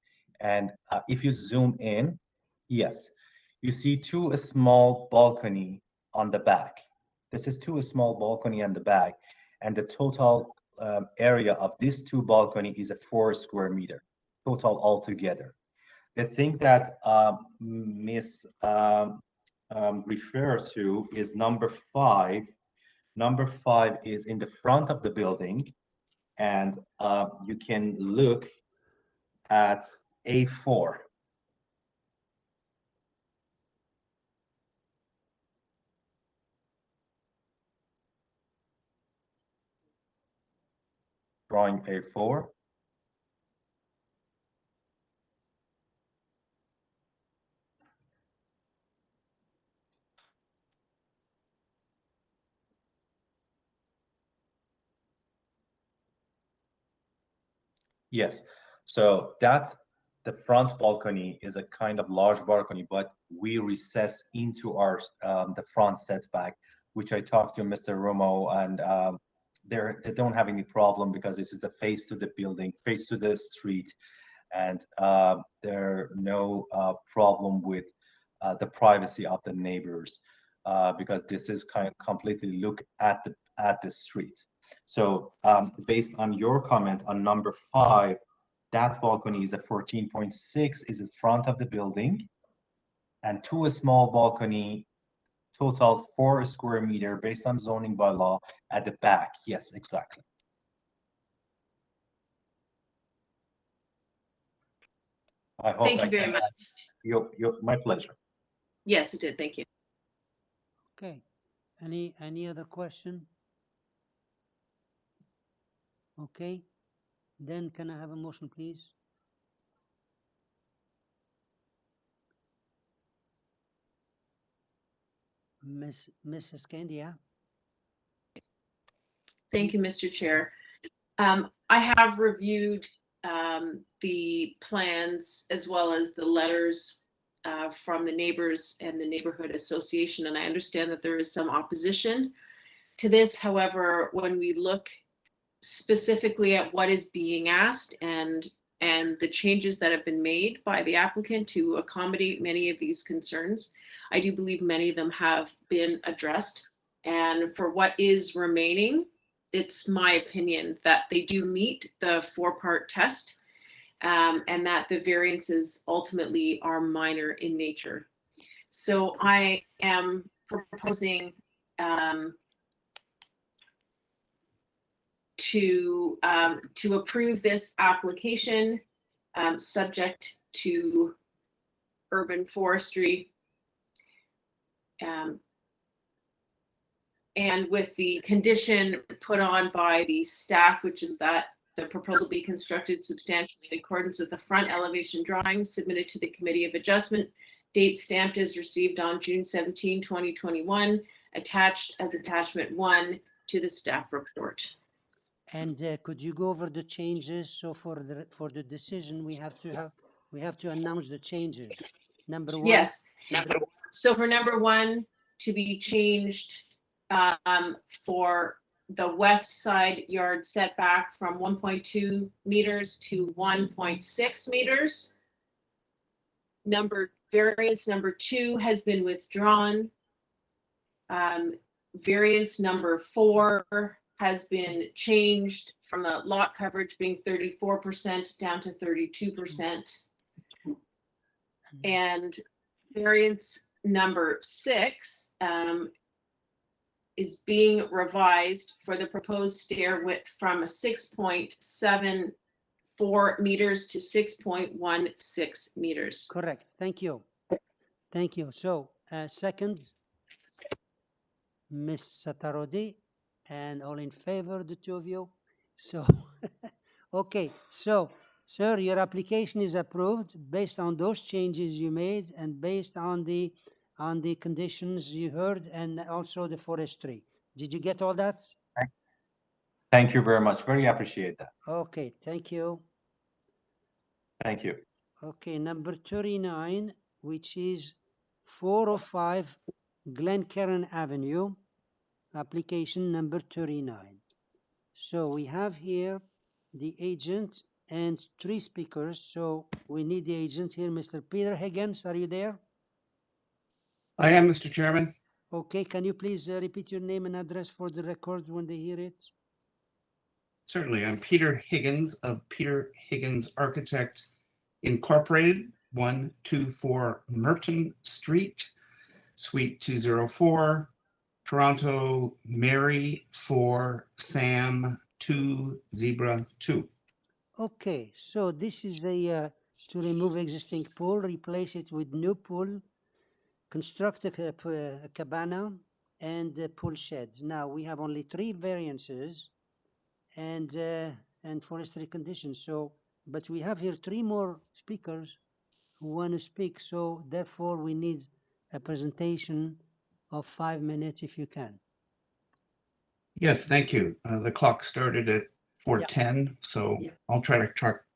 And if you zoom in, yes, you see two small balcony on the back. This is two small balcony on the back. And the total area of these two balcony is a 4 square meter, total altogether. The thing that Ms. refers to is number 5. Number 5 is in the front of the building, and you can look at A4. Drawing A4. Yes, so that's the front balcony is a kind of large balcony, but we recess into our the front setback, which I talked to Mr. Romo, and they don't have any problem because this is the face to the building, face to the street, and there no problem with the privacy of the neighbors because this is kind of completely look at the street. So based on your comment on number 5, that balcony is a 14.6 is in front of the building, and two small balcony, total 4 square meter based on zoning bylaw at the back. Yes, exactly. I hope Thank you very much. My pleasure. Yes, it did. Thank you. Okay. Any other question? Okay. Then can I have a motion, please? Mrs. Candia? Thank you, Mr. Chair. I have reviewed the plans as well as the letters from the neighbors and the neighborhood association, and I understand that there is some opposition to this. However, when we look specifically at what is being asked and the changes that have been made by the applicant to accommodate many of these concerns, I do believe many of them have been addressed. And for what is remaining, it's my opinion that they do meet the 4-part test and that the variances ultimately are minor in nature. So I am proposing to approve this application subject to urban forestry and with the condition put on by the staff, which is that the proposal be constructed substantially in accordance with the front elevation drawings submitted to the Committee of Adjustment, date stamped as received on June 17, 2021, attached as attachment 1 to the staff report. And could you go over the changes? So for the decision, we have to announce the changes. Number 1. Yes. So for number 1 to be changed for the west side yard setback from 1.2 meters to 1.6 meters. Variance number 2 has been withdrawn. Variance number 4 has been changed from the lot coverage being 34% down to 32%. And variance number 6 is being revised for the proposed stair width from a 6.74 meters to 6.16 meters. Correct. Thank you. Thank you. So second, Ms. Satarodi, and all in favor, the two of you. So, okay. So, sir, your application is approved based on those changes you made and based on the conditions you heard and also the forestry. Did you get all that? Thank you very much. Very appreciate that. Okay, thank you. Thank you. Okay, number 39, which is 405 Glencairn Avenue. application number 39. So we have here the agent and 3 speakers. So we need the agent here. Mr. Peter Higgins, are you there? I am, Mr. Chairman. Okay, can you please repeat your name and address for the record when they hear it? Certainly. I'm Peter Higgins of Peter Higgins Architect Incorporated, 124 Merton Street, Suite 204, Toronto, Mary 4, Sam 2, Zebra 2. Okay, so this is a to remove existing pool, replace it with new pool, construct a cabana, and pool sheds. Now we have only 3 variances and forestry conditions. So, but we have here 3 more speakers who want to speak. So therefore, we need a presentation of 5 minutes if you can. Yes, thank you. The clock started at 4:10, so I'll try to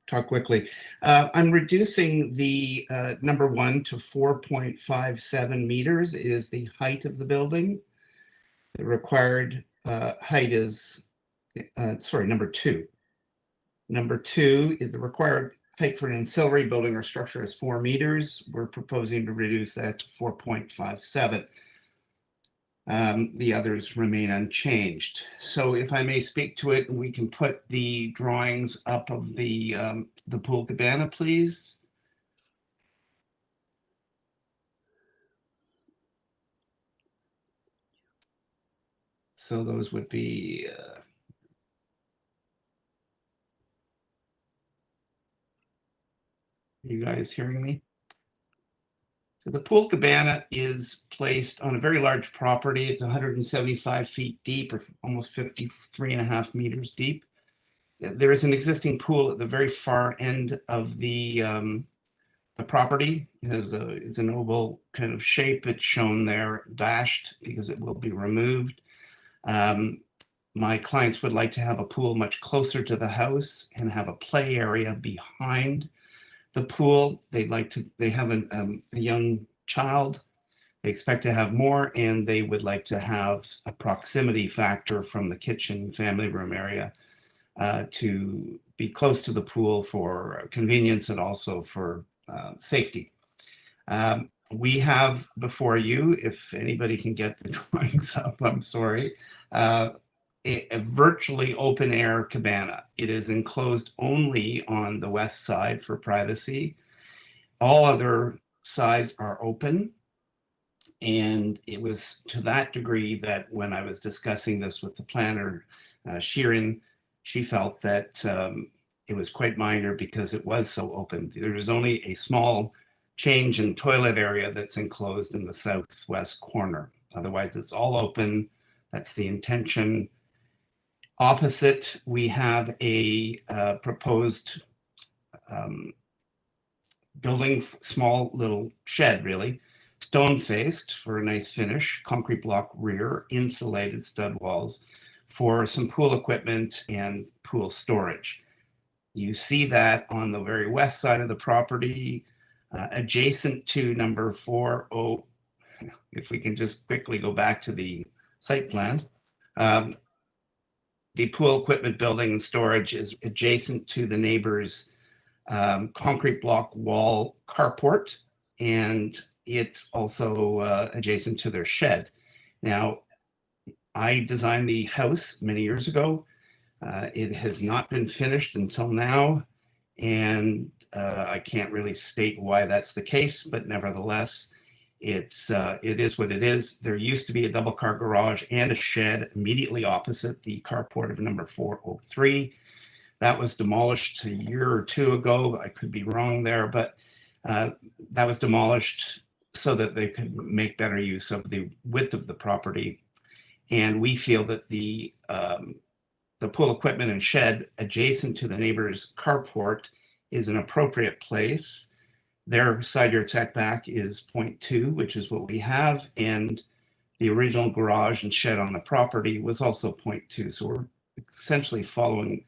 talk quickly. I'm reducing the number 1 to 4.57 meters is the height of the building. The required height is, number 2. Number 2 is the required height for an ancillary building or structure is 4 meters. We're proposing to reduce that to 4.57. The others remain unchanged. So if I may speak to it, we can put the drawings up of the pool cabana, please. So those would be you guys hearing me? So the pool cabana is placed on a very large property. It's 175 feet deep, or almost 53.5 meters deep. There is an existing pool at the very far end of the property. It's an oval kind of shape. It's shown there dashed because it will be removed. My clients would like to have a pool much closer to the house and have a play area behind the pool. They have a young child. They expect to have more, and they would like to have a proximity factor from the kitchen family room area to be close to the pool for convenience and also for safety. We have before you, if anybody can get the drawings up, I'm sorry, a virtually open air cabana. It is enclosed only on the west side for privacy. All other sides are open. And it was to that degree that when I was discussing this with the planner, Sheeran, she felt that it was quite minor because it was so open. There is only a small change in toilet area that's enclosed in the southwest corner. Otherwise, it's all open. That's the intention. Opposite, we have a proposed building, small little shed, really, stone-faced for a nice finish, concrete block rear, insulated stud walls for some pool equipment and pool storage. You see that on the very west side of the property, adjacent to number 40. If we can just quickly go back to the site plan. The pool equipment building and storage is adjacent to the neighbor's concrete block wall carport, and it's also adjacent to their shed. Now, I designed the house many years ago. It has not been finished until now, and I can't really state why that's the case, but nevertheless, it is what it is. There used to be a double car garage and a shed immediately opposite the carport of number 403. That was demolished a year or 2 ago. I could be wrong there, but that was demolished so that they could make better use of the width of the property. And we feel that the pool equipment and shed adjacent to the neighbor's carport is an appropriate place. Their side yard setback is 0.2, which is what we have. And the original garage and shed on the property was also 0.2. So we're essentially following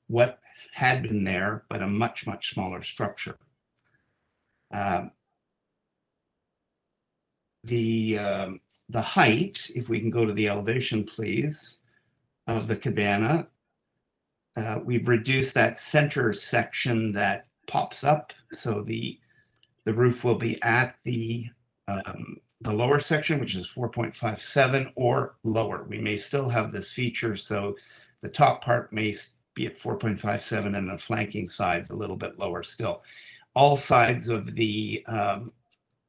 what had been there, but a much, much smaller structure. the height, if we can go to the elevation, please, of the cabana. We've reduced that center section that pops up, so the roof will be at the lower section, which is 4.57 or lower. We may still have this feature, so the top part may be at 4.57 and the flanking sides a little bit lower still. All sides of the,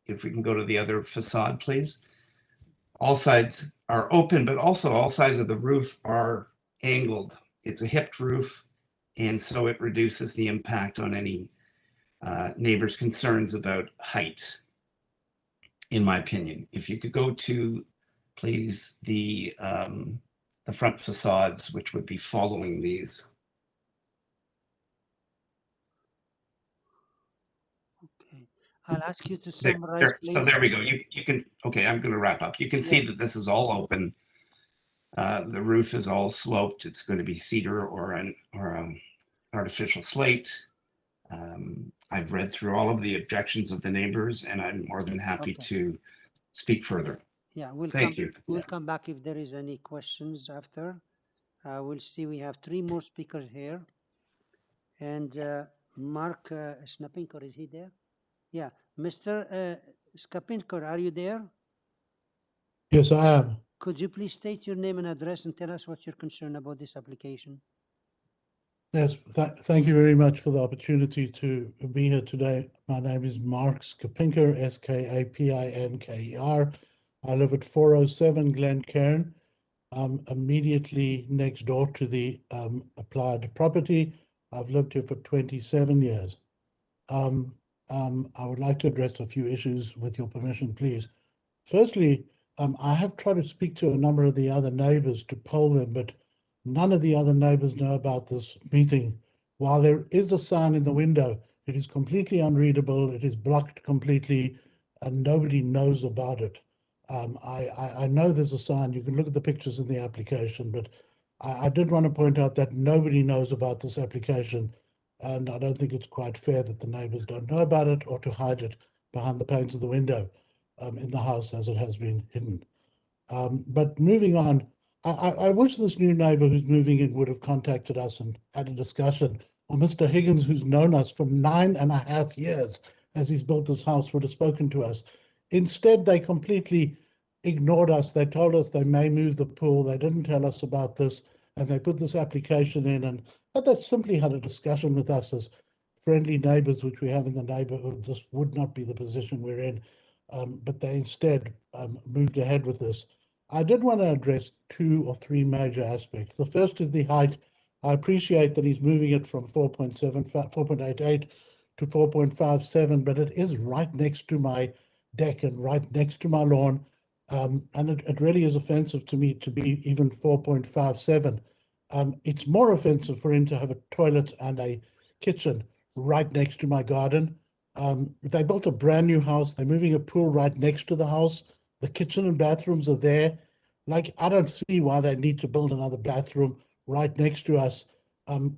if we can go to the other facade, please. All sides are open, but also all sides of the roof are angled. It's a hipped roof, and so it reduces the impact on any neighbors' concerns about height, in my opinion. If you could go to, please, the front facades, which would be following these. I'll ask you to summarize, please. So there we go. You can, okay, I'm going to wrap up. You can see that this is all open. The roof is all sloped. It's going to be cedar or an artificial slate. I've read through all of the objections of the neighbors, and I'm more than happy to speak further. Yeah, Thank you. We'll come back if there is any questions after. We'll see. We have 3 more speakers here. And Mark Snapinkor, is he there? Yeah. Mr. Skapinkor, are you there? Yes, I am. Could you please state your name and address and tell us what's your concern about this application? Yes, thank you very much for the opportunity to be here today. My name is Mark Skapinkor, Skapinker. I live at 407 Glencairn. I'm immediately next door to the applied property. I've lived here for 27 years. I would like to address a few issues with your permission, please. Firstly, I have tried to speak to a number of the other neighbors to poll them, but none of the other neighbors know about this meeting. While there is a sign in the window, it is completely unreadable, it is blocked completely, and nobody knows about it. I know there's a sign, you can look at the pictures in the application, but I did want to point out that nobody knows about this application, and I don't think it's quite fair that the neighbors don't know about it or to hide it behind the panes of the window in the house as it has been hidden. But moving on, I wish this new neighbor who's moving in would have contacted us and had a discussion, or Mr. Higgins, who's known us for 9.5 years as he's built this house, would have spoken to us. Instead, they completely ignored us. They told us they may move the pool. They didn't tell us about this, and they put this application in, and they simply had a discussion with us as friendly neighbors, which we have in the neighborhood. This would not be the position we're in, but they instead moved ahead with this. I did want to address 2 or 3 major aspects. The first is the height. I appreciate that he's moving it from 4.88 to 4.57, but it is right next to my deck and right next to my lawn. And it really is offensive to me to be even 4.57. It's more offensive for him to have a toilet and a kitchen right next to my garden. They built a brand new house. They're moving a pool right next to the house. The kitchen and bathrooms are there. Like, I don't see why they need to build another bathroom right next to us.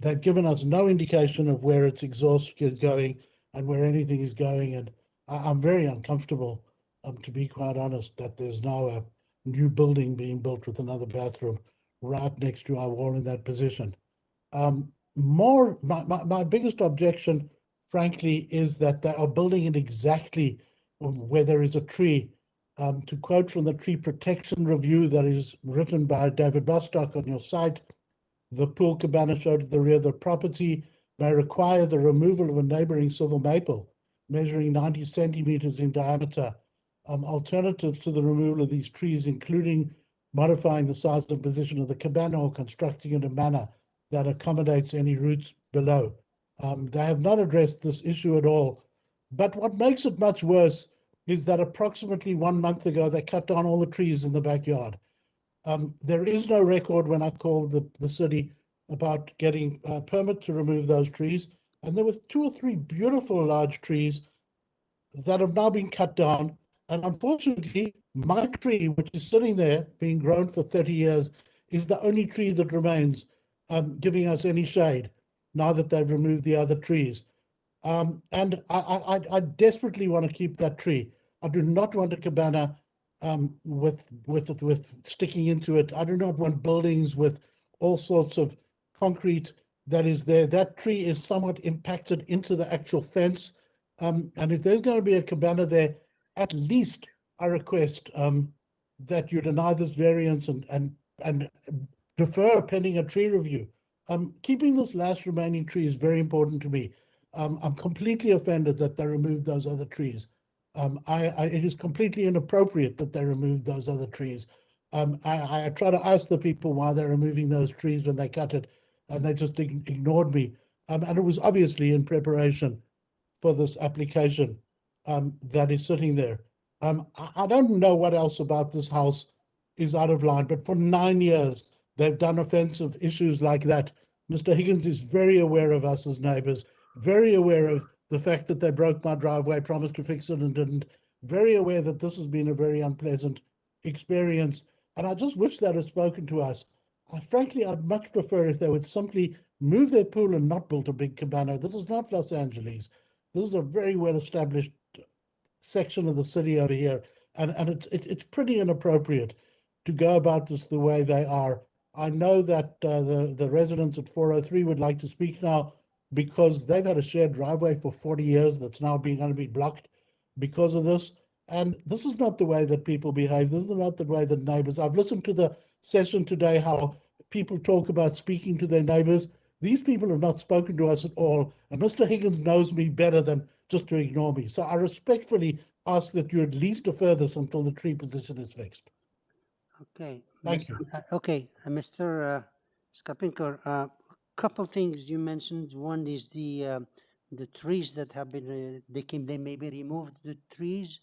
They've given us no indication of where its exhaust is going and where anything is going. And I'm very uncomfortable, to be quite honest, that there's now a new building being built with another bathroom right next to our wall in that position. My biggest objection, frankly, is that they are building it exactly where there is a tree. To quote from the tree protection review that is written by David Bostock on your site, the pool cabana showed at the rear of the property may require the removal of a neighboring silver maple measuring 90 centimeters in diameter. Alternatives to the removal of these trees, including modifying the size and position of the cabana or constructing in a manner that accommodates any roots below. They have not addressed this issue at all. But what makes it much worse is that approximately 1 month ago, they cut down all the trees in the backyard. There is no record when I called the city about getting a permit to remove those trees. And there were 2 or 3 beautiful large trees that have now been cut down. And unfortunately, my tree, which is sitting there, being grown for 30 years, is the only tree that remains, giving us any shade now that they've removed the other trees. And I desperately want to keep that tree. I do not want a cabana with sticking into it. I do not want buildings with all sorts of concrete that is there. That tree is somewhat impacted into the actual fence. And if there's going to be a cabana there, at least I request that you deny this variance and defer pending a tree review. Keeping this last remaining tree is very important to me. I'm completely offended that they removed those other trees. It is completely inappropriate that they removed those other trees. I try to ask the people why they're removing those trees when they cut it, and they just ignored me. And it was obviously in preparation for this application that is sitting there. I don't know what else about this house is out of line, but for 9 years, they've done offensive issues like that. Mr. Higgins is very aware of us as neighbors, very aware of the fact that they broke my driveway, promised to fix it and didn't, very aware that this has been a very unpleasant experience. And I just wish they'd have spoken to us. Frankly, I'd much prefer if they would simply move their pool and not build a big cabana. This is not Los Angeles. This is a very well-established section of the city over here. And it's pretty inappropriate to go about this the way they are. I know that the residents at 403 would like to speak now because they've had a shared driveway for 40 years that's now going to be blocked because of this. And this is not the way that people behave. This is not the way that neighbors. I've listened to the session today, how people talk about speaking to their neighbors. These people have not spoken to us at all. And Mr. Higgins knows me better than just to ignore me. So I respectfully ask that you at least defer this until the tree position is fixed. Okay. Thank you. Okay, Mr. Skapinker, couple things you mentioned. One is the trees that have been they may be removed. The trees,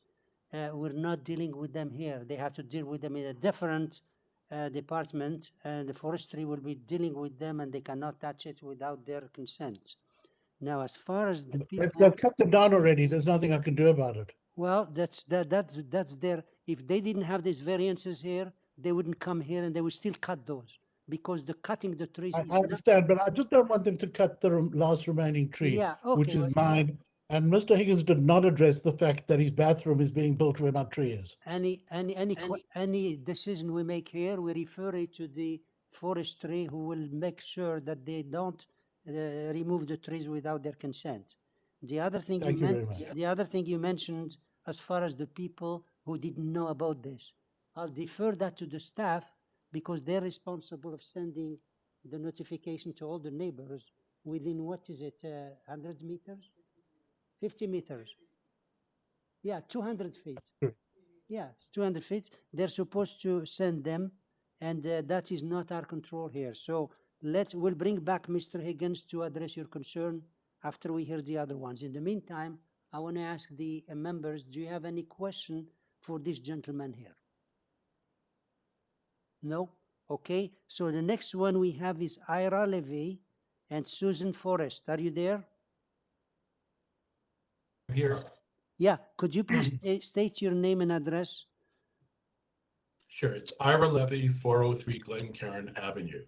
we're not dealing with them here. They have to deal with them in a different department, and the forestry will be dealing with them, and they cannot touch it without their consent. Now, as far as the people, They've cut them down already. There's nothing I can do about it. well, that's their. If they didn't have these variances here, they wouldn't come here, and they would still cut those because the cutting the trees. I understand, but I just don't want them to cut the last remaining tree, Yeah, okay, which is well, mine. And Mr. Higgins did not address the fact that his bathroom is being built where my tree is. Any decision we make here, we refer it to the forestry, who will make sure that they don't remove the trees without their consent. The other thing you mentioned, as far as the people who didn't know about this, I'll defer that to the staff because they're responsible of sending the notification to all the neighbors within, what is it, 100 meters? 50 meters. Yeah, 200 feet. Yeah, it's 200 feet. They're supposed to send them, and that is not our control here. So we'll bring back Mr. Higgins to address your concern after we hear the other ones. In the meantime, I want to ask the members, do you have any question for this gentleman here? No? Okay. So the next one we have is Ira Levy and Susan Forrest. Are you there? Here. Yeah. Could you please state your name and address? Sure. It's Ira Levy, 403 Glencairn Avenue.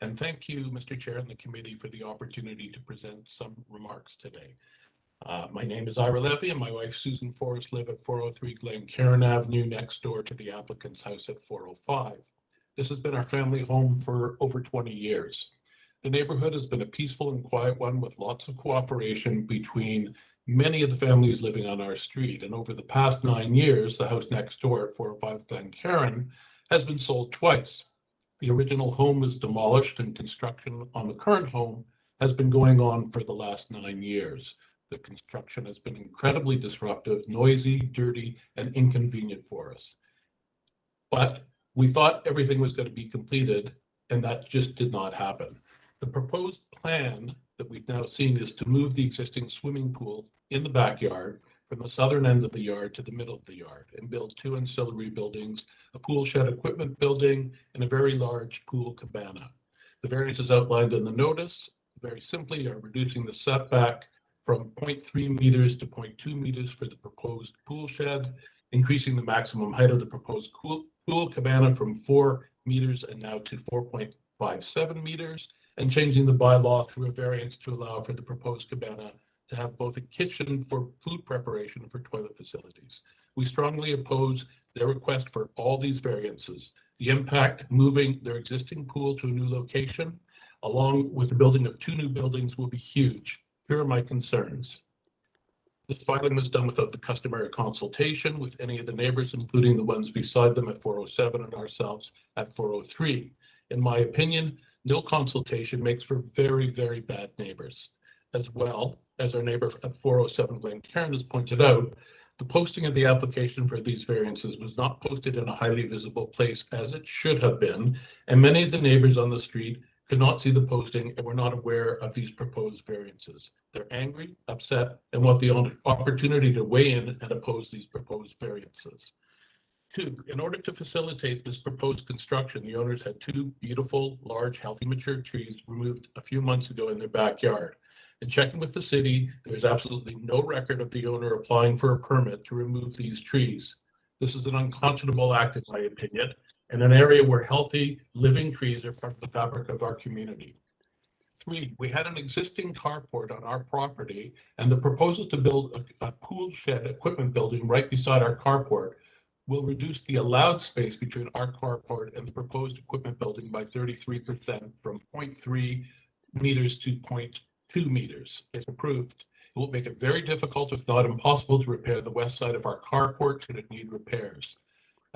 And thank you, Mr. Chair and the committee, for the opportunity to present some remarks today. My name is Ira Levy and my wife Susan Forrest live at 403 Glencairn Avenue, next door to the applicant's house at 405. This has been our family home for over 20 years. The neighborhood has been a peaceful and quiet one with lots of cooperation between many of the families living on our street. And over the past 9 years, the house next door at 405 Glencairn has been sold twice. The original home was demolished and construction on the current home has been going on for the last 9 years. The construction has been incredibly disruptive, noisy, dirty, and inconvenient for us. But we thought everything was going to be completed, and that just did not happen. The proposed plan that we've now seen is to move the existing swimming pool in the backyard from the southern end of the yard to the middle of the yard and build 2 ancillary buildings, a pool shed equipment building, and a very large pool cabana. The variances outlined in the notice, very simply, are reducing the setback from 0.3 meters to 0.2 meters for the proposed pool shed, increasing the maximum height of the proposed pool cabana from 4 meters and now to 4.57 meters, and changing the bylaw through a variance to allow for the proposed cabana to have both a kitchen for food preparation and for toilet facilities. We strongly oppose their request for all these variances. The impact moving their existing pool to a new location, along with the building of 2 new buildings, will be huge. Here are my concerns. This filing was done without the customary consultation with any of the neighbors, including the ones beside them at 407 and ourselves at 403. In my opinion, no consultation makes for very, very bad neighbors. As well as our neighbor at 407 GLENCAIRN has pointed out, the posting of the application for these variances was not posted in a highly visible place as it should have been, and many of the neighbors on the street could not see the posting and were not aware of these proposed variances. They're angry, upset, and want the opportunity to weigh in and oppose these proposed variances. 2, in order to facilitate this proposed construction, the owners had 2 beautiful, large, healthy, mature trees removed a few months ago in their backyard. In checking with the city, there is absolutely no record of the owner applying for a permit to remove these trees. This is an unconscionable act, in my opinion, in an area where healthy, living trees are part of the fabric of our community. 3, we had an existing carport on our property, and the proposal to build a pool shed equipment building right beside our carport will reduce the allowed space between our carport and the proposed equipment building by 33% from 0.3 meters to 0.2 meters. If approved, it will make it very difficult, if not impossible, to repair the west side of our carport should it need repairs.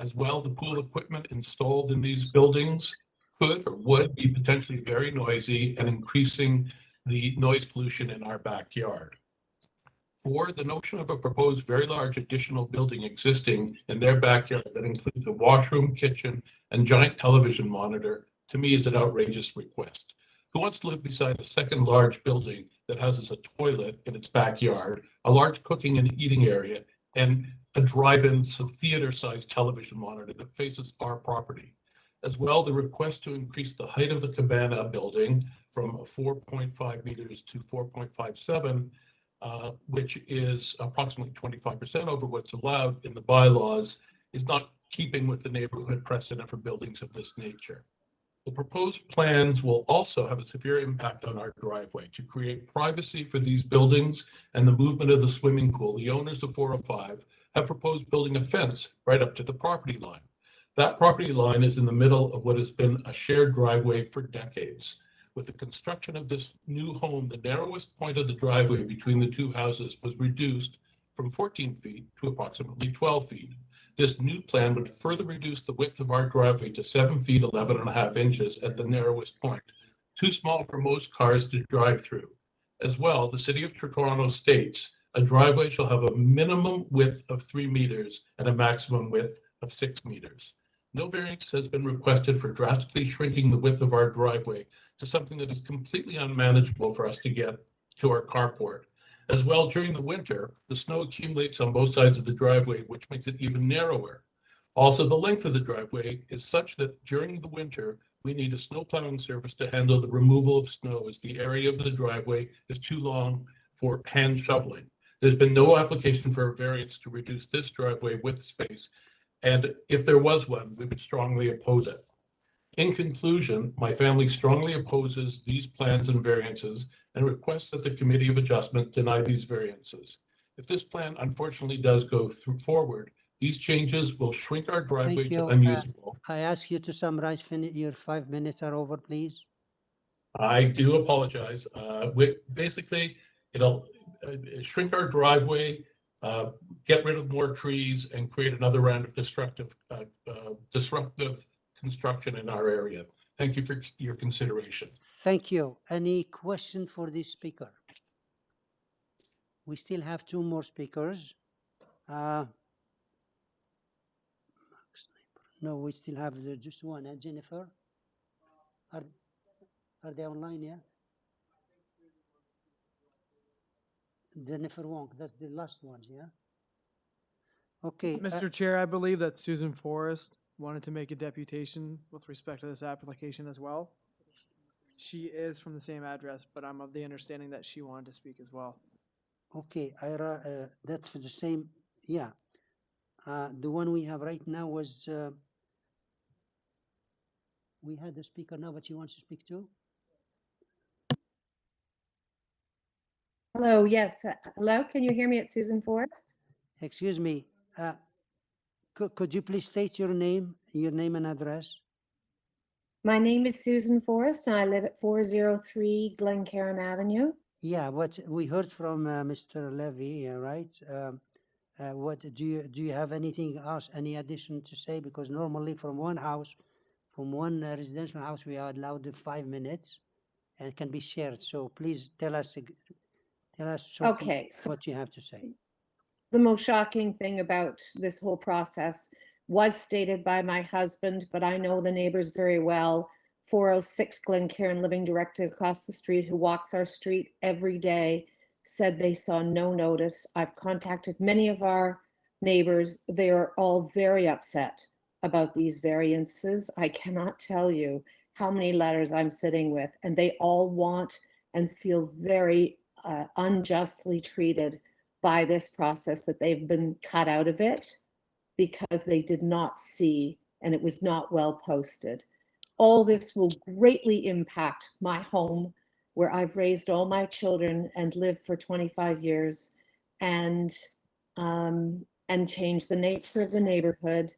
As well, the pool equipment installed in these buildings could or would be potentially very noisy and increasing the noise pollution in our backyard. 4, the notion of a proposed very large additional building existing in their backyard that includes a washroom, kitchen, and giant television monitor, to me is an outrageous request. Who wants to live beside a second large building that houses a toilet in its backyard, a large cooking and eating area, and a drive-in theater-sized television monitor that faces our property? As well, the request to increase the height of the cabana building from 4.5 meters to 4.57, which is approximately 25% over what's allowed in the bylaws, is not keeping with the neighborhood precedent for buildings of this nature. The proposed plans will also have a severe impact on our driveway. To create privacy for these buildings and the movement of the swimming pool, the owners of 405 have proposed building a fence right up to the property line. That property line is in the middle of what has been a shared driveway for decades. With the construction of this new home, the narrowest point of the driveway between the 2 houses was reduced from 14 feet to approximately 12 feet. This new plan would further reduce the width of our driveway to 7 feet 11.5 inches at the narrowest point, too small for most cars to drive through. As well, the City of Toronto states a driveway shall have a minimum width of 3 meters and a maximum width of 6 meters. No variance has been requested for drastically shrinking the width of our driveway to something that is completely unmanageable for us to get to our carport. As well, during the winter, the snow accumulates on both sides of the driveway, which makes it even narrower. Also, the length of the driveway is such that during the winter, we need a snow plowing service to handle the removal of snow, as the area of the driveway is too long for hand shoveling. There's been no application for a variance to reduce this driveway width space, and if there was one, we would strongly oppose it. In conclusion, my family strongly opposes these plans and variances and requests that the Committee of Adjustment deny these variances. If this plan unfortunately does go forward, these changes will shrink our driveway Thank to you. unusable. I ask you to summarize. Your 5 minutes are over, please. I do apologize. Basically, it'll shrink our driveway, get rid of more trees, and create another round of disruptive construction in our area. Thank you for your consideration. Thank you. Any question for this speaker? We still have 2 more speakers. No, we still have just one. Jennifer? Are they online, yeah? Jennifer Wong, that's the last one, yeah? Okay. Mr. Chair, I believe that Susan Forrest wanted to make a deputation with respect to this application as well. She is from the same address, but I'm of the understanding that she wanted to speak as well. Okay, Ira, that's for the same, yeah. The one we have right now was, we had the speaker now, but she wants to speak too? Hello, yes. Hello, can you hear me? It's Susan Forrest. Excuse me. Could you please state your name and address? My name is Susan Forrest, and I live at 403 Glencairn Avenue. Yeah, what we heard from Mr. Levy, right? What do you have anything else, any addition to say? Because normally from one residential house, we are allowed 5 minutes, and it can be shared. So please tell us Okay, so what you have to say. the most shocking thing about this whole process was stated by my husband, but I know the neighbors very well. 406 Glencairn, living directly across the street, who walks our street every day, said they saw no notice. I've contacted many of our neighbors. They are all very upset about these variances. I cannot tell you how many letters I'm sitting with, and they all want and feel very unjustly treated by this process, that they've been cut out of it because they did not see and it was not well posted. All this will greatly impact my home, where I've raised all my children and lived for 25 years, and change the nature of the neighborhood.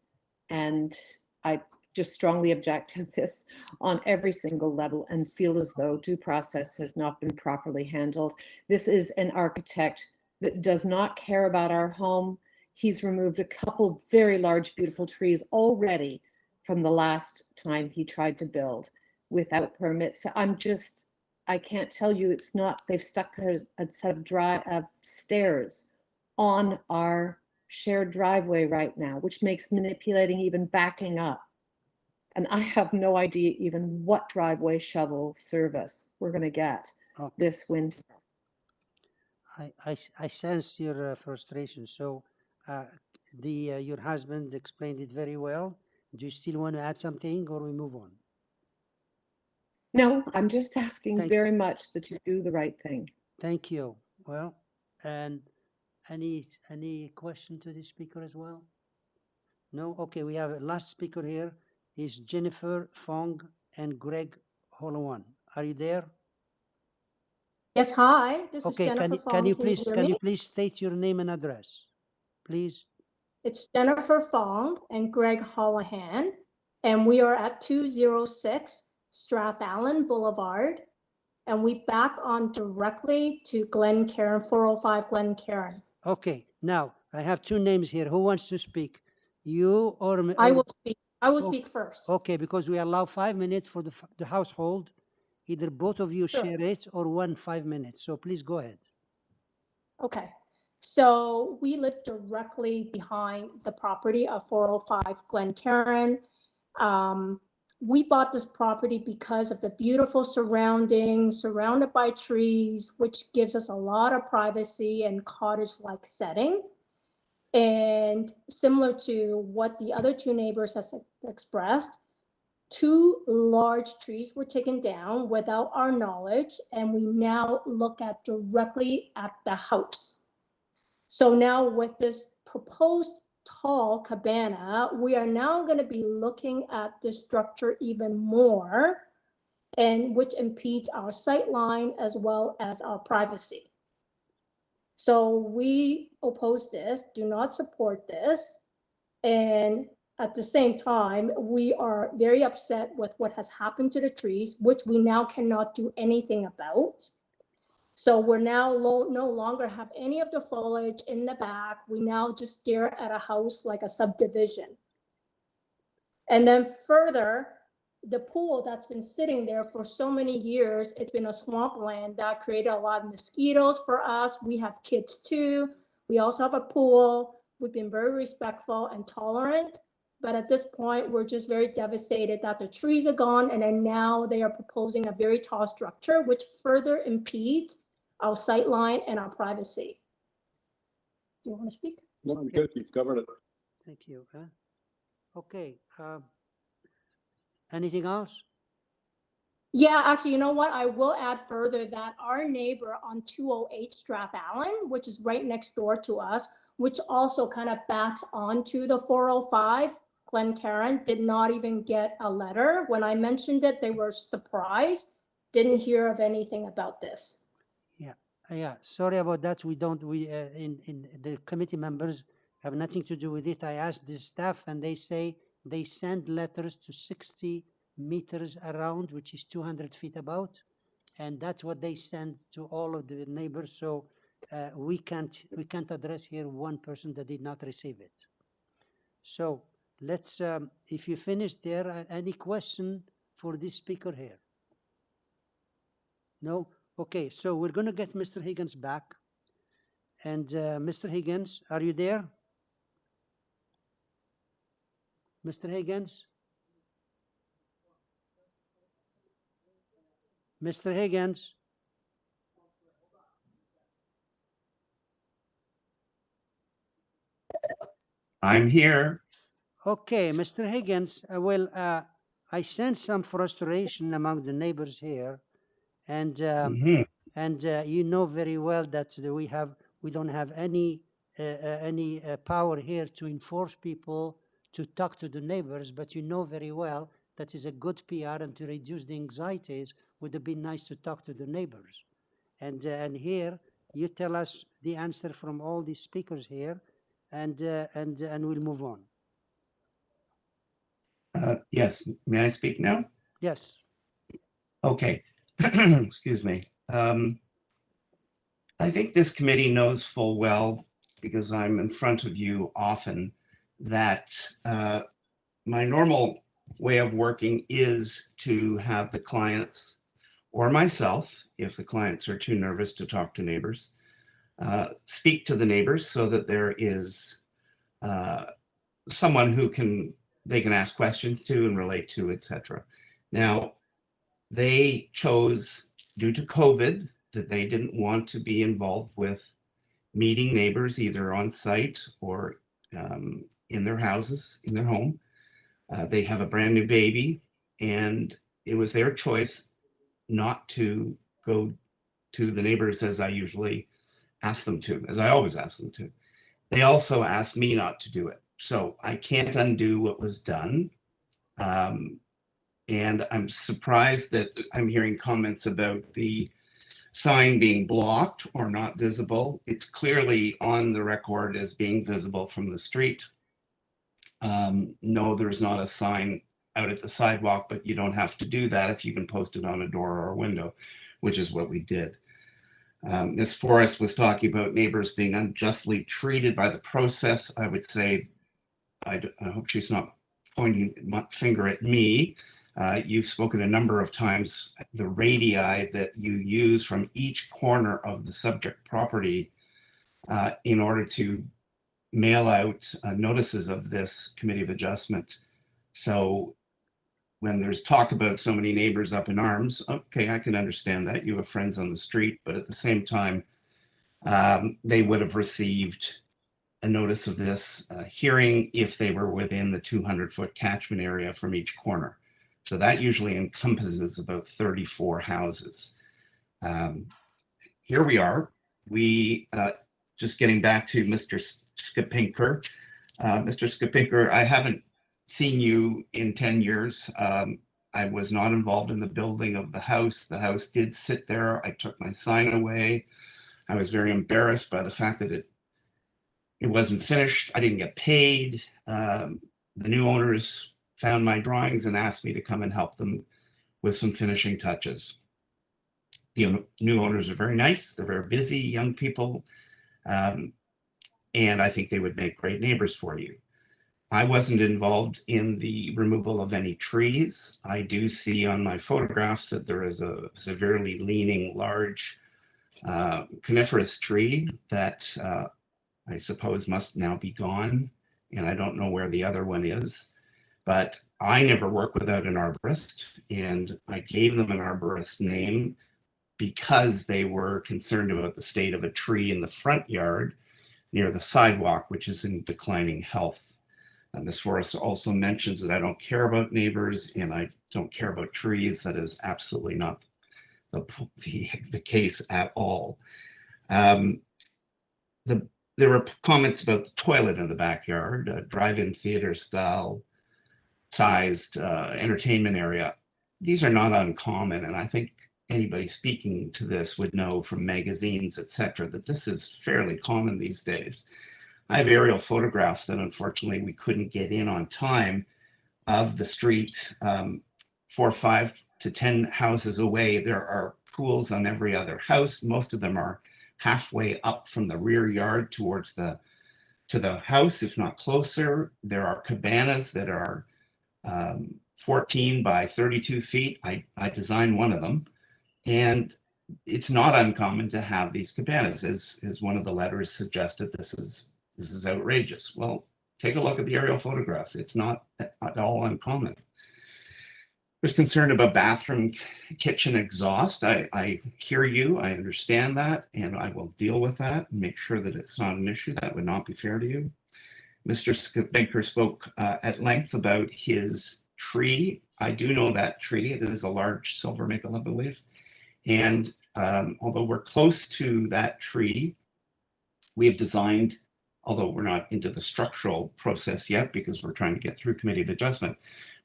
And I just strongly object to this on every single level and feel as though due process has not been properly handled. This is an architect that does not care about our home. He's removed a couple very large, beautiful trees already from the last time he tried to build without permits. I can't tell you, it's not, they've stuck a set of stairs on our shared driveway right now, which makes manipulating even backing up. And I have no idea even what driveway shovel service we're going to get this winter. I sense your frustration. So your husband explained it very well. Do you still want to add something, or we move on? No, I'm just asking very much that you do the right thing. Thank you. Well, and any question to the speaker as well? No? Okay, we have a last speaker here. Is Jennifer Fong and Greg Holowan. Are you there? Yes, hi. This is Okay, Jennifer Fong. can you hear me? please state your name and address, please? It's Jennifer Fong and Greg Holohan, and we are at 206 Strathallan Boulevard, and we back on directly to Glencairn, 405 Glencairn. Okay, now I have two names here. Who wants to speak? You or me? I will speak. I will speak first. Okay, because we allow 5 minutes for the household. Either both of you share it or 5 minutes. So please go ahead. Okay. So we live directly behind the property of 405 Glencairn. We bought this property because of the beautiful surroundings, surrounded by trees, which gives us a lot of privacy and cottage-like setting. And similar to what the other two neighbors have expressed, 2 large trees were taken down without our knowledge, and we now look at directly at the house. So now with this proposed tall cabana, we are now going to be looking at the structure even more, and which impedes our sight line as well as our privacy. So we oppose this, do not support this, and at the same time, we are very upset with what has happened to the trees, which we now cannot do anything about. So we're now no longer have any of the foliage in the back. We now just stare at a house like a subdivision. And then further, the pool that's been sitting there for so many years, it's been a swampland that created a lot of mosquitoes for us. We have kids too. We also have a pool. We've been very respectful and tolerant. But at this point, we're just very devastated that the trees are gone, and then now they are proposing a very tall structure, which further impedes our sight line and our privacy. Do you want to speak? No, I'm good. You've covered it. Thank you. Okay. Anything else? Yeah, actually, you know what? I will add further that our neighbor on 208 Strathallan, which is right next door to us, which also kind of backs onto the 405 Glencairn, did not even get a letter. When I mentioned it, they were surprised, didn't hear of anything about this. Yeah. Sorry about that. In the committee members have nothing to do with it. I asked the staff and they say they send letters to 60 meters around, which is 200 feet about. And that's what they send to all of the neighbors. So we can't address here one person that did not receive it. So let's, if you finished there, any question for this speaker here? No? Okay, so we're going to get Mr. Higgins back. And Mr. Higgins, are you there? Mr. Higgins? Mr. Higgins? I'm here. Okay, Mr. Higgins, I sense some frustration among the neighbors here, and you know very well that we don't have any power here to enforce people to talk to the neighbors, but you know very well that is a good PR, and to reduce the anxieties would have been nice to talk to the neighbors. And here you tell us the answer from all these speakers here, and we'll move on. Yes, may I speak now? Yes. Okay, excuse me. I think this committee knows full well, because I'm in front of you often, that my normal way of working is to have the clients or myself, if the clients are too nervous to talk to neighbors, speak to the neighbors so that there is someone who they can ask questions to and relate to, etc. Now, they chose, due to COVID, that they didn't want to be involved with meeting neighbors either on site or in their houses, in their home. They have a brand new baby, and it was their choice not to go to the neighbors as I usually ask them to, as I always ask them to. They also asked me not to do it. So I can't undo what was done. And I'm surprised that I'm hearing comments about the sign being blocked or not visible. It's clearly on the record as being visible from the street. No, there's not a sign out at the sidewalk, but you don't have to do that if you can post it on a door or a window, which is what we did. Ms. Forrest was talking about neighbors being unjustly treated by the process. I would say, I hope she's not pointing my finger at me. You've spoken a number of times, the radii that you use from each corner of the subject property in order to mail out notices of this committee of adjustment. So when there's talk about so many neighbors up in arms, okay, I can understand that. You have friends on the street, but at the same time, they would have received a notice of this hearing if they were within the 200-foot catchment area from each corner. So that usually encompasses about 34 houses. Here we are. We, just getting back to Mr. Skipinker. Mr. Skipinker, I haven't seen you in 10 years. I was not involved in the building of the house. The house did sit there. I took my sign away. I was very embarrassed by the fact that it wasn't finished. I didn't get paid. The new owners found my drawings and asked me to come and help them with some finishing touches. The new owners are very nice. They're very busy, young people. And I think they would make great neighbors for you. I wasn't involved in the removal of any trees. I do see on my photographs that there is a severely leaning, large coniferous tree that I suppose must now be gone. And I don't know where the other one is. But I never work without an arborist, and I gave them an arborist name because they were concerned about the state of a tree in the front yard near the sidewalk, which is in declining health. And Ms. Forrest also mentions that I don't care about neighbors and I don't care about trees. That is absolutely not the case at all. There were comments about the toilet in the backyard, a drive-in theater style sized entertainment area. These are not uncommon, and I think anybody speaking to this would know from magazines, etc., that this is fairly common these days. I have aerial photographs that unfortunately we couldn't get in on time of the street. 4, 5 to 10 houses away, there are pools on every other house. Most of them are halfway up from the rear yard towards to the house, if not closer. There are cabanas that are 14 by 32 feet. I designed one of them, and it's not uncommon to have these cabanas. As one of the letters suggested, this is outrageous. Well, take a look at the aerial photographs. It's not at all uncommon. I was concerned about bathroom, kitchen exhaust. I hear you, I understand that, and I will deal with that and make sure that it's not an issue. That would not be fair to you. Mr. Binker spoke at length about his tree. I do know that tree. It is a large silver maple, I believe. And although we're close to that tree, we have designed, although we're not into the structural process yet because we're trying to get through committee of adjustment,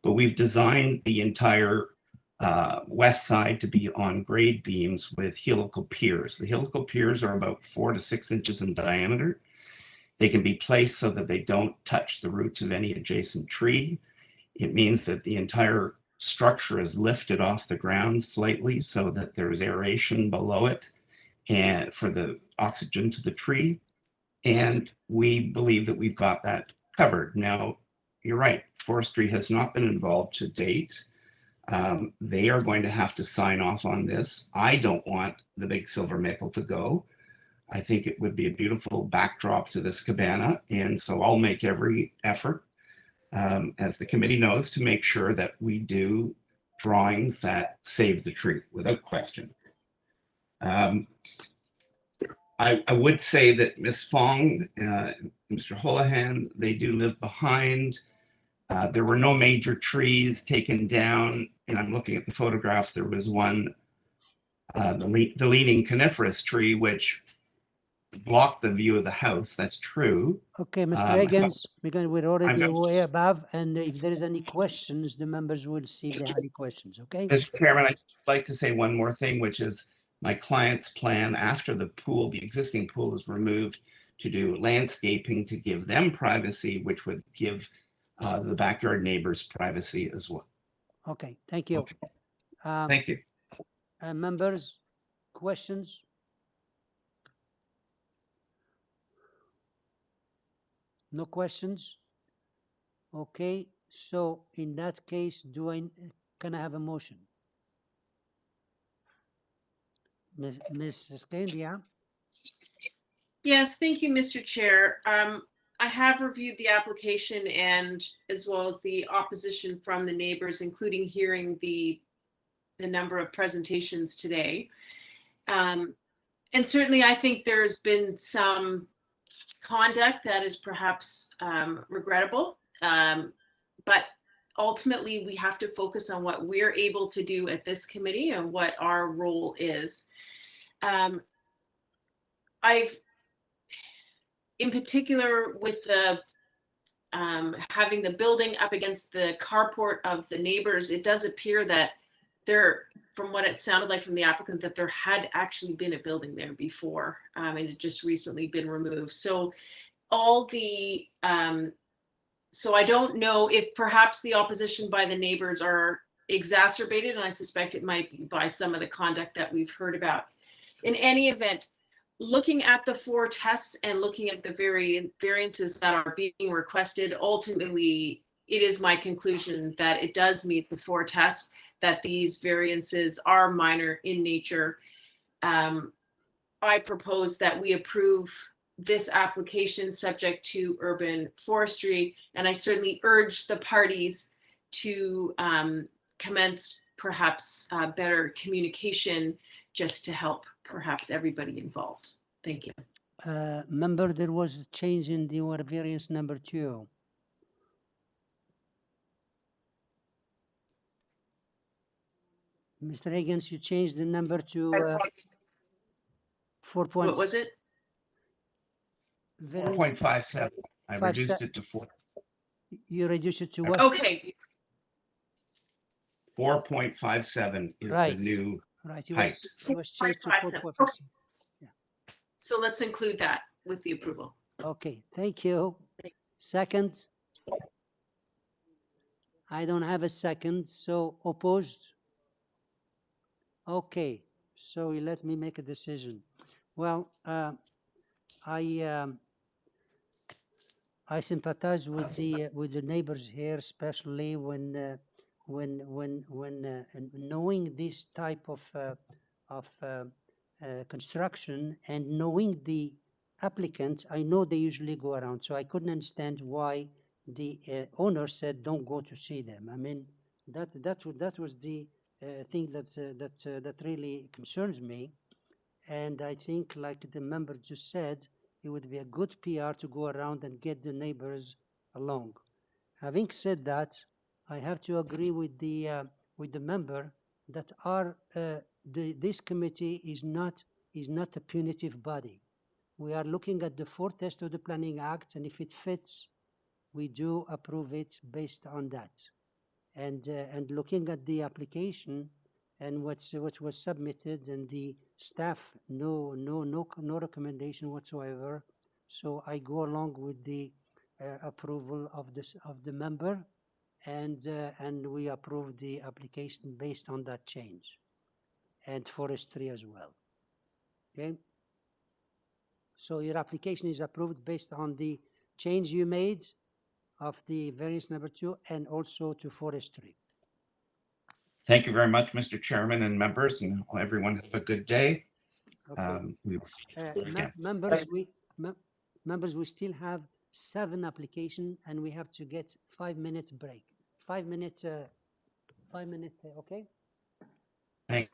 but we've designed the entire west side to be on grade beams with helical piers. The helical piers are about 4 to 6 inches in diameter. They can be placed so that they don't touch the roots of any adjacent tree. It means that the entire structure is lifted off the ground slightly so that there's aeration below it and for the oxygen to the tree. And we believe that we've got that covered. Now, you're right, forestry has not been involved to date. They are going to have to sign off on this. I don't want the big silver maple to go. I think it would be a beautiful backdrop to this cabana. And so I'll make every effort, as the committee knows, to make sure that we do drawings that save the tree without question. I would say that Ms. Fong, Mr. Holohan, they do live behind. There were no major trees taken down, and I'm looking at the photograph. There was one, the leaning coniferous tree, which blocked the view of the house. That's true. Okay, Mr. Higgins, we're already way above, and if there is any questions, the members will see if they have any questions, okay? Mr. Chairman, I'd like to say one more thing, which is my client's plan after the pool, the existing pool is removed, to do landscaping to give them privacy, which would give the backyard neighbors privacy as well. Okay, thank you. Okay. Thank you. Members, questions? No questions? Okay, so in that case, can I have a motion? Ms. Scandia? Yes, thank you, Mr. Chair. I have reviewed the application and as well as the opposition from the neighbors, including hearing the number of presentations today. And certainly I think there's been some conduct that is perhaps regrettable, but ultimately we have to focus on what we're able to do at this committee and what our role is. In particular, with the having the building up against the carport of the neighbors, it does appear that there, from what it sounded like from the applicant, that there had actually been a building there before, and it just recently been removed. So all the, so I don't know if perhaps the opposition by the neighbors are exacerbated, and I suspect it might be by some of the conduct that we've heard about. In any event, looking at the 4 tests and looking at the variances that are being requested, ultimately, it is my conclusion that it does meet the 4 tests, that these variances are minor in nature. I propose that we approve this application subject to urban forestry, and I certainly urge the parties to commence perhaps better communication just to help perhaps everybody involved. Thank you. Member, there was a change in the variance number 2. Mr. Higgins, you changed the number to 4 points. What was it? 4.57. I reduced it to 4. You reduced it to what? Okay. 4.57 is the new height. It was changed to 4.57. Yeah. So let's include that with the approval. Okay, thank you. Second? I don't have a second, so opposed? Okay, so let me make a decision. Well, I sympathize with the neighbors here, especially when knowing this type of construction and knowing the applicants. I know they usually go around, so I couldn't understand why the owner said don't go to see them. I mean, that was the thing that really concerns me, and I think, like the member just said, it would be a good PR to go around and get the neighbors along. Having said that, I have to agree with the member that this committee is not a punitive body. We are looking at the 4 tests of the Planning Act, and if it fits, we do approve it based on that. And looking at the application and what was submitted, and the staff, no recommendation whatsoever. So I go along with the approval of the member, and we approve the application based on that change, and forestry as well. Okay. So your application is approved based on the change you made of the variance number 2 and also to forestry. Thank you very much, Mr. Chairman and members, and everyone have a good day. Okay. We will see you again. Members, we still have 7 applications, and we have to get 5 minutes break. 5 minute, okay? Thanks.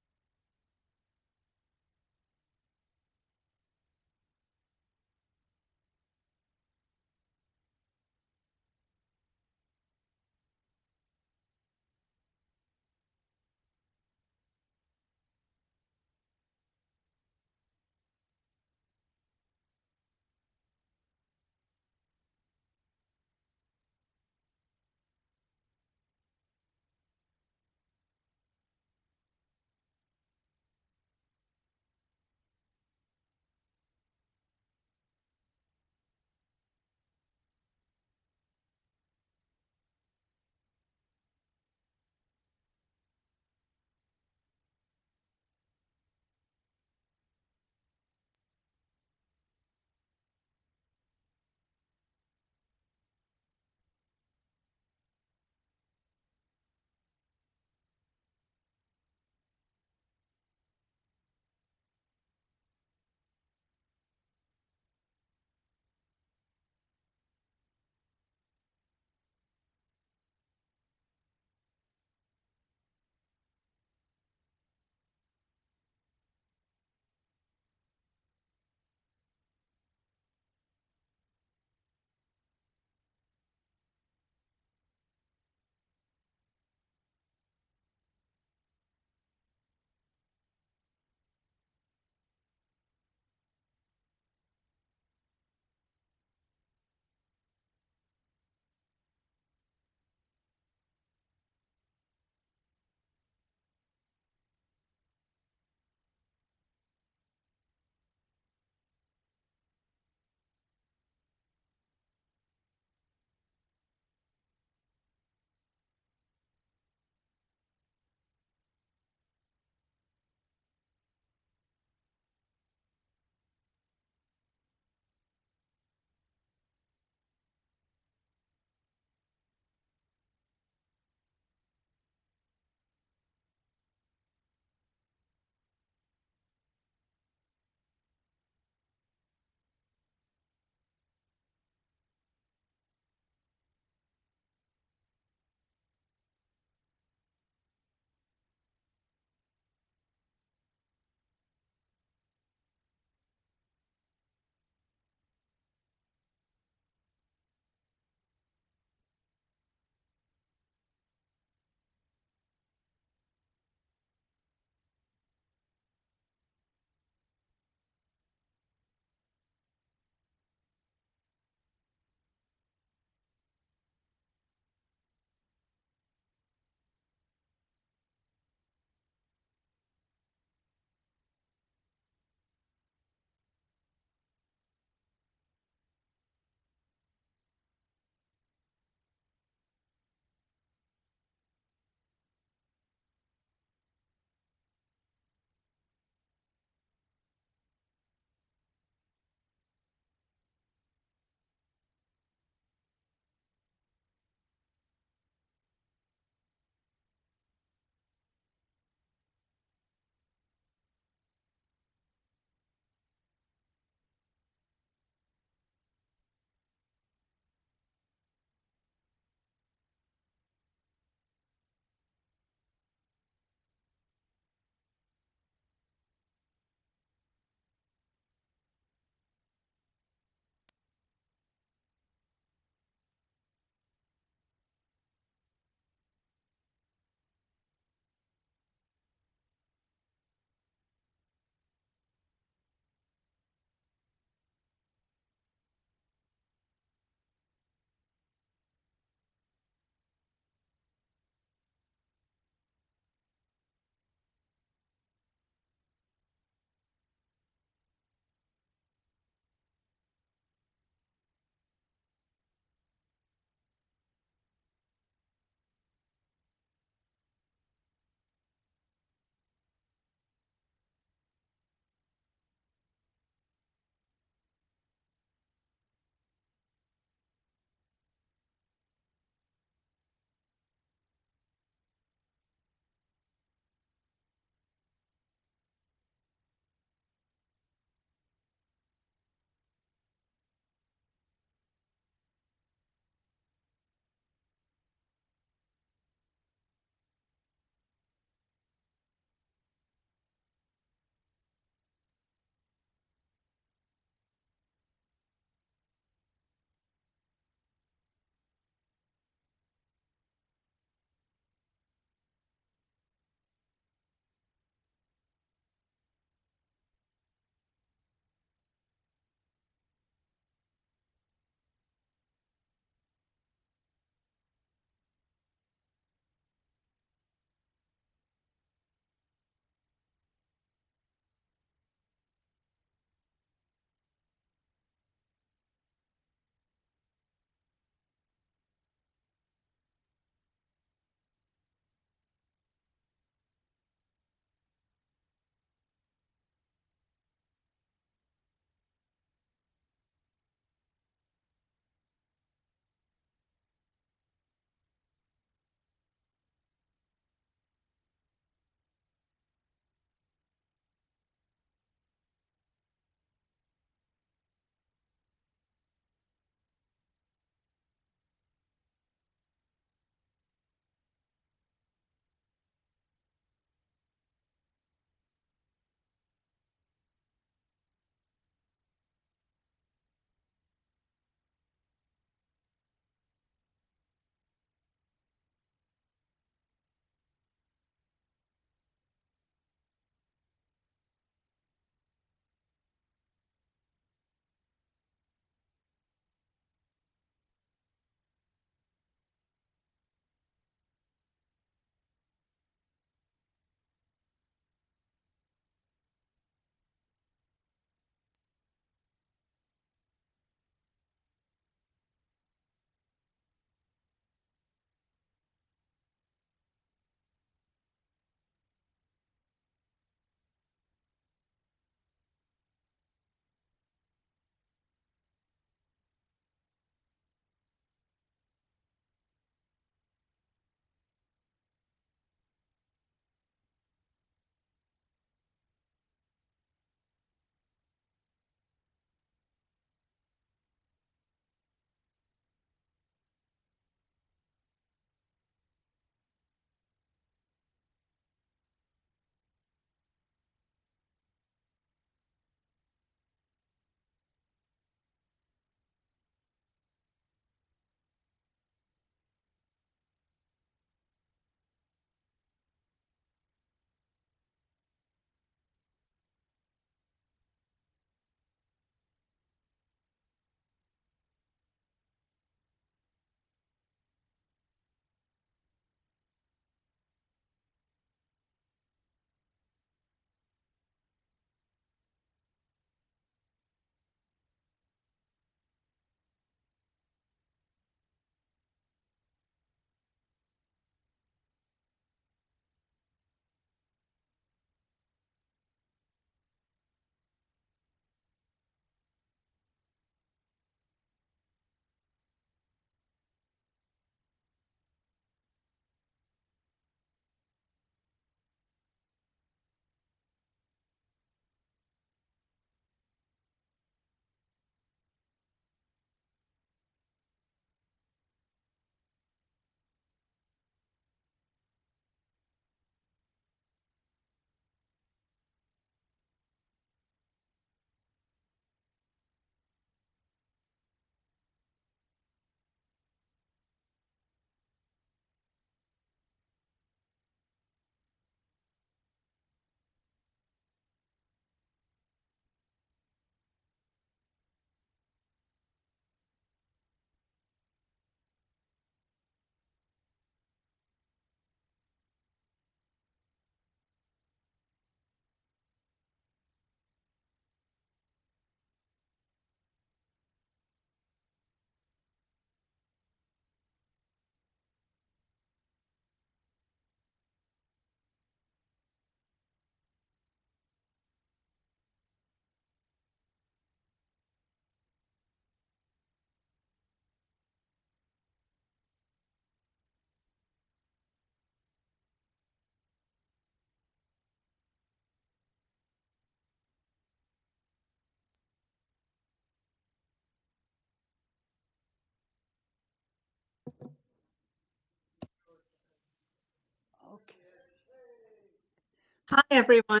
Hi, everyone.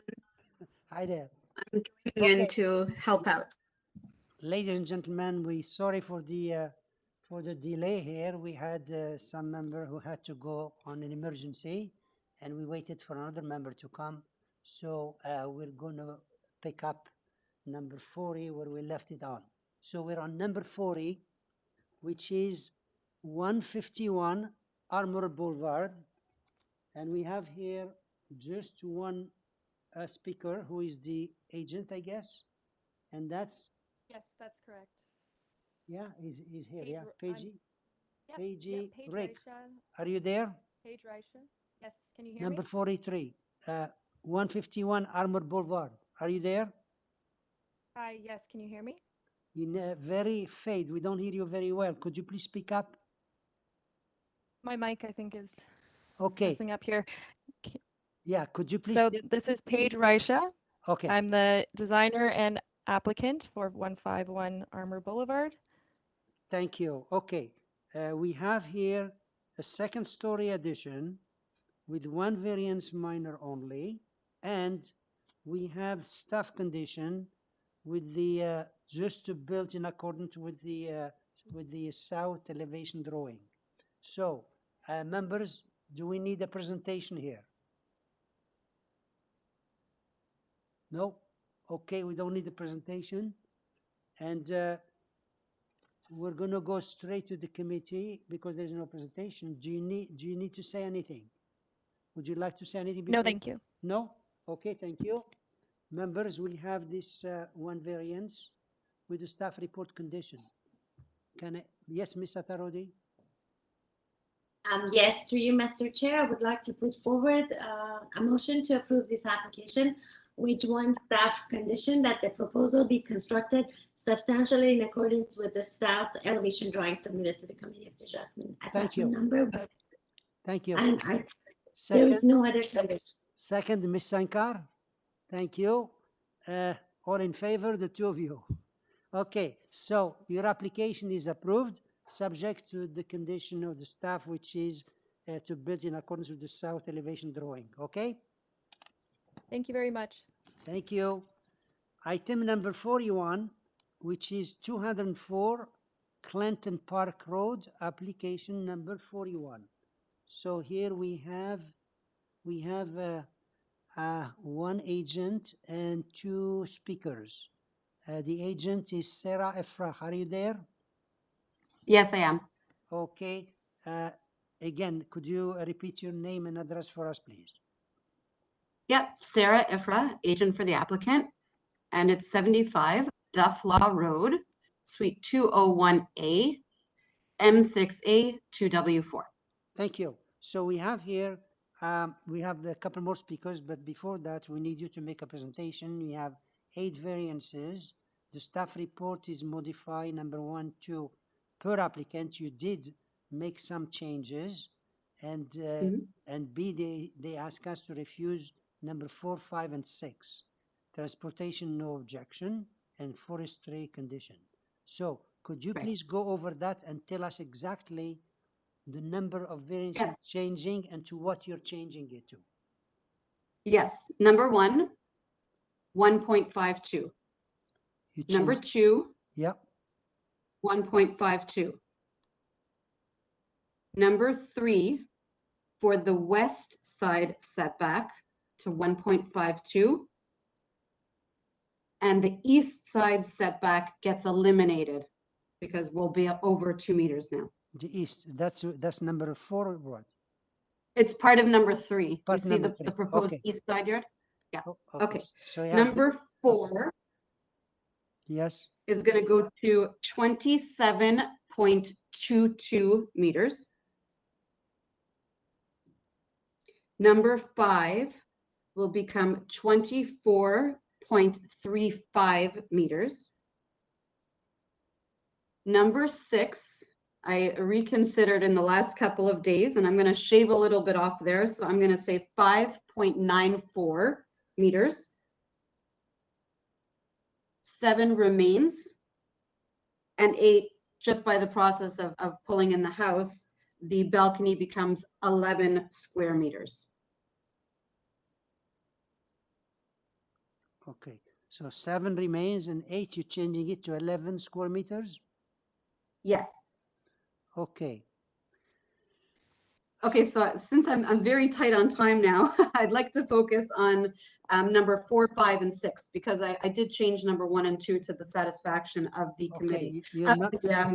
Hi there. I'm joining in Okay. to help out. Ladies and gentlemen, we sorry for the delay here. We had some member who had to go on an emergency, and we waited for another member to come. So we're going to pick up number 40 where we left it on. So we're on number 40, which is 151 Armour Boulevard, and we have here just one speaker who is the agent, I guess, and that's. Yes, that's correct. Yeah, he's here. Paige Yeah, Ro- Paige. Yep, Paige yep, Paige Rick. Raisha. Are you there? Paige Raisha. Yes, can you hear Number me? 43, 151 Armour Boulevard. Are you there? Hi, yes, can you hear me? In very fade. We don't hear you very well. Could you please speak up? My mic, I think, is Okay. messing up here. Yeah, could you please? So this is Paige Raisha. Okay. I'm the designer and applicant for 151 Armour Boulevard. Thank you. Okay. We have here a second story addition with one variance minor only, and we have staff condition with the just to build in accordance with the south elevation drawing. So, members, do we need a presentation here? No? Okay, we don't need a presentation. And we're going to go straight to the committee because there's no presentation. Do you need to say anything? Would you like to say anything before? No, thank you. No? Okay, thank you. Members, we have this one variance with the staff report condition. Yes, Ms. Atarodi? Yes, through you, Mr. Chair, I would like to put forward a motion to approve this application with one staff condition that the proposal be constructed substantially in accordance with the south elevation drawing submitted to the Committee of Adjustment. Thank you. Thank you. And Second, there is no other condition. Second, Ms. Sankar? Thank you. All in favor, the two of you. Okay, so your application is approved, subject to the condition of the staff, which is to build in accordance with the south elevation drawing. Okay? Thank you very much. Thank you. Item number 41, which is 204 Clanton Park Road, application number 41. So here we have one agent and two speakers. The agent is Sarah Efrah. Are you there? Yes, I am. Okay. Again, could you repeat your name and address for us, please? Yep, Sarah Ifra, agent for the applicant, and it's 75 Duff Law Road, Suite 201A, M6A 2W4. Thank you. So we have here, we have a couple more speakers, but before that, we need you to make a presentation. We have 8 variances. The staff report is modified, number 1, 2, per applicant. You did make some changes, and and B, they ask us to refuse number 4, 5, and 6. Transportation, no objection, and forestry condition. So could you please go over that and tell us exactly the number of variances changing and to what you're changing it to? Yes, number 1, 1.52. Number 2, yep, 1.52. Number 3, for the west side setback to 1.52. And the east side setback gets eliminated because we'll be over 2 meters now. The east, that's number 4 or what? It's part of number 3. Part You see number the 3. proposed Okay. east side yard? Yeah. Okay. So you have Number 4 yes, is going to go to 27.22 meters. Number 5 will become 24.35 meters. Number 6, I reconsidered in the last couple of days, and I'm going to shave a little bit off there. So I'm going to say 5.94 meters. 7 remains, and 8, just by the process of pulling in the house, the balcony becomes 11 square meters. Okay, so 7 remains and 8, you're changing it to 11 square meters? Yes. Okay. Okay, so since I'm very tight on time now, I'd like to focus on number 4, 5, and 6 because I did change number 1 and 2 to the satisfaction of the committee, you're not,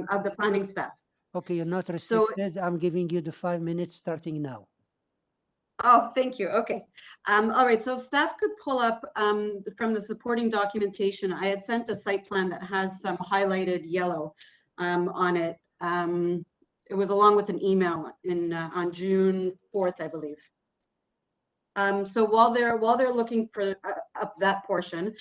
of the planning staff. okay, you're not So, restricted. I'm giving you the 5 minutes starting now. oh, thank you. Okay. All right. So if staff could pull up from the supporting documentation, I had sent a site plan that has some highlighted yellow on it. It was along with an email on June 4th, I believe. So while they're looking for up that portion,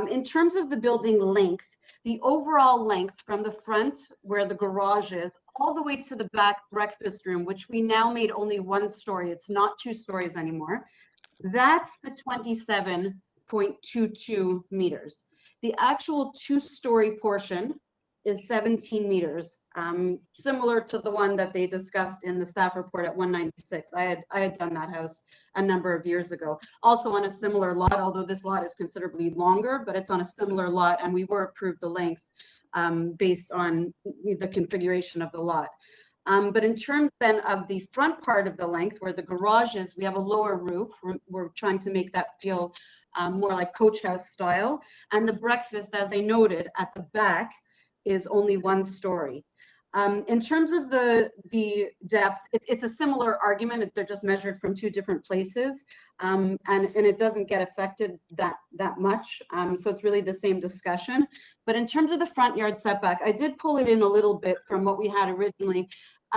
in terms of the building length, the overall length from the front where the garage is all the way to the back breakfast room, which we now made only 1 story, it's not 2 stories anymore. That's the 27.22 meters. The actual 2-story portion is 17 meters, similar to the one that they discussed in the staff report at 196. I had done that house a number of years ago. Also on a similar lot, although this lot is considerably longer, but it's on a similar lot, and we were approved the length based on the configuration of the lot. But in terms then of the front part of the length, where the garage is, we have a lower roof. We're trying to make that feel more like coach house style. And the breakfast, as I noted, at the back is only 1 story. In terms of the depth, it's a similar argument. They're just measured from 2 different places, and it doesn't get affected that much. So it's really the same discussion. But in terms of the front yard setback, I did pull it in a little bit from what we had originally.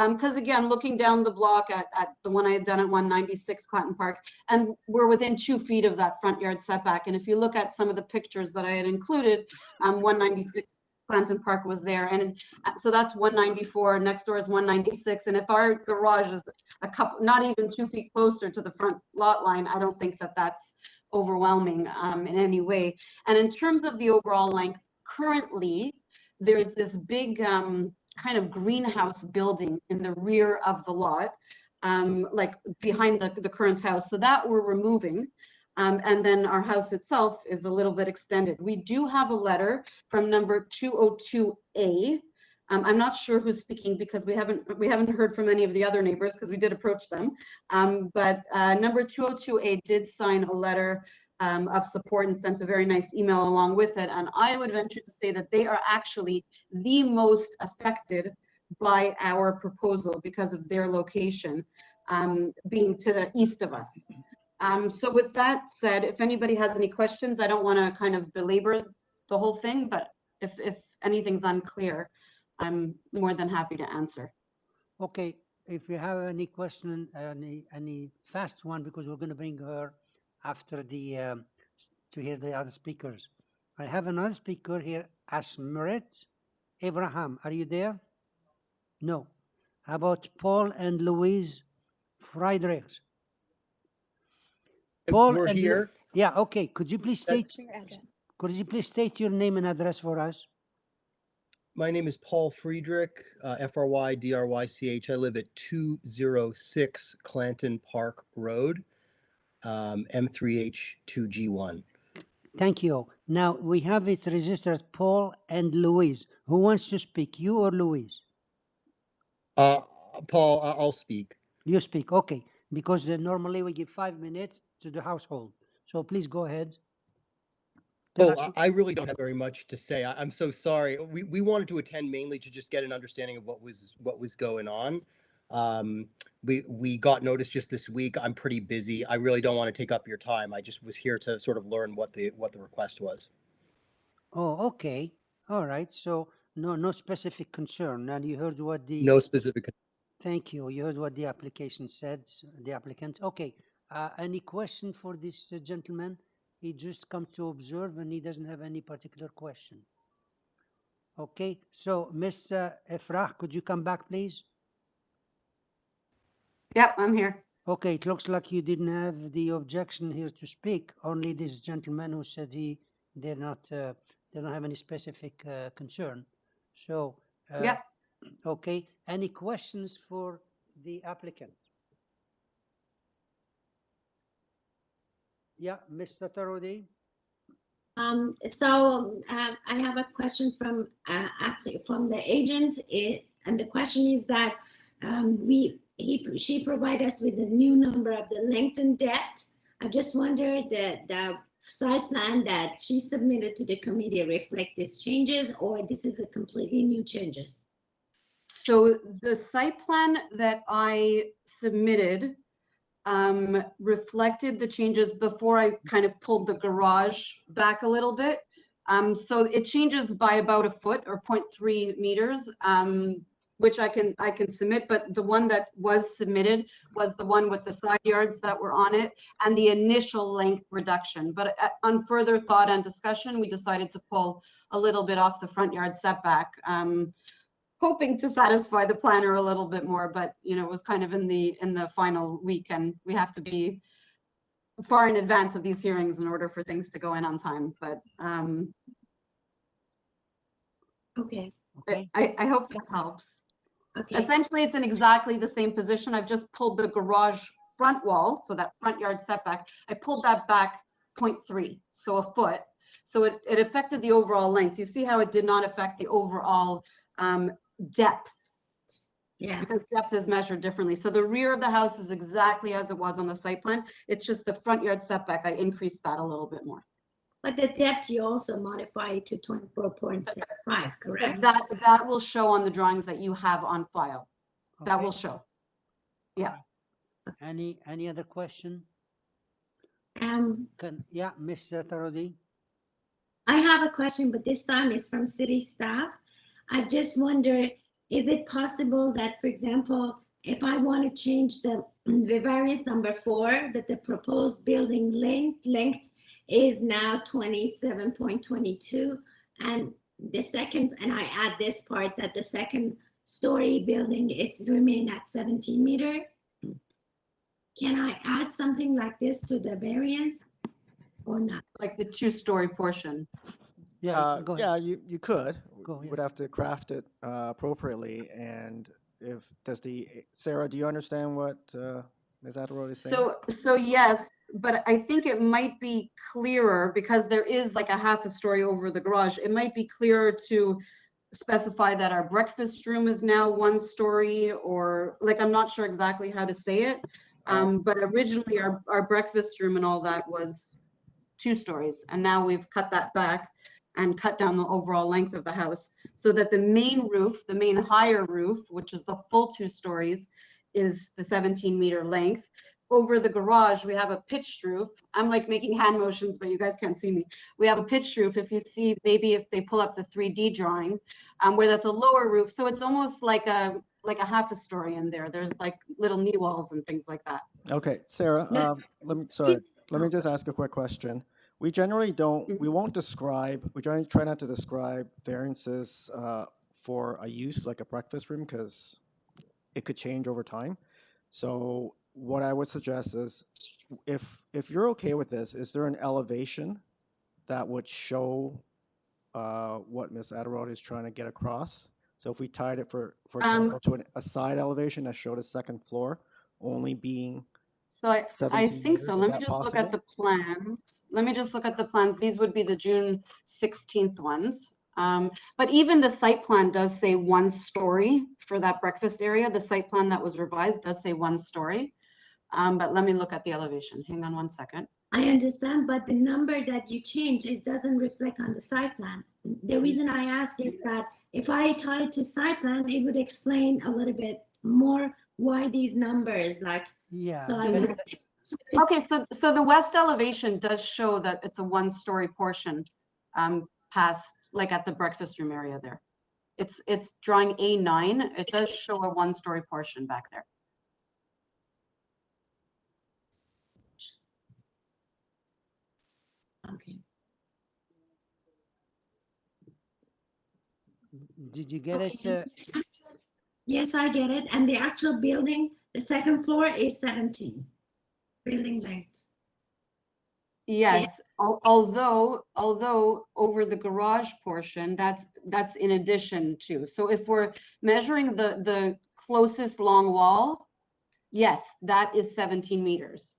Because again, looking down the block at the one I had done at 196 Clanton Park, and we're within 2 feet of that front yard setback. And if you look at some of the pictures that I had included, 196 Clanton Park was there, and so that's 194. Next door is 196, and if our garage is a couple, not even 2 feet closer to the front lot line, I don't think that that's overwhelming in any way. And in terms of the overall length, currently there's this big kind of greenhouse building in the rear of the lot, like behind the current house. So that we're removing. And then our house itself is a little bit extended. We do have a letter from number 202A. I'm not sure who's speaking because we haven't heard from any of the other neighbors because we did approach them. But number 202A did sign a letter of support and sent a very nice email along with it. And I would venture to say that they are actually the most affected by our proposal because of their location being to the east of us. So with that said, if anybody has any questions, I don't want to kind of belabor the whole thing, but if anything's unclear, I'm more than happy to answer. Okay, if you have any question, any fast one, because we're going to bring her after the to hear the other speakers. I have another speaker here, Asmeret Abraham. Are you there? No. How about Paul and Louise Friedrichs? Paul, we're here. Yeah, okay. Could you please state your name and address for us? My name is Paul Friedrich, F-R-Y-D-R-Y-C-H. I live at 206 Clanton Park Road, M3H2G1. Thank you. Now, we have it registered as Paul and Louise. Who wants to speak, you or Louise? Paul, I'll speak. You speak, okay. Because normally we give 5 minutes to the household. So please go ahead. I really don't have very much to say. I'm so sorry. We wanted to attend mainly to just get an understanding of what was going on. We got notice just this week. I'm pretty busy. I really don't want to take up your time. I just was here to sort of learn what the request was. Oh, okay. All right. So no specific concern. And you heard what the no specific. Thank you. You heard what the application said, the applicant. Okay. Any question for this gentleman? He just comes to observe and he doesn't have any particular question. Okay. So, Miss Efrah, could you come back, please? Yep, I'm here. Okay. It looks like you didn't have the objection here to speak. Only this gentleman who said they don't have any specific concern. So, yeah. Okay. Any questions for the applicant? Yeah, Ms. Satarodi. I have a question from the agent, and the question is that she provided us with the new number of the length and depth. I just wonder the site plan that she submitted to the committee reflect these changes, or this is a completely new changes? So the site plan that I submitted reflected the changes before I kind of pulled the garage back a little bit. So it changes by about a foot or 0.3 meters, which I can submit, but the one that was submitted was the one with the side yards that were on it and the initial length reduction. But on further thought and discussion, we decided to pull a little bit off the front yard setback, hoping to satisfy the planner a little bit more, but you know, it was kind of in the final week, and we have to be far in advance of these hearings in order for things to go in on time. But okay. I hope that helps. Okay. Essentially, it's in exactly the same position. I've just pulled the garage front wall, so that front yard setback, I pulled that back 0.3, so a foot. So it affected the overall length. You see how it did not affect the overall depth. Yeah. Because depth is measured differently. So the rear of the house is exactly as it was on the site plan. It's just the front yard setback, I increased that a little bit more. But the depth you also modify it to 24.75, correct? That will show on the drawings that you have on file. That Okay. will show. Yeah. Any other question? Yeah, Ms. Tarodi. I have a question, but this time it's from city staff. I just wonder, is it possible that, for example, if I want to change the variance number 4, that the proposed building length is now 27.22, and the second, and I add this part that the second story building is remain at 17 meter? Can I add something like this to the variance or not? Like the 2-story portion. Yeah, go ahead. Yeah, you could. Go, You would have to craft it appropriately. And Sarah, do you understand what Ms. Atterode is saying? So yes, but I think it might be clearer because there is like a half a story over the garage. It might be clearer to specify that our breakfast room is now 1 story, or like, I'm not sure exactly how to say it. But originally our breakfast room and all that was 2 stories. And now we've cut that back and cut down the overall length of the house so that the main roof, the main higher roof, which is the full 2 stories, is the 17-meter length. Over the garage, we have a pitched roof. I'm like making hand motions, but you guys can't see me. We have a pitched roof. If you see, maybe if they pull up the 3D drawing, where that's a lower roof. So it's almost like a half a story in there. There's like little knee walls and things like that. Okay, Sarah, let me just ask a quick question. We generally won't describe, we generally try not to describe variances for a use like a breakfast room because it could change over time. So what I would suggest is if you're okay with this, is there an elevation that would show what Ms. Atterode is trying to get across? So if we tied it, for example, to a side elevation that showed a 2nd floor only being So I think so. Let me just look at the plans. These would be the June 16th ones. But even the site plan does say 1 story for that breakfast area. The site plan that was revised does say 1 story. But let me look at the elevation. Hang on 1 second. I understand, but the number that you change, it doesn't reflect on the site plan. The reason I ask is that if I tie it to site plan, it would explain a little bit more why these numbers, like, yeah. So Okay, so the west elevation does show that it's a 1-story portion past, like at the breakfast room area there. It's drawing A9. It does show a 1-story portion back there. Okay. Did you get it? Yes, I get it. And the actual building, the 2nd floor is 17 building length. Yes, although over the garage portion, that's in addition to. So if we're measuring the closest long wall, yes, that is 17 meters.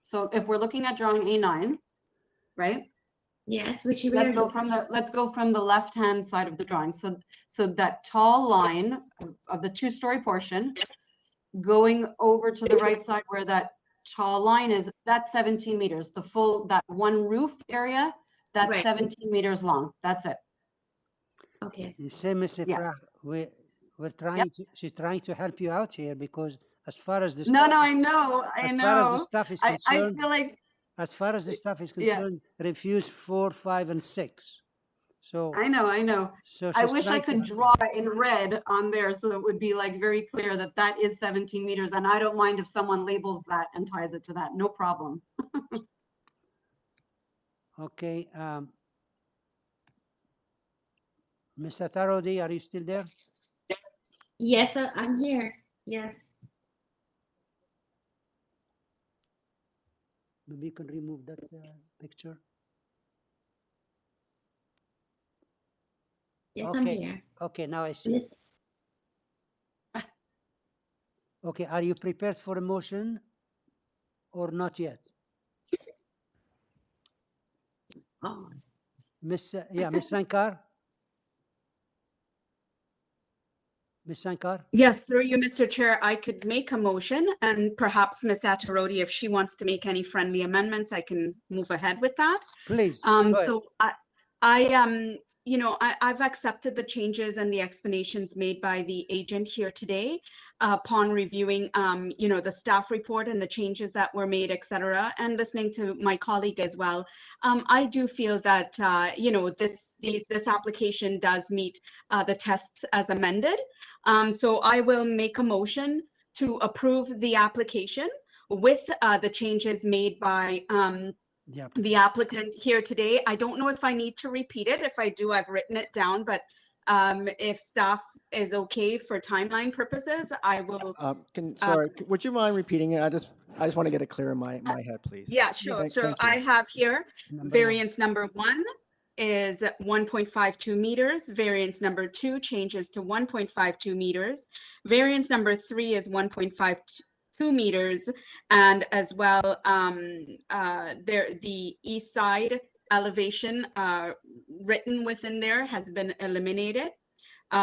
So if we're looking at drawing A9, right? Yes, which we Let's are go from the left-hand side of the drawing. So that tall line of the two-story portion going over to the right side where that tall line is, that's 17 meters. The full, that one roof area, that's Right. 17 meters long. That's it. Okay. You say, Ms. Ifrah, we're trying to, she's trying to help you out here because as far as the No, stuff no, I is- know, as far as the stuff is I concerned, feel like, as far as the stuff is yeah. concerned, refuse 4, 5, and 6. So I know. So I she's wish I trying to- could draw in red on there so it would be like very clear that that is 17 meters. And I don't mind if someone labels that and ties it to that. No problem. Okay. Mr. Tarodi, are you still there? Yes, I'm here. Yes. Maybe you can remove that picture. Yes, okay. I'm here. Okay, now I see. Listen. Okay, are you prepared for a motion or not yet? Oh. Miss Sankar? Ms. Sankar? Yes, through you, Mr. Chair, I could make a motion and perhaps Ms. Attarodi, if she wants to make any friendly amendments, I can move ahead with that. Please. Go ahead. So I've accepted the changes and the explanations made by the agent here today upon reviewing, the staff report and the changes that were made, et cetera, and listening to my colleague as well. I do feel that, this application does meet the tests as amended. So I will make a motion to approve the application with the changes made by the applicant here today. I don't know if I need to repeat it. If I do, I've written it down, but if staff is okay for timeline purposes, I will. Would you mind repeating it? I just want to get it clear in my head, please. Yeah, sure. So Thank you. I have here variance number 1 is 1.52 meters. Variance number 2 changes to 1.52 meters. Variance number 3 is 1.52 meters, and as well the east side elevation written within there has been eliminated.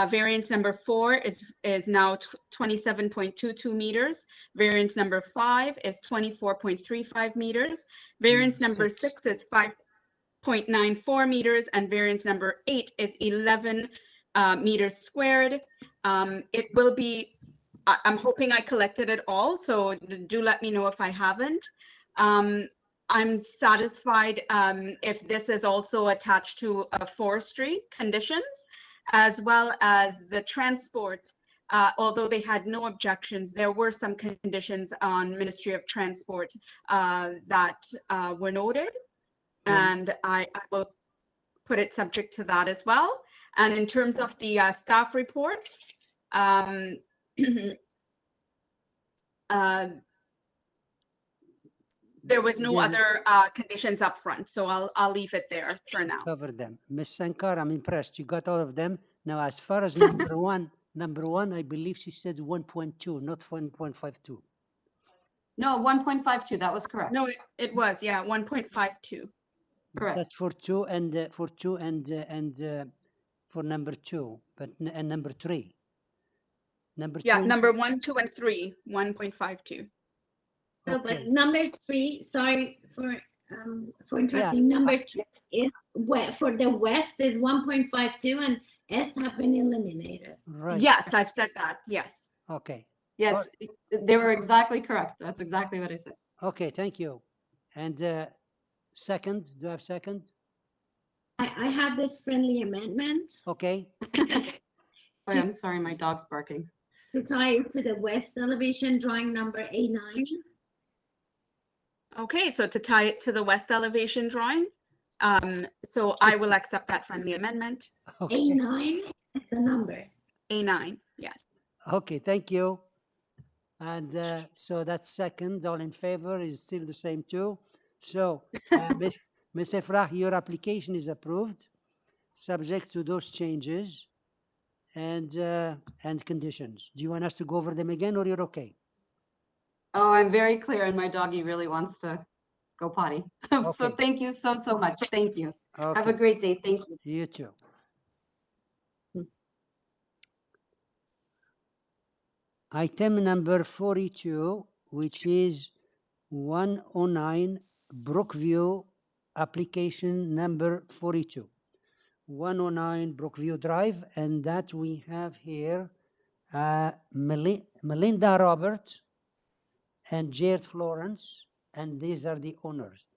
Variance number 4 is now 27.22 meters. Variance number 5 is 24.35 meters. Variance number 6 is 5.94 meters, and variance number 8 is 11 meters squared. It will be, I'm hoping I collected it all, so do let me know if I haven't. I'm satisfied if this is also attached to forestry conditions, as well as the transport. Although they had no objections, there were some conditions on Ministry of Transport that were noted, and I will put it subject to that as well. And in terms of the staff report, there was no other conditions up front, so I'll leave it there for now. Cover them. Ms. Sankar, I'm impressed. You got all of them. Now, as far as number one, I believe she said 1.2, not 1.52. No, 1.52, that was correct. No, it was, yeah, 1.52. Correct. That's for 2 and for number 2, but and number 3. Number 2. Yeah, number 1, 2, and 3, 1.52. No, but number 3, sorry for interrupting. Number 3 is for the west is 1.52 and S have been eliminated. Right. Yes, I've said that. Yes. Okay. Yes, they were exactly correct. That's exactly what I said. Okay, thank you. And second, do I have second? I have this friendly amendment. Okay. I'm sorry, my dog's barking. To tie it to the west elevation drawing number A9. Okay, so to tie it to the west elevation drawing, so I will accept that friendly amendment. Okay. A9 is the number. A9, yes. Okay, thank you. And so that's second. All in favor is still the same too. So, Ms. Ifrah, your application is approved, subject to those changes and conditions. Do you want us to go over them again, or you're okay? Oh, I'm very clear, and my doggy really wants to go potty. Okay. So thank you so much. Thank you. Have a Okay. great day. Thank you. You too. Item number 42, which is 109 Brookview, application number 42. 109 Brookview Drive, and that we have here Melinda Roberts and Jared Florence, and these are the owners.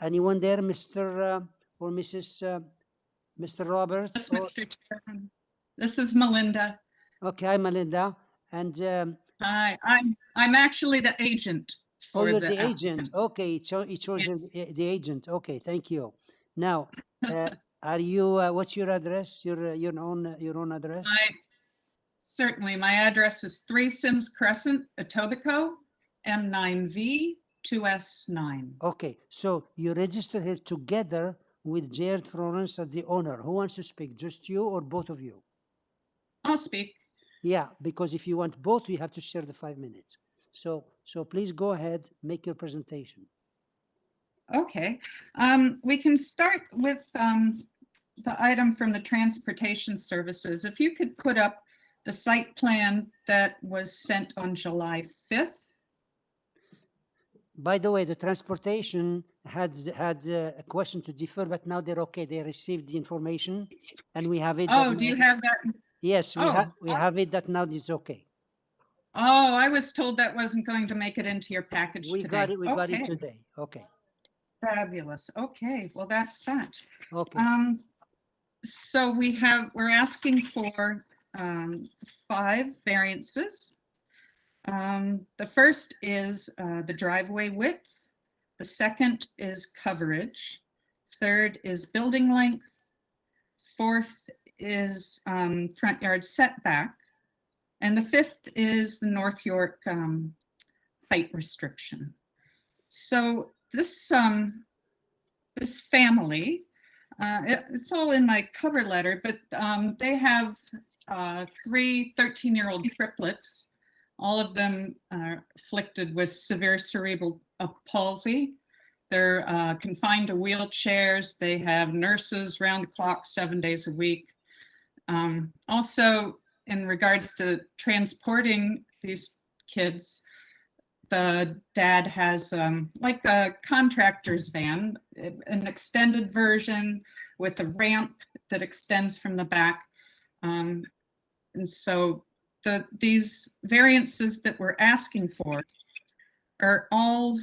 Anyone there, Mr. Or Mrs. Mr. Roberts? Yes, Mr. Chairman. This is Melinda. Okay, hi, Melinda. And Hi, I'm actually the agent. oh, you're the the agent. applicant. Okay, it shows Yes. the agent. Okay, thank you. Now, are you? What's your address? Your own address? Certainly, my address is 3 Sims Crescent, Etobicoke, M9V 2S9. Okay, so you registered here together with Jared Florence as the owner. Who wants to speak? Just you or both of you? I'll speak. Yeah, because if you want both, you have to share the 5 minutes. So please go ahead, make your presentation. Okay, we can start with the item from the Transportation Services. If you could put up the site plan that was sent on July 5th. By the way, the transportation had a question to defer, but now they're okay. They received the information, and we have it. Oh, do you have that? Yes, we have it that now it's okay. Oh, I was told that wasn't going to make it into your package today. We got it. We got it Okay. today. Okay. Fabulous. Okay, well, that's that. Okay. So we're asking for 5 variances. The first is the driveway width. The second is coverage. Third is building length. Fourth is front yard setback. And the fifth is the North York height restriction. So this family, it's all in my cover letter, but they have 3 13-year-old triplets. All of them are afflicted with severe cerebral palsy. They're confined to wheelchairs. They have nurses round the clock 7 days a week. Also, in regards to transporting these kids, the dad has like a contractor's van, an extended version with a ramp that extends from the back. And so these variances that we're asking for are all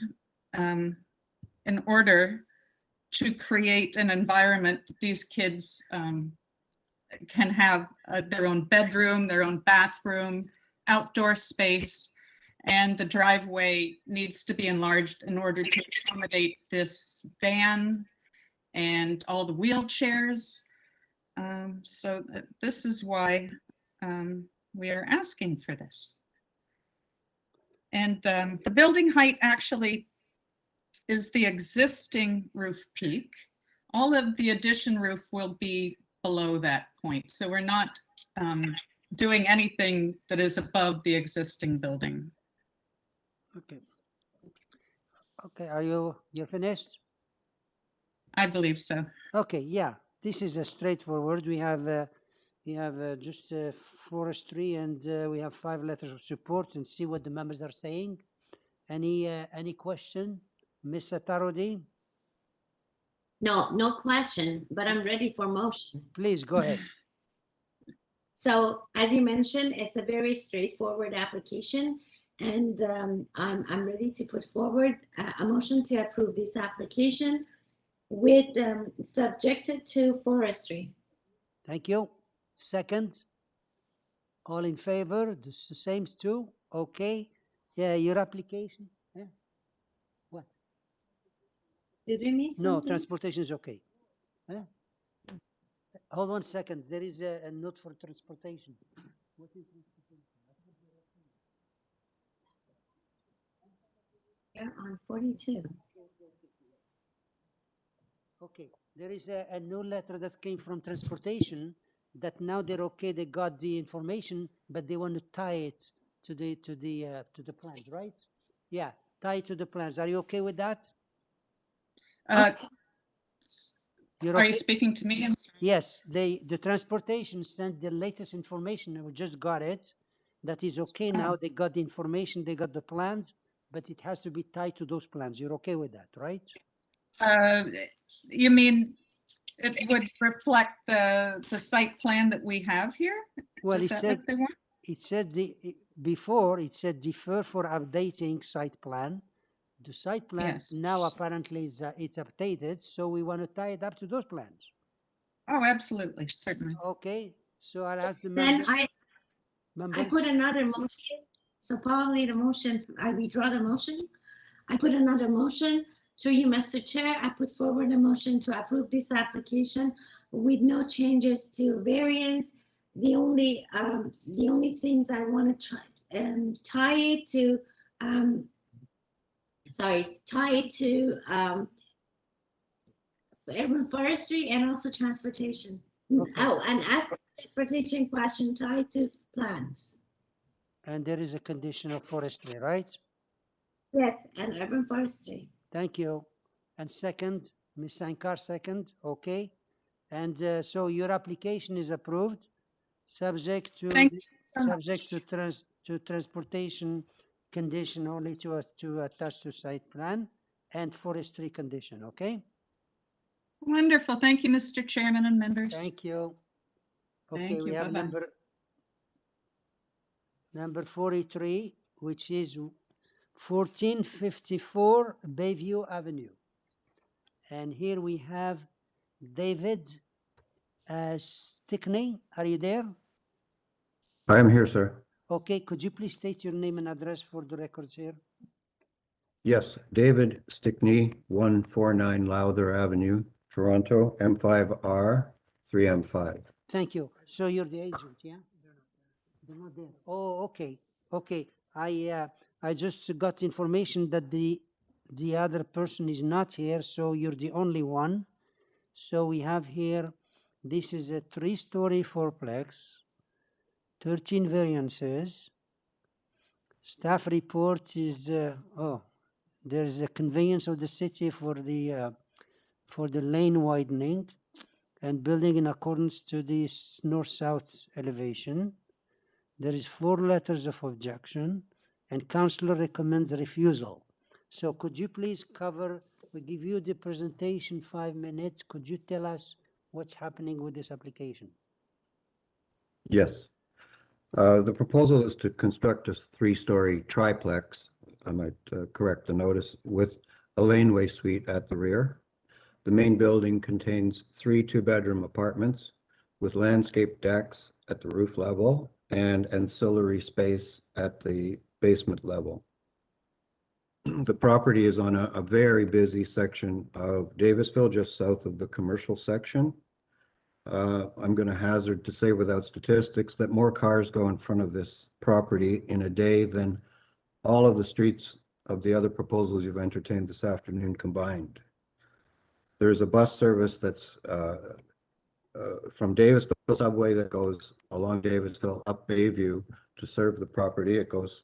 in order to create an environment that these kids can have their own bedroom, their own bathroom, outdoor space, and the driveway needs to be enlarged in order to accommodate this van and all the wheelchairs. So this is why we are asking for this. And the building height actually is the existing roof peak. All of the addition roof will be below that point. So we're not doing anything that is above the existing building. Okay. Okay, you're finished? I believe so. Okay, yeah, this is a straightforward. We have just forestry, and we have 5 letters of support, and see what the members are saying. Any question, Ms. Tarodi? No question, but I'm ready for motion. Please go ahead. So as you mentioned, it's a very straightforward application, and I'm ready to put forward a motion to approve this application with subjected to forestry. Thank you. Second? All in favor? The same too? Okay. Yeah, your application? Yeah. What? Did we miss No, something? transportation is okay. Huh? Hold 1 second. There is a note for transportation. What is transportation? Yeah, on 42. Okay. There is a new letter that came from transportation that now they're okay. They got the information, but they want to tie it to the plans, right? Yeah, tie it to the plans. Are you okay with that? You're Are you okay? speaking to me? I'm sorry. Yes, the transportation sent the latest information. We just got it. That is okay now. They got the information, they got the plans, but it has to be tied to those plans. You're okay with that, right? You mean it would reflect the site plan that we have here? Well, Is that what they want? it said before it said defer for updating site plan. The site plan Yes. now apparently is it's updated, so we want to tie it up to those plans. Oh, absolutely, certainly. Okay, so I'll ask the Then members. I put another motion. So Paul made a motion. I withdraw the motion. I put another motion through you, Mr. Chair. I put forward a motion to approve this application with no changes to variance. The only things I want to try and tie it to urban forestry and also transportation. Okay. Oh, and ask the transportation question tied to plans. And there is a condition of forestry, right? Yes, and urban forestry. Thank you. And second, Ms. Sankar, second, okay. And so your application is approved, subject to Thank you so subject to transportation condition only to attach to site plan and forestry condition, okay? Wonderful. Thank you, Mr. Chairman and members. Thank you. Okay, Thank we you. have Bye-bye. number 43, which is 1454 Bayview Avenue. And here we have David Stickney. Are you there? I am here, sir. Okay, could you please state your name and address for the records here? Yes, David Stickney, 149 Lowther Avenue, Toronto, M5R 3M5. Thank you. So you're the agent, yeah? They're not there. Oh, okay. Okay. I just got information that the other person is not here, so you're the only one. So we have here, this is a 3-story fourplex, 13 variances. Staff report is there is a conveyance of the city for the lane widening and building in accordance to the north-south elevation. There is 4 letters of objection, and councillor recommends refusal. So could you please cover, we give you the presentation 5 minutes. Could you tell us what's happening with this application? Yes. The proposal is to construct a 3-story triplex, I might correct the notice, with a laneway suite at the rear. The main building contains 3 2-bedroom apartments with landscape decks at the roof level and ancillary space at the basement level. The property is on a very busy section of Davisville, just south of the commercial section. I'm going to hazard to say without statistics that more cars go in front of this property in a day than all of the streets of the other proposals you've entertained this afternoon combined. There's a bus service that's from Davisville subway that goes along Davisville up Bayview to serve the property. It goes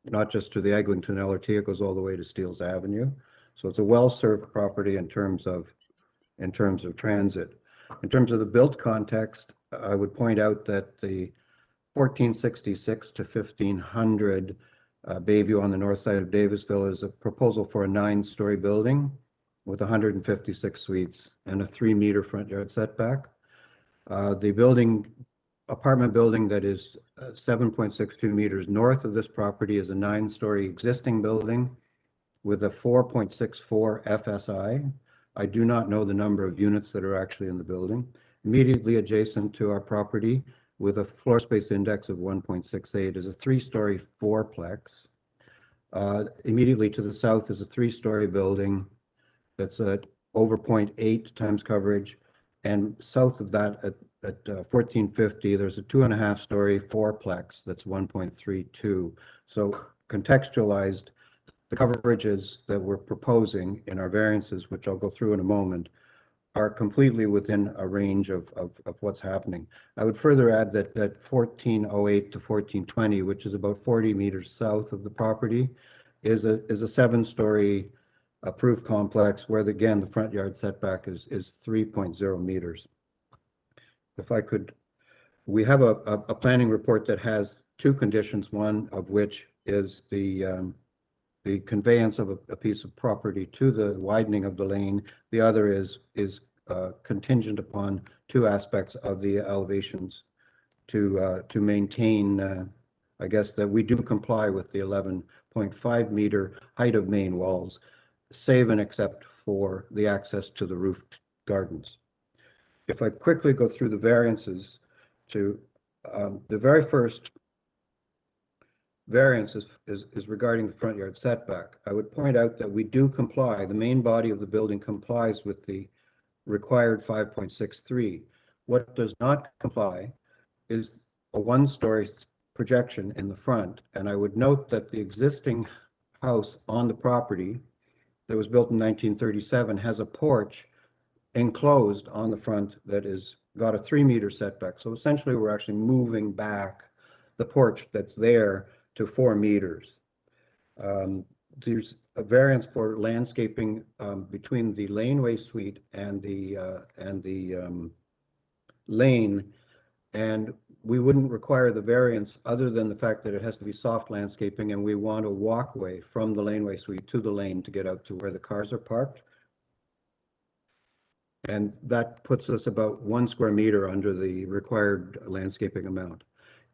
not just to the Eglinton LRT, it goes all the way to Steeles Avenue. So it's a well-served property in terms of transit. In terms of the built context, I would point out that the 1466 to 1500 Bayview on the north side of Davisville is a proposal for a 9-story building with 156 suites and a 3-meter front yard setback. The apartment building that is 7.62 meters north of this property is a 9-story existing building with a 4.64 FSI. I do not know the number of units that are actually in the building. Immediately adjacent to our property with a floor space index of 1.68 is a 3-story fourplex. Immediately to the south is a 3-story building that's at over 0.8 times coverage. And south of that at 1450, there's a 2.5-story fourplex that's 1.32. So contextualized, the coverages that we're proposing in our variances, which I'll go through in a moment, are completely within a range of what's happening. I would further add that 1408 to 1420, which is about 40 meters south of the property, is a 7-story approved complex where, again, the front yard setback is 3.0 meters. If I could, we have a planning report that has two conditions, one of which is the conveyance of a piece of property to the widening of the lane. The other is contingent upon two aspects of the elevations to maintain, I guess, that we do comply with the 11.5 meter height of main walls, save and except for the access to the roofed gardens. If I quickly go through the variances to the very first variance is regarding the front yard setback. I would point out that we do comply, the main body of the building complies with the required 5.63. What does not comply is a one-story projection in the front. And I would note that the existing house on the property that was built in 1937 has a porch enclosed on the front that is got a 3 meter setback. So essentially we're actually moving back the porch that's there to 4 meters. There's a variance for landscaping between the laneway suite and the lane, and we wouldn't require the variance other than the fact that it has to be soft landscaping, and we want a walkway from the laneway suite to the lane to get out to where the cars are parked. And that puts us about 1 square meter under the required landscaping amount.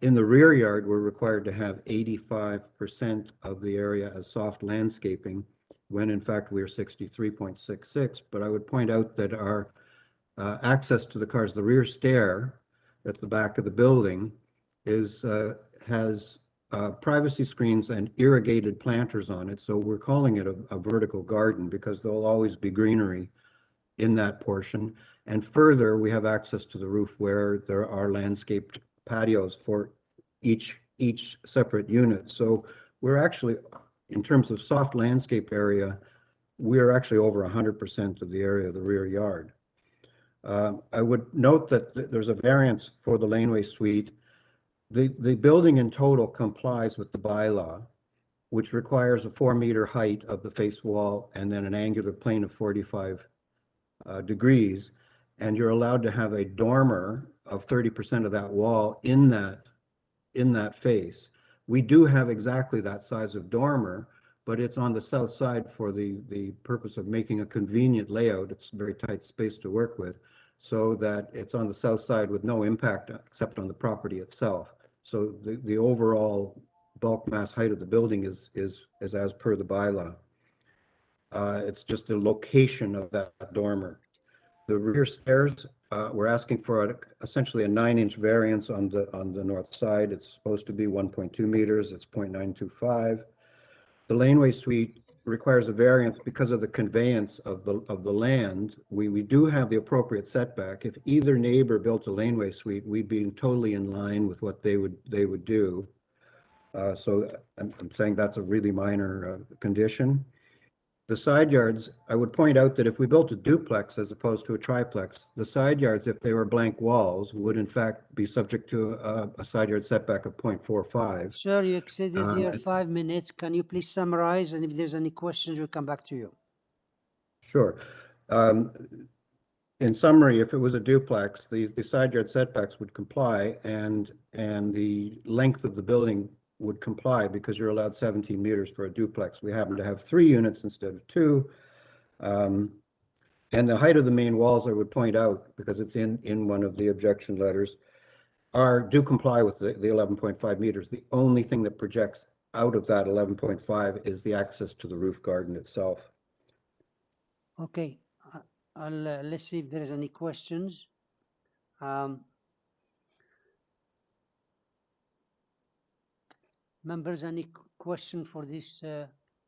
In the rear yard, we're required to have 85% of the area as soft landscaping, when in fact we are 63.66. But I would point out that our access to the cars, the rear stair at the back of the building has privacy screens and irrigated planters on it. So we're calling it a vertical garden because there'll always be greenery in that portion. And further, we have access to the roof where there are landscaped patios for each separate unit. So we're actually, in terms of soft landscape area, we're actually over 100% of the area of the rear yard. I would note that there's a variance for the laneway suite. The building in total complies with the bylaw, which requires a 4 meter height of the face wall and then an angular plane of 45 degrees. And you're allowed to have a dormer of 30% of that wall in that face. We do have exactly that size of dormer, but it's on the south side for the purpose of making a convenient layout. It's a very tight space to work with, so that it's on the south side with no impact except on the property itself. So the overall bulk mass height of the building is as per the bylaw. It's just the location of that dormer. The rear stairs, we're asking for essentially a 9-inch variance on the north side. It's supposed to be 1.2 meters. It's 0.925. The laneway suite requires a variance because of the conveyance of the land. We do have the appropriate setback. If either neighbor built a laneway suite, we'd be totally in line with what they would do. So I'm saying that's a really minor condition. The side yards, I would point out that if we built a duplex as opposed to a triplex, the side yards, if they were blank walls, would in fact be subject to a side yard setback of 0.45. Sir, you exceeded your 5 minutes. Can you please summarize? And if there's any questions, we'll come back to you. Sure. In summary, if it was a duplex, the side yard setbacks would comply, and the length of the building would comply because you're allowed 17 meters for a duplex. We happen to have 3 units instead of 2. And the height of the main walls, I would point out, because it's in one of the objection letters, do comply with the 11.5 meters. The only thing that projects out of that 11.5 is the access to the roof garden itself. Okay, let's see if there is any questions. Members, any question for this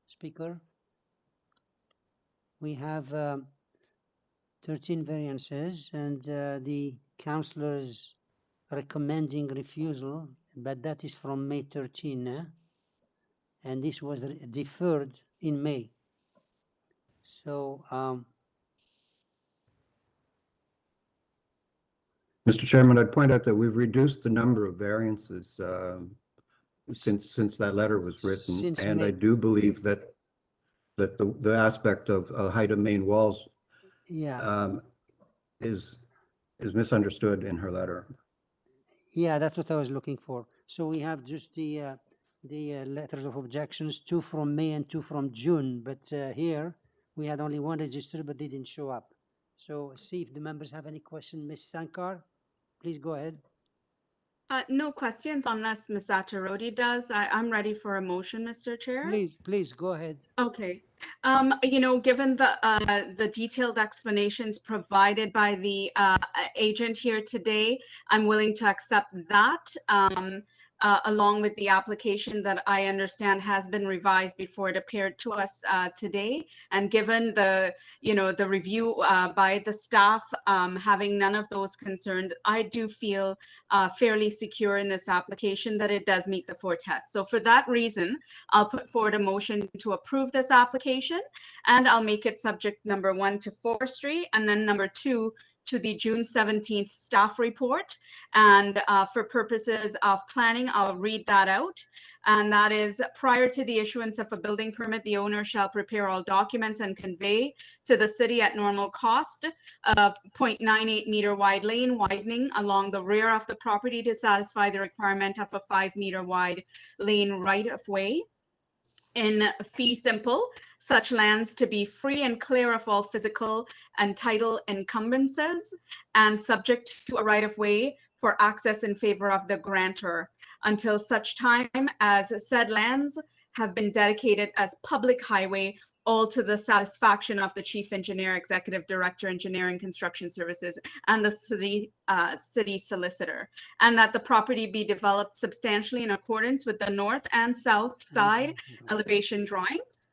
speaker? We have 13 variances, and the councillor is recommending refusal, but that is from May 13, and this was deferred in May. So, Mr. Chairman, I'd point out that we've reduced the number of variances since that letter was written, and I do believe that that the aspect of height of main walls Yeah, is misunderstood in her letter. yeah, that's what I was looking for. So we have just the letters of objections, 2 from May and 2 from June, but here we had only 1 registered, but they didn't show up. So see if the members have any question. Ms. Sankar, please go ahead. No questions unless Ms. Zattarodi does. I'm ready for a motion, Mr. Chair. Please go ahead. Okay. Given the detailed explanations provided by the agent here today, I'm willing to accept that. Along with the application that I understand has been revised before it appeared to us today. And given the review by the staff, having none of those concerned, I do feel fairly secure in this application that it does meet the 4 tests. So for that reason, I'll put forward a motion to approve this application, and I'll make it subject number 1 to forestry, and then number 2 to the June 17th staff report. And for purposes of planning, I'll read that out. And that is, prior to the issuance of a building permit, the owner shall prepare all documents and convey to the city at normal cost a 0.98 meter wide lane widening along the rear of the property to satisfy the requirement of a 5 meter wide lane right of way. In fee simple, such lands to be free and clear of all physical and title encumbrances and subject to a right of way for access in favor of the grantor until such time as said lands have been dedicated as public highway, all to the satisfaction of the chief engineer, executive director, engineering construction services, and the city solicitor, and that the property be developed substantially in accordance with the north and south side elevation drawings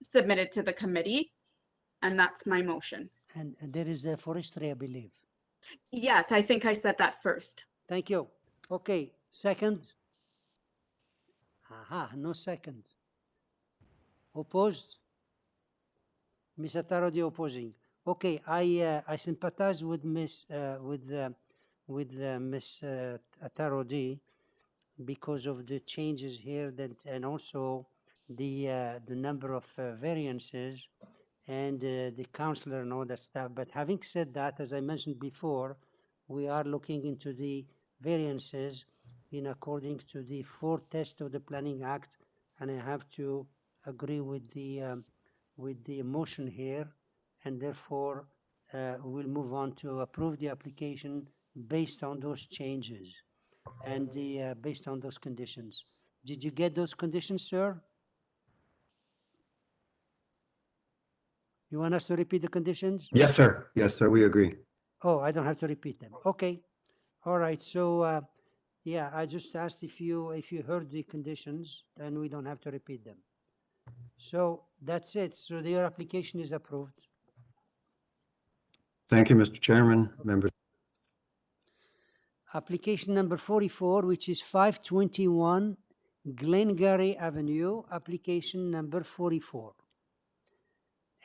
submitted to the committee. And that's my motion. And there is a forestry, I believe. Yes, I think I said that first. Thank you. Okay, second. Aha, no second. Opposed? Ms. Attarodi opposing. Okay, I sympathize with Ms. Ms. Attarodi because of the changes here and also the number of variances and the counselor and all that stuff. But having said that, as I mentioned before, we are looking into the variances in according to the 4 tests of the Planning Act, and I have to agree with the motion here, and therefore we'll move on to approve the application based on those changes and based on those conditions. Did you get those conditions, sir? You want us to repeat the conditions? Yes, sir. Yes, sir. We agree. Oh, I don't have to repeat them. Okay. All right. So, yeah, I just asked if you heard the conditions, and we don't have to repeat them. So that's it. So your application is approved. Thank you, Mr. Chairman, members. Application number 44, which is 521 Glengarry Avenue, application number 44.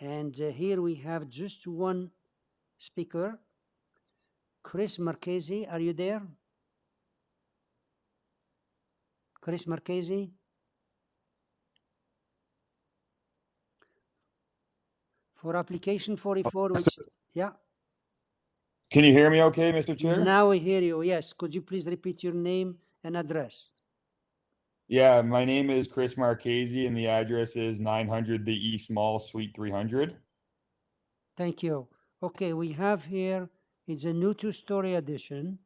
And here we have just one speaker. Chris Marchese, are you there? Chris Marchese? For application 44, which, yeah. Can you hear me okay, Mr. Chair? Now we hear you, yes. Could you please repeat your name and address? Yeah, my name is Chris Marchese and the address is 900 the East Mall, Suite 300. Thank you. Okay, we have here, it's a new 2-story addition,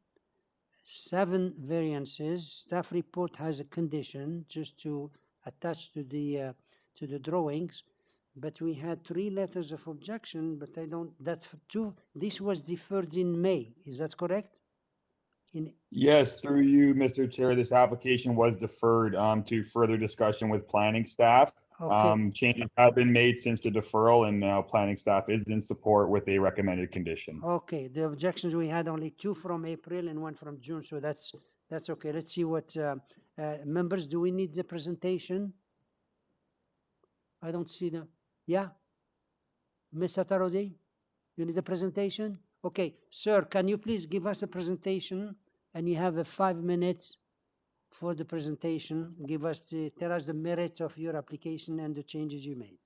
7 variances. Staff report has a condition just to attach to the drawings, but we had 3 letters of objection, but I don't, that's 2, this was deferred in May, is that correct? Yes, through you, Mr. Chair, this application was deferred to further discussion with planning staff. Okay. Changes have been made since the deferral, and now planning staff is in support with a recommended condition. Okay, the objections, we had only 2 from April and 1 from June, so that's okay. Let's see what members, do we need the presentation? I don't see the, yeah? Ms. Attarodi, you need a presentation? Okay, sir, can you please give us a presentation, and you have 5 minutes for the presentation. Tell us the merits of your application and the changes you made.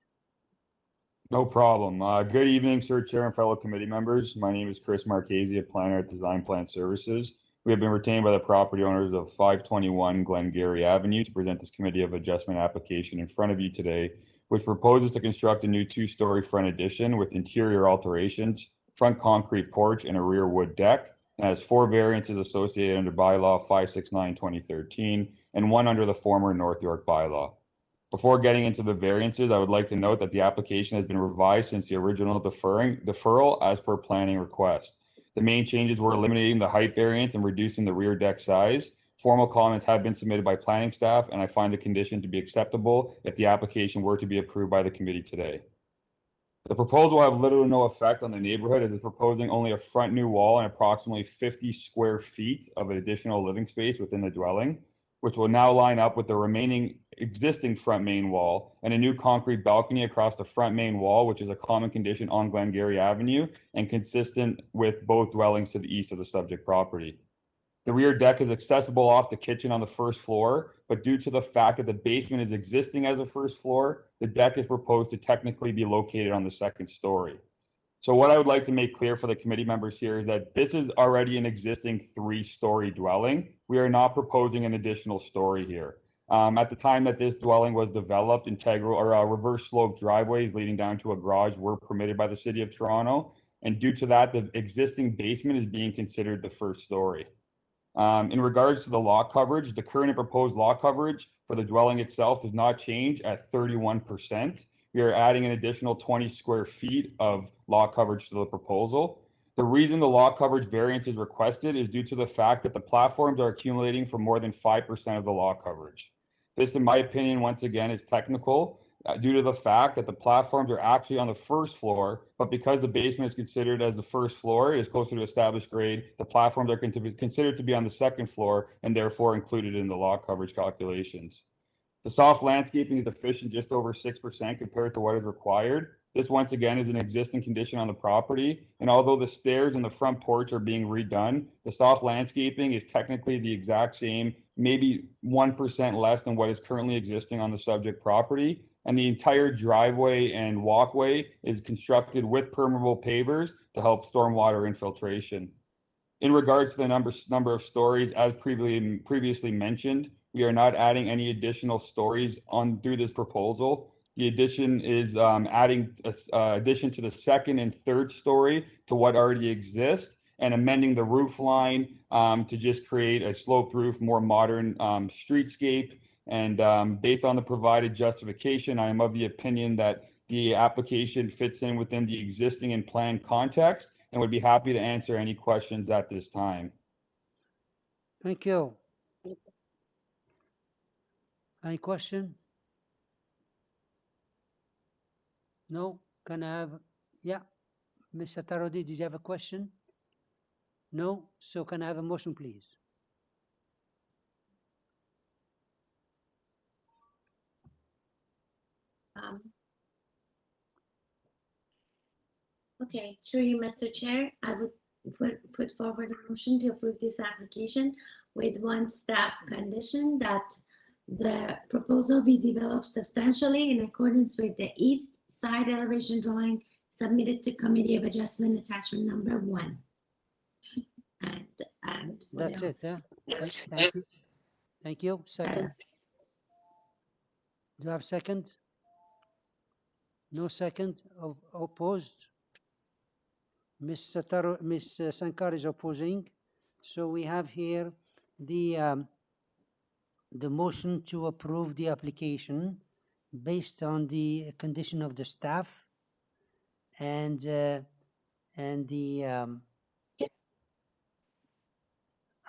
No problem. Good evening, Sir Chair and fellow committee members. My name is Chris Marchese, a planner at Design Plan Services. We have been retained by the property owners of 521 Glengarry Avenue to present this committee of adjustment application in front of you today, which proposes to construct a new two-story front addition with interior alterations, front concrete porch, and a rear wood deck, and has 4 variances associated under bylaw 569/2013 and 1 under the former North York bylaw. Before getting into the variances, I would like to note that the application has been revised since the original deferral as per planning request. The main changes were eliminating the height variance and reducing the rear deck size. Formal comments have been submitted by planning staff, and I find the condition to be acceptable if the application were to be approved by the committee today. The proposal will have little to no effect on the neighborhood, as it's proposing only a front new wall and approximately 50 square feet of additional living space within the dwelling, which will now line up with the remaining existing front main wall and a new concrete balcony across the front main wall, which is a common condition on Glengarry Avenue and consistent with both dwellings to the east of the subject property. The rear deck is accessible off the kitchen on the first floor, but due to the fact that the basement is existing as a first floor, the deck is proposed to technically be located on the second story. So what I would like to make clear for the committee members here is that this is already an existing 3-story dwelling. We are not proposing an additional story here. At the time that this dwelling was developed, integral or reverse slope driveways leading down to a garage were permitted by the City of Toronto. And due to that, the existing basement is being considered the first story. In regards to the lot coverage, the current and proposed lot coverage for the dwelling itself does not change at 31%. We are adding an additional 20 square feet of lot coverage to the proposal. The reason the lot coverage variance is requested is due to the fact that the platforms are accumulating for more than 5% of the lot coverage. This, in my opinion, once again, is technical due to the fact that the platforms are actually on the first floor, but because the basement is considered as the first floor, it is closer to established grade, the platforms are considered to be on the second floor and therefore included in the lot coverage calculations. The soft landscaping is deficient just over 6% compared to what is required. This, once again, is an existing condition on the property, and although the stairs and the front porch are being redone, the soft landscaping is technically the exact same, maybe 1% less than what is currently existing on the subject property, and the entire driveway and walkway is constructed with permeable pavers to help stormwater infiltration. In regards to the number of stories, as previously mentioned, we are not adding any additional stories through this proposal. The addition is adding addition to the second and third story to what already exists, and amending the roof line to just create a sloped roof, more modern streetscape. And based on the provided justification, I am of the opinion that the application fits in within the existing and planned context, and would be happy to answer any questions at this time. Thank you. Any question? No? Can I have, yeah. Mr. Tarodi, did you have a question? No? So can I have a motion, please? Okay, through you, Mr. Chair, I would put forward a motion to approve this application with one staff condition that the proposal be developed substantially in accordance with the east side elevation drawing submitted to Committee of Adjustment Attachment Number 1. And That's it, yeah? Thank you. Thank you. Second? Do you have second? No second? Opposed? Ms. Sankar is opposing. So we have here the motion to approve the application based on the condition of the staff and the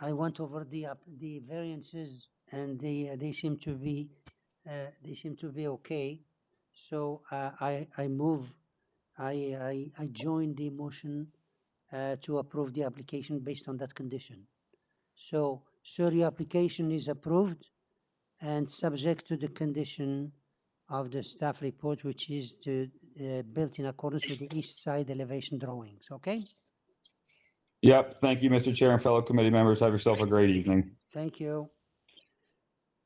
I went over the variances, and they seem to be okay. So I join the motion to approve the application based on that condition. So your application is approved and subject to the condition of the staff report, which is built in accordance with the east side elevation drawings. Okay? Yep. Thank you, Mr. Chair and fellow committee members. Have yourself a great evening. Thank you.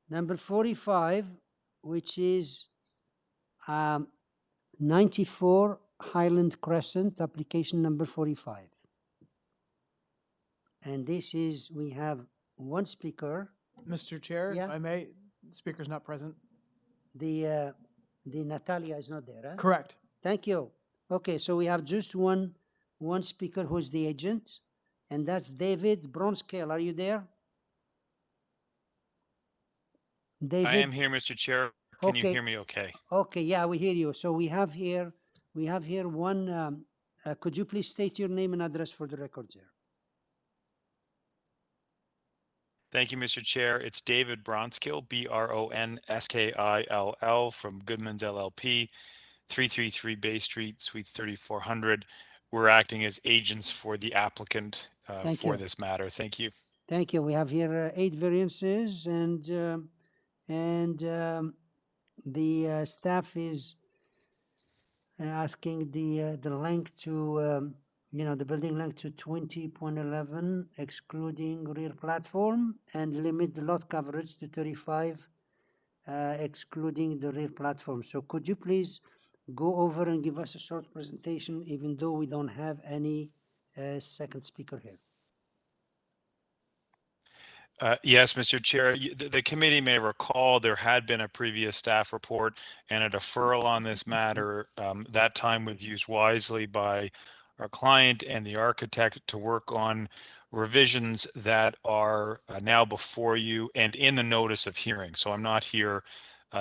Number 45, which is 94 Highland Crescent, application number 45. And this is, we have one speaker. Mr. Chair, if Yeah. I may, the speaker's not present. The Natalia is not there, huh? Correct. Thank you. Okay, so we have just one speaker who's the agent, and that's David Bronscale. Are you there? David? I am here, Mr. Chair. Can you Okay. hear me okay? Okay, yeah, we hear you. So we have here one, could you please state your name and address for the records here? Thank you, Mr. Chair. It's David Bronskill, Bronskill, from Goodman's LLP, 333 Bay Street, Suite 3400. We're acting as agents for the applicant Thank for you. this matter. Thank you. Thank you. We have here 8 variances, and the staff is asking the length to, the building length to 20.11, excluding rear platform, and limit the lot coverage to 35, excluding the rear platform. So could you please go over and give us a short presentation, even though we don't have any second speaker here? Yes, Mr. Chair, the committee may recall there had been a previous staff report and a deferral on this matter. That time was used wisely by our client and the architect to work on revisions that are now before you and in the notice of hearing. So I'm not here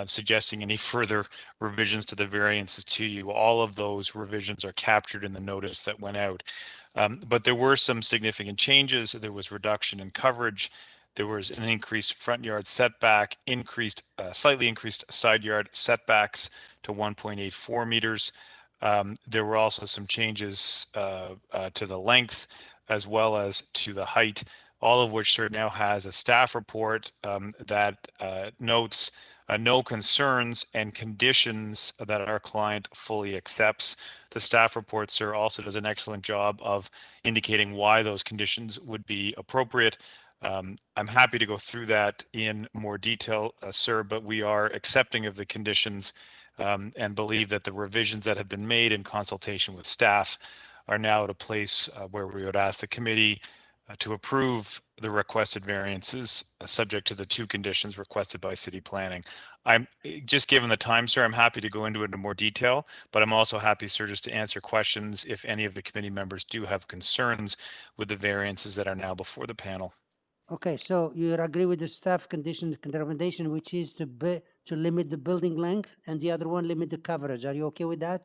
suggesting any further revisions to the variances to you. All of those revisions are captured in the notice that went out. But there were some significant changes. There was reduction in coverage. There was an increased front yard setback, slightly increased side yard setbacks to 1.84 meters. There were also some changes to the length as well as to the height, all of which now has a staff report that notes no concerns and conditions that our client fully accepts. The staff report, sir, also does an excellent job of indicating why those conditions would be appropriate. I'm happy to go through that in more detail, sir, but we are accepting of the conditions and believe that the revisions that have been made in consultation with staff are now at a place where we would ask the committee to approve the requested variances subject to the 2 conditions requested by city planning. I'm just given the time, sir, I'm happy to go into it in more detail, but I'm also happy, sir, just to answer questions if any of the committee members do have concerns with the variances that are now before the panel. Okay, so you agree with the staff condition recommendation, which is to limit the building length, and the other one limit the coverage. Are you okay with that?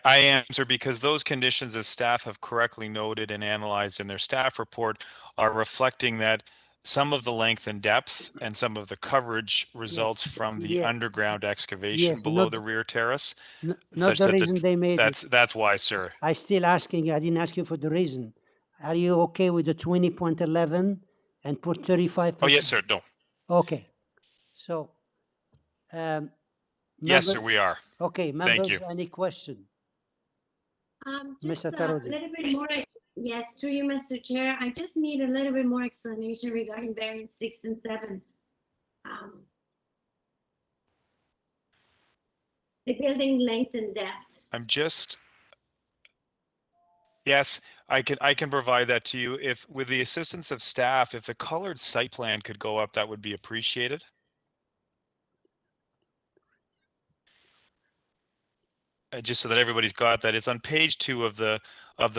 I answer because those conditions, as staff have correctly noted and analyzed in their staff report, are reflecting that some of the length and depth and some of the coverage results from the underground excavation below the rear terrace. Not the reason they made it. That's why, sir. I still asking you, I didn't ask you for the reason. Are you okay with the 20.11 and put 35%? Oh, yes, sir. No. Okay. So, yes, sir, we are. Okay, members, any question? Just Mr. a Tarodi. little bit more. Yes, through you, Mr. Chair. I just need a little bit more explanation regarding variance 6 and 7. The building length and depth. Yes, I can provide that to you. If with the assistance of staff, if the colored site plan could go up, that would be appreciated. Just so that everybody's got that, it's on page 2 of the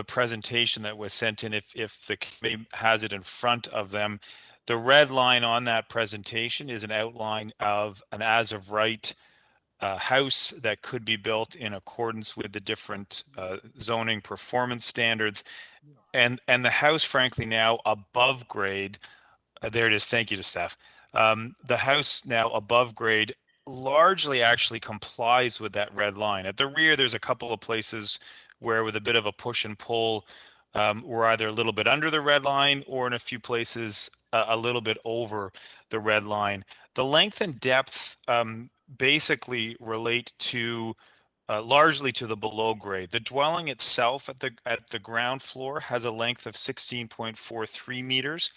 presentation that was sent in. If the committee has it in front of them, the red line on that presentation is an outline of an as of right house that could be built in accordance with the different zoning performance standards, and the house, frankly, now above grade. There it is. Thank you to staff. The house now above grade largely actually complies with that red line. At the rear, there's a couple of places where, with a bit of a push and pull, we're either a little bit under the red line or in a few places a little bit over the red line. The length and depth basically relate to largely to the below grade. The dwelling itself at the ground floor has a length of 16.43 meters.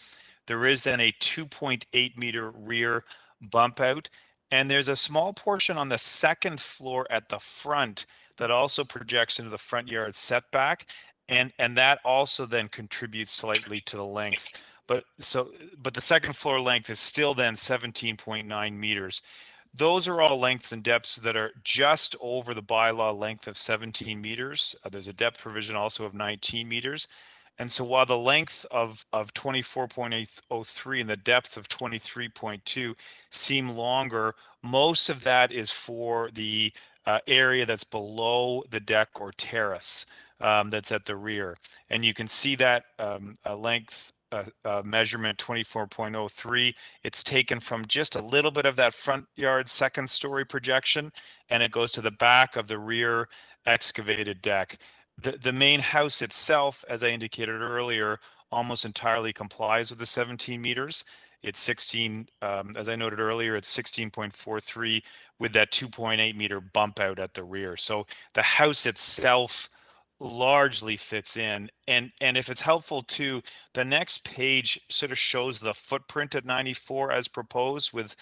There is then a 2.8 meter rear bump out, And there's a small portion on the second floor at the front that also projects into the front yard setback. And that also then contributes slightly to the length. But the second floor length is still then 17.9 meters. Those are all lengths and depths that are just over the bylaw length of 17 meters. There's a depth provision also of 19 meters. And so while the length of 24.803 and the depth of 23.2 seem longer, most of that is for the area that's below the deck or terrace that's at the rear. And you can see that length measurement 24.03. It's taken from just a little bit of that front yard second story projection, and it goes to the back of the rear excavated deck. The main house itself, as I indicated earlier, almost entirely complies with the 17 meters. It's 16, as I noted earlier, it's 16.43 with that 2.8 meter bump out at the rear. So the house itself largely fits in. And if it's helpful too, the next page sort of shows the footprint at 94 as proposed with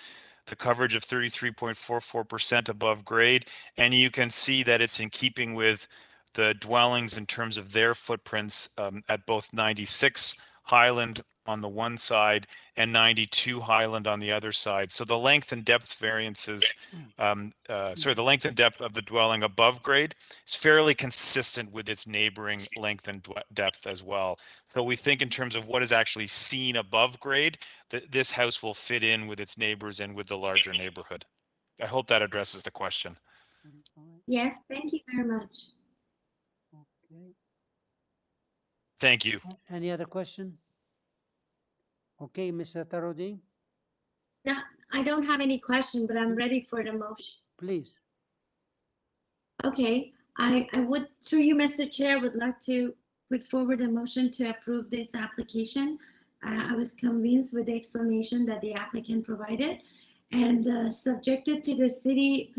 the coverage of 33.44% above grade. And you can see that it's in keeping with the dwellings in terms of their footprints at both 96 Highland on the one side and 92 Highland on the other side. So the length and depth variances, the length and depth of the dwelling above grade is fairly consistent with its neighboring length and depth as well. So we think in terms of what is actually seen above grade, that this house will fit in with its neighbors and with the larger neighborhood. I hope that addresses the question. Yes, thank you very much. Thank you. Any other question? Okay, Mr. Tarodi, No, I don't have any question, but I'm ready for the motion. please. Okay, I would, through you, Mr. Chair, would like to put forward a motion to approve this application. I was convinced with the explanation that the applicant provided and subjected to the city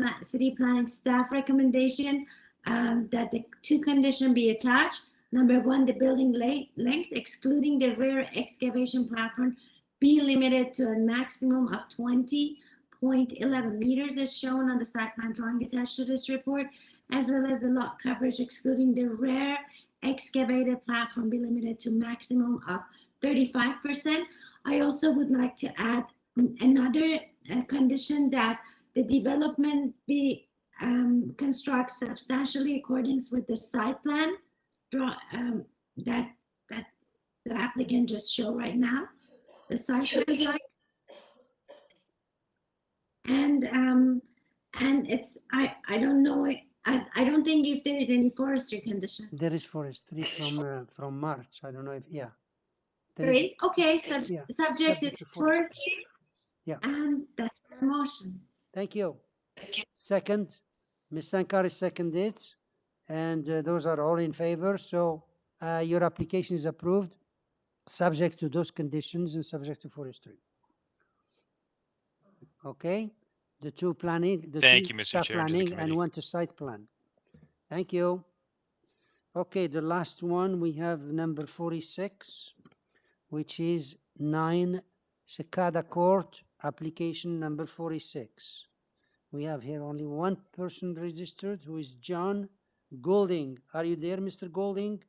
planning staff recommendation that the two conditions be attached. Number one, the building length, excluding the rear excavation platform, be limited to a maximum of 20.11 meters as shown on the site plan drawing attached to this report, as well as the lot coverage excluding the rear excavated platform be limited to maximum of 35%. I also would like to add another condition that the development be construct substantially accordance with the site plan that the applicant just showed right now, the site plan. And it's I don't know, I don't think if there is any forestry condition. There is forestry from March. I don't know if There is, okay, so yeah, subject to forestry. Yeah. And that's the motion. Thank you. Second, Ms. Sankari seconded, and those are all in favor. So your application is approved, subject to those conditions and subject to forestry. Okay, the two planning, the Thank two you, Mr. staff Chair, and to the planning, and committee. one to site plan. Thank you. Okay, the last one we have number 46, which is 9 CICADA Court, application number 46. We have here only one person registered, who is John Golding. Are you there, Mr. Golding?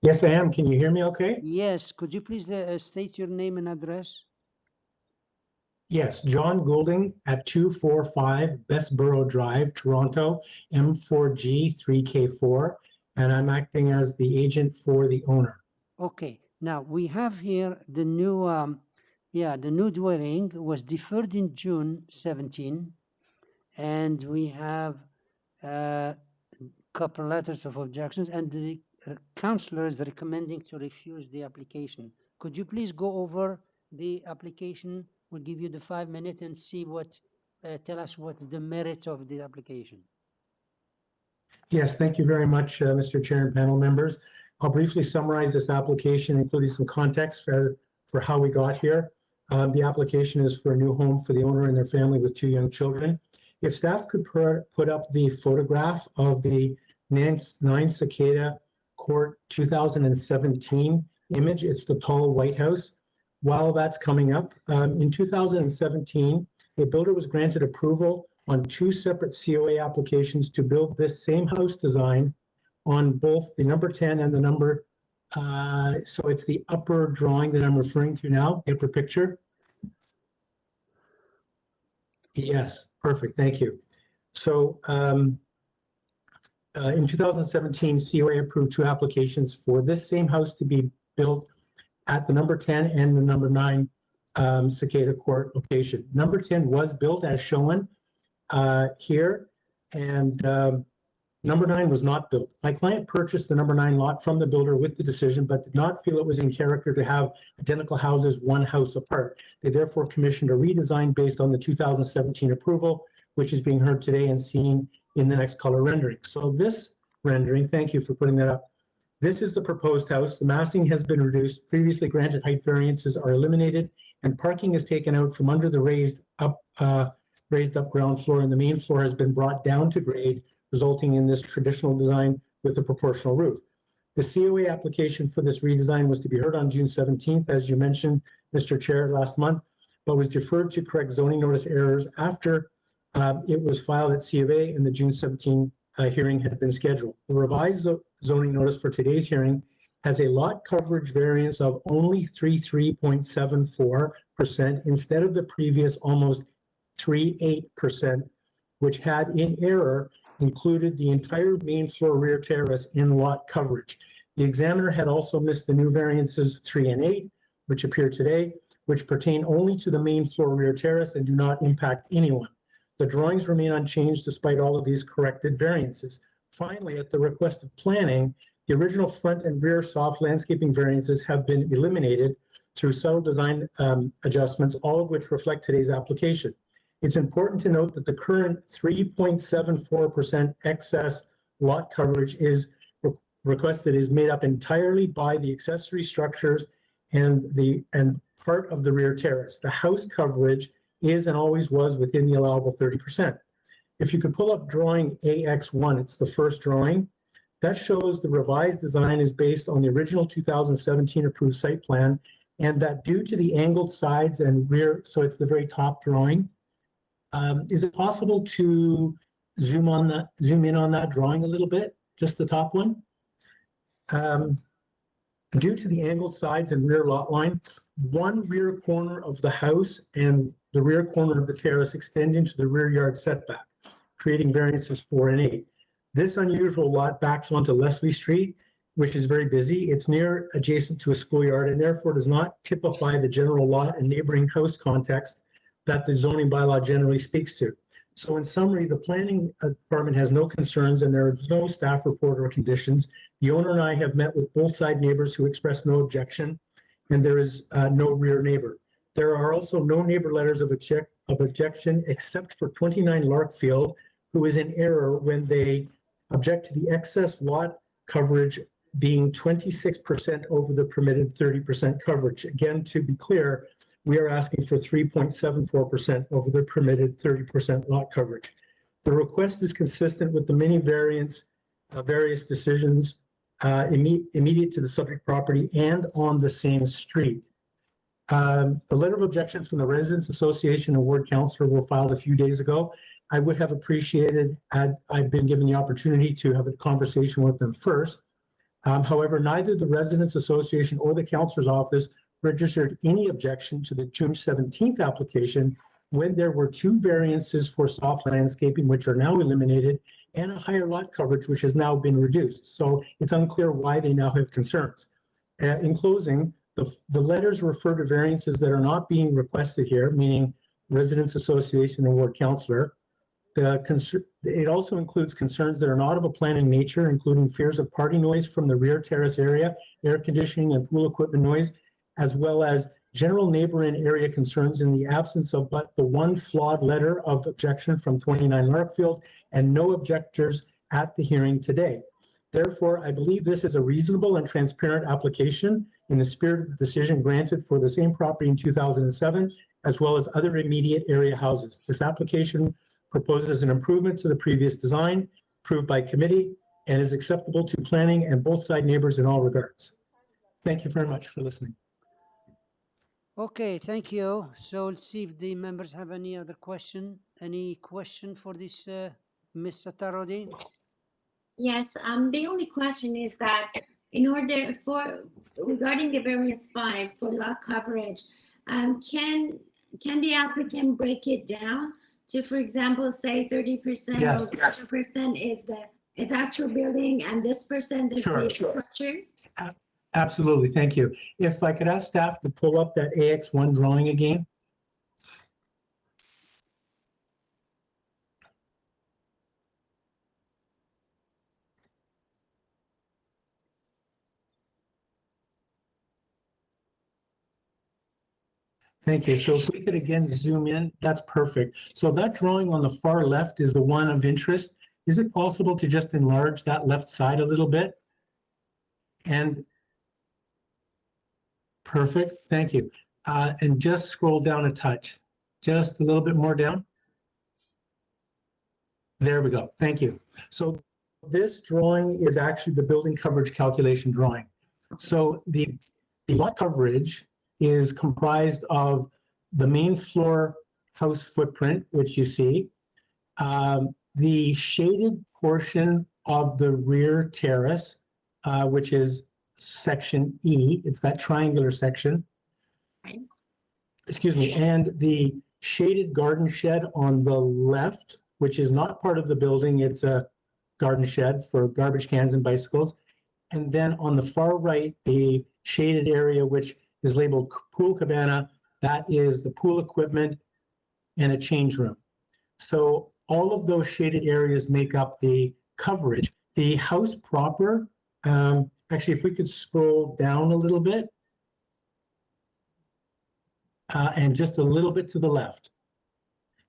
Yes, I am. Can you hear me okay? Yes. Could you please state your name and address? Yes, John Goulding at 245 Bestborough Drive, Toronto, M4G 3K4, and I'm acting as the agent for the owner. Okay. Now we have here the new, the new dwelling was deferred in June 17, and we have a couple letters of objections, and the councillor is recommending to refuse the application. Could you please go over the application? We'll give you the 5 minutes and see what, tell us what's the merit of the application. Yes, thank you very much, Mr. Chair and panel members. I'll briefly summarize this application, including some context for how we got here. The application is for a new home for the owner and their family with 2 young children. If staff could put up the photograph of the 9 CICADA Court 2017 image, it's the tall White House. while that's coming up, in 2017, a builder was granted approval on 2 separate COA applications to build this same house design on both the number 10 and the number, so it's the upper drawing that I'm referring to now, upper picture. Yes, perfect, thank you. So in 2017, COA approved 2 applications for this same house to be built at the number 10 and the number 9 CICADA Court location. Number 10 was built as shown here, and number 9 was not built. My client purchased the number 9 lot from the builder with the decision, but did not feel it was in character to have identical houses 1 house apart. They therefore commissioned a redesign based on the 2017 approval, which is being heard today and seen in the next color rendering. So this rendering, thank you for putting that up. This is the proposed house. The massing has been reduced. Previously granted height variances are eliminated, and parking is taken out from under the raised up ground floor, and the main floor has been brought down to grade, resulting in this traditional design with a proportional roof. The COA application for this redesign was to be heard on June 17th, as you mentioned, Mr. Chair, last month, but was deferred to correct zoning notice errors after it was filed at C of A and the June 17 hearing had been scheduled. The revised zoning notice for today's hearing has a lot coverage variance of only 33.74% instead of the previous almost 38%, which had in error included the entire main floor rear terrace in lot coverage. The examiner had also missed the new variances 3 and 8, which appear today, which pertain only to the main floor rear terrace and do not impact anyone. The drawings remain unchanged despite all of these corrected variances. Finally, at the request of planning, the original front and rear soft landscaping variances have been eliminated through subtle design adjustments, all of which reflect today's application. It's important to note that the current 3.74% excess lot coverage is requested is made up entirely by the accessory structures and part of the rear terrace. The house coverage is and always was within the allowable 30%. If you could pull up drawing AX1, it's the first drawing, that shows the revised design is based on the original 2017 approved site plan, and that due to the angled sides and rear, so it's the very top drawing. Is it possible to zoom in on that drawing a little bit, just the top one? Due to the angled sides and rear lot line, one rear corner of the house and the rear corner of the terrace extend into the rear yard setback, creating variances 4 and 8. This unusual lot backs onto Leslie Street, which is very busy. It's near adjacent to a schoolyard and therefore does not typify the general lot and neighboring house context that the zoning bylaw generally speaks to. So in summary, the planning department has no concerns and there is no staff report or conditions. The owner and I have met with both side neighbors who expressed no objection, and there is no rear neighbor. There are also no neighbor letters of objection except for 29 Larkfield, who is in error when they object to the excess lot coverage being 26% over the permitted 30% coverage. Again, to be clear, we are asking for 3.74% over the permitted 30% lot coverage. The request is consistent with the many various decisions immediate to the subject property and on the same street. The letter of objection from the Residents Association and Ward Councillor were filed a few days ago. I would have appreciated had I been given the opportunity to have a conversation with them first. However, neither the Residents Association or the Councillor's Office registered any objection to the June 17th application when there were 2 variances for soft landscaping, which are now eliminated, and a higher lot coverage, which has now been reduced. So it's unclear why they now have concerns. In closing, the letters refer to variances that are not being requested here, meaning Residents Association and Ward Councillor. It also includes concerns that are not of a planning nature, including fears of party noise from the rear terrace area, air conditioning and pool equipment noise, as well as general neighbor and area concerns in the absence of but the one flawed letter of objection from 29 Larkfield and no objectors at the hearing today. Therefore, I believe this is a reasonable and transparent application in the spirit of the decision granted for the same property in 2007, as well as other immediate area houses. This application proposes an improvement to the previous design, approved by committee, and is acceptable to planning and both side neighbors in all regards. Thank you very much for listening. Okay, thank you. So let's see if the members have any other question. Any question for this, Ms. Satarodi? Yes, the only question is that in order for, regarding the variance 5 for lot coverage, can the applicant break it down to, for example, say 30% Yes. or 40% is actual building and this percent is the structure? Absolutely, thank you. If I could ask staff to pull up that AX1 drawing again. Thank you. So if we could again zoom in, that's perfect. So that drawing on the far left is the one of interest. Is it possible to just enlarge that left side a little bit? And perfect, thank you. And just scroll down a touch, just a little bit more down. There we go, thank you. So this drawing is actually the building coverage calculation drawing. So the lot coverage is comprised of the main floor house footprint, which you see, the shaded portion of the rear terrace, which is section E, it's that triangular section. Excuse me, and the shaded garden shed on the left, which is not part of the building, it's a garden shed for garbage cans and bicycles. And then on the far right, the shaded area, which is labeled pool cabana, that is the pool equipment and a change room. So all of those shaded areas make up the coverage. The house proper, actually, if we could scroll down a little bit, and just a little bit to the left.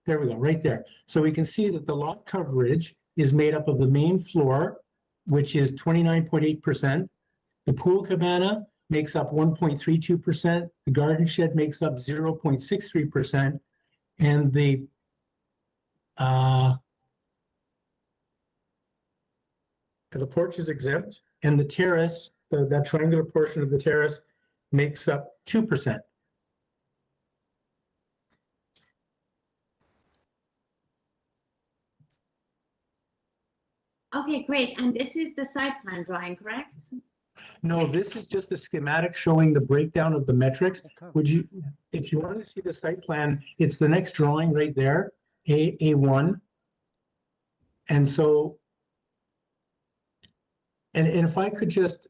There we go, right there. So we can see that the lot coverage is made up of the main floor, which is 29.8%. The pool cabana makes up 1.32%. The garden shed makes up 0.63%. And the porch is exempt. And the terrace, that triangular portion of the terrace, makes up 2%. Okay, great. And this is the site plan drawing, correct? No, this is just a schematic showing the breakdown of the metrics. Would you, if you want to see the site plan, it's the next drawing right there, A1. And so, and if I could just,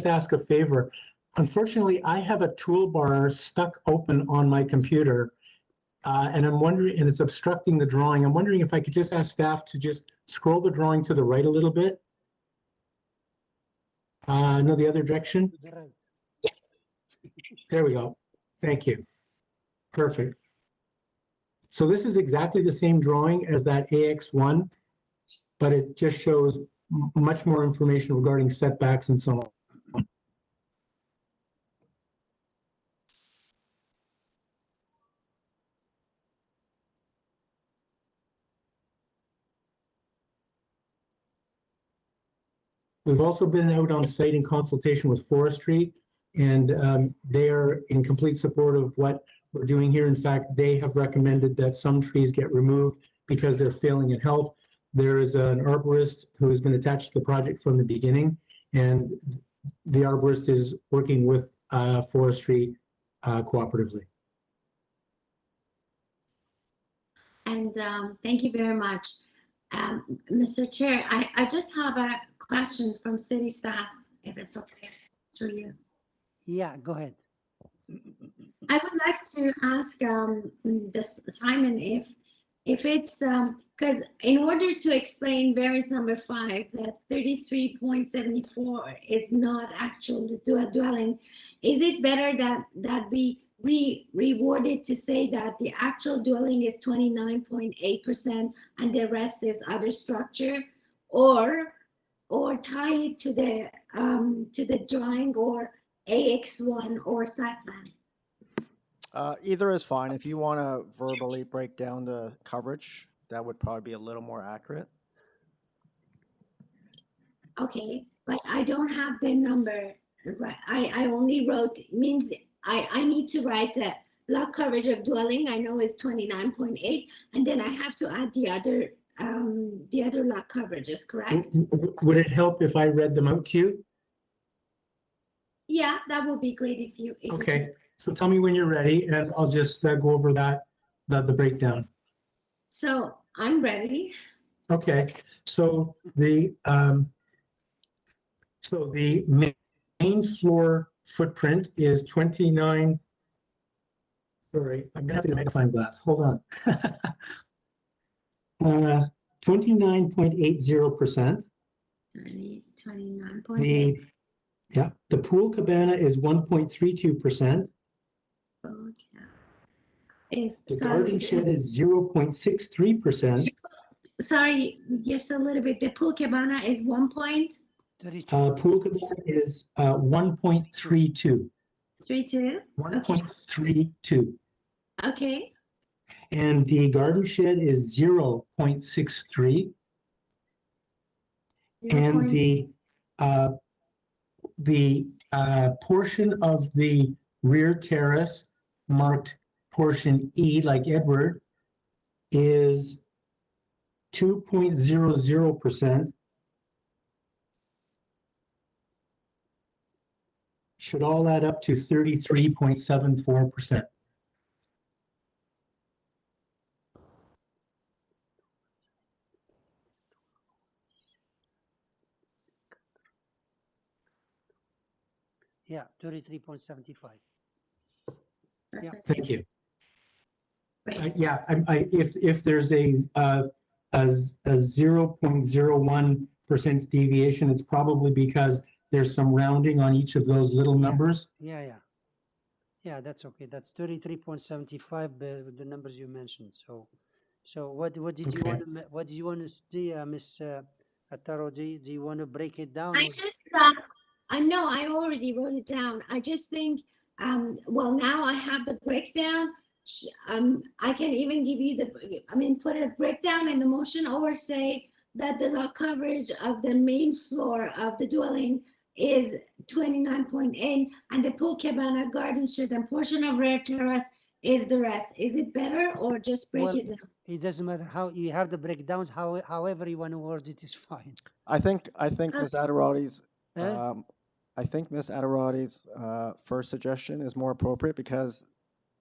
ask a favor, unfortunately, I have a toolbar stuck open on my computer. And I'm wondering, and it's obstructing the drawing. I'm wondering if I could just ask staff to just scroll the drawing to the right a little bit. No, the other direction. There we go. Thank you. Perfect. So this is exactly the same drawing as that AX1, but it just shows much more information regarding setbacks and so on. We've also been out on site in consultation with forestry, and they are in complete support of what we're doing here. In fact, they have recommended that some trees get removed because they're failing in health. There is an arborist who has been attached to the project from the beginning, and the arborist is working with forestry cooperatively. And thank you very much. Mr. Chair, I just have a question from city staff, if it's okay, through you. Yeah, go ahead. I would like to ask Simon if it's, because in order to explain variance number 5, that 33.74 is not actual dwelling, is it better that we reword it to say that the actual dwelling is 29.8% and the rest is other structure, or tie it to the drawing or AX1 or site plan? Either is fine. If you want to verbally break down the coverage, that would probably be a little more accurate. Okay, but I don't have the number Right, I only wrote, means I need to write the lot coverage of dwelling, I know it's 29.8, and then I have to add the other lot coverages, correct? Would it help if I read them out to you? Yeah, that would be great if you. Okay, so tell me when you're ready and I'll just go over the breakdown. So I'm ready. Okay, so the main floor footprint is 29. Sorry, I'm gonna have to get a magnifying glass. Hold on. 29.80%. 29.8. The pool cabana is 1.32%. The garden shed is 0.63%. Sorry, just a little bit. The pool cabana is 1 point. Pool cabana is 1.32. 32. 1.32. Okay. And the garden shed is 0.63. And the portion of the rear terrace marked portion E, like Edward, is 2.00%. Should all add up to 33.74%. Yeah, 33.75. Yeah. Thank you. Yeah, if there's a 0.01% deviation, it's probably because there's some rounding on each of those little numbers. Yeah, that's okay. That's 33.75, the numbers you mentioned. So what did you want to what do you want to do, Miss Ataro? Do you want to break it down? I just I know I already wrote it down. I just think well, now I have the breakdown. I can even give you put a breakdown in the motion, or say that the lot coverage of the main floor of the dwelling is 29.8, and the pool cabana, garden shed, and portion of rear terrace is the rest. Is it better, or just break it down? It doesn't matter how you have the breakdowns. However you want to word it is fine. I think Ms. Adarati's first suggestion is more appropriate, because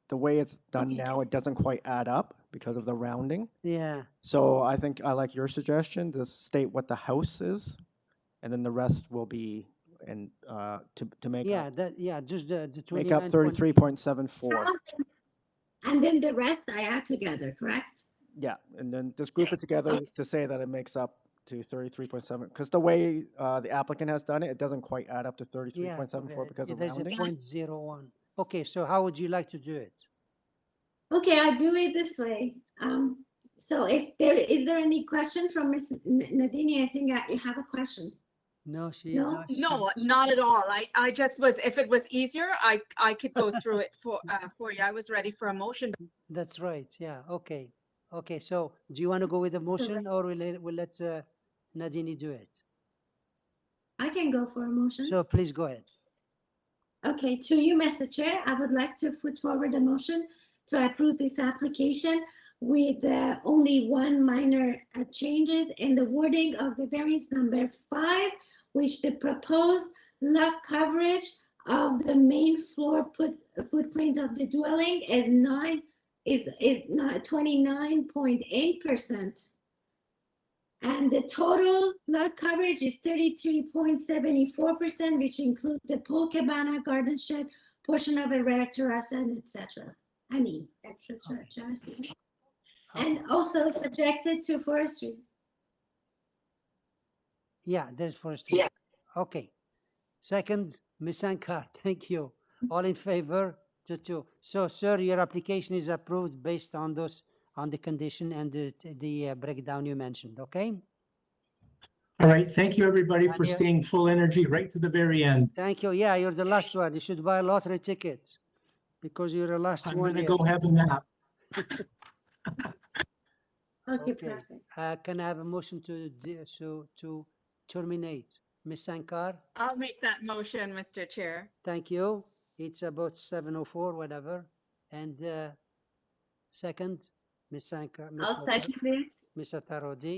the way it's done now, it doesn't quite add up because of the rounding. Yeah. So I think I like your suggestion to state what the house is, and then the rest will be to make up. Just the Make up 33.74. And then the rest I add together, correct? Yeah, and then just group it together to say that it makes up to 33.7, because the way the applicant has done it, it doesn't quite add up to 33.74 because of there's rounding. a 0.01. Okay, so how would you like to do it? Okay, I'll do it this way. So if is there any question from Ms. Nadini? I think you have a question. No, No, not at all. I just was, if it was easier, I could go through it for you. I was ready for a motion. That's right. Yeah. Okay. Okay. So do you want to go with the motion, or we'll let Nadini do it? I can go for a motion. So please go ahead. Okay, to you, Mr. Chair, I would like to put forward a motion to approve this application with only one minor changes in the wording of the variance number 5, which the proposed lot coverage of the main floor footprint of the dwelling is 29.8%. And the total lot coverage is 33.74%, which includes the pool cabana, garden shed, portion of a rear terrace, and etc. Any extra terrace. And also subjected to forestry. Yeah, there's forestry. Yeah. Okay. Second, Ms. Ankar, thank you. All in favor? 2-2. So, sir, your application is approved based on those, on the condition and the breakdown you mentioned, okay? All right, thank you, everybody, for staying full energy right to the very end. Thank you. Yeah, you're the last one. You should buy a lottery ticket because you're the last one. I'm going to go have a nap. Okay, perfect. Can I have a motion to terminate? Ms. Sankar, I'll make that motion, Mr. Chair. thank you. It's about 7:04, whatever. And second, Ms. Sankar. I'll second it. Ms. Atarodi.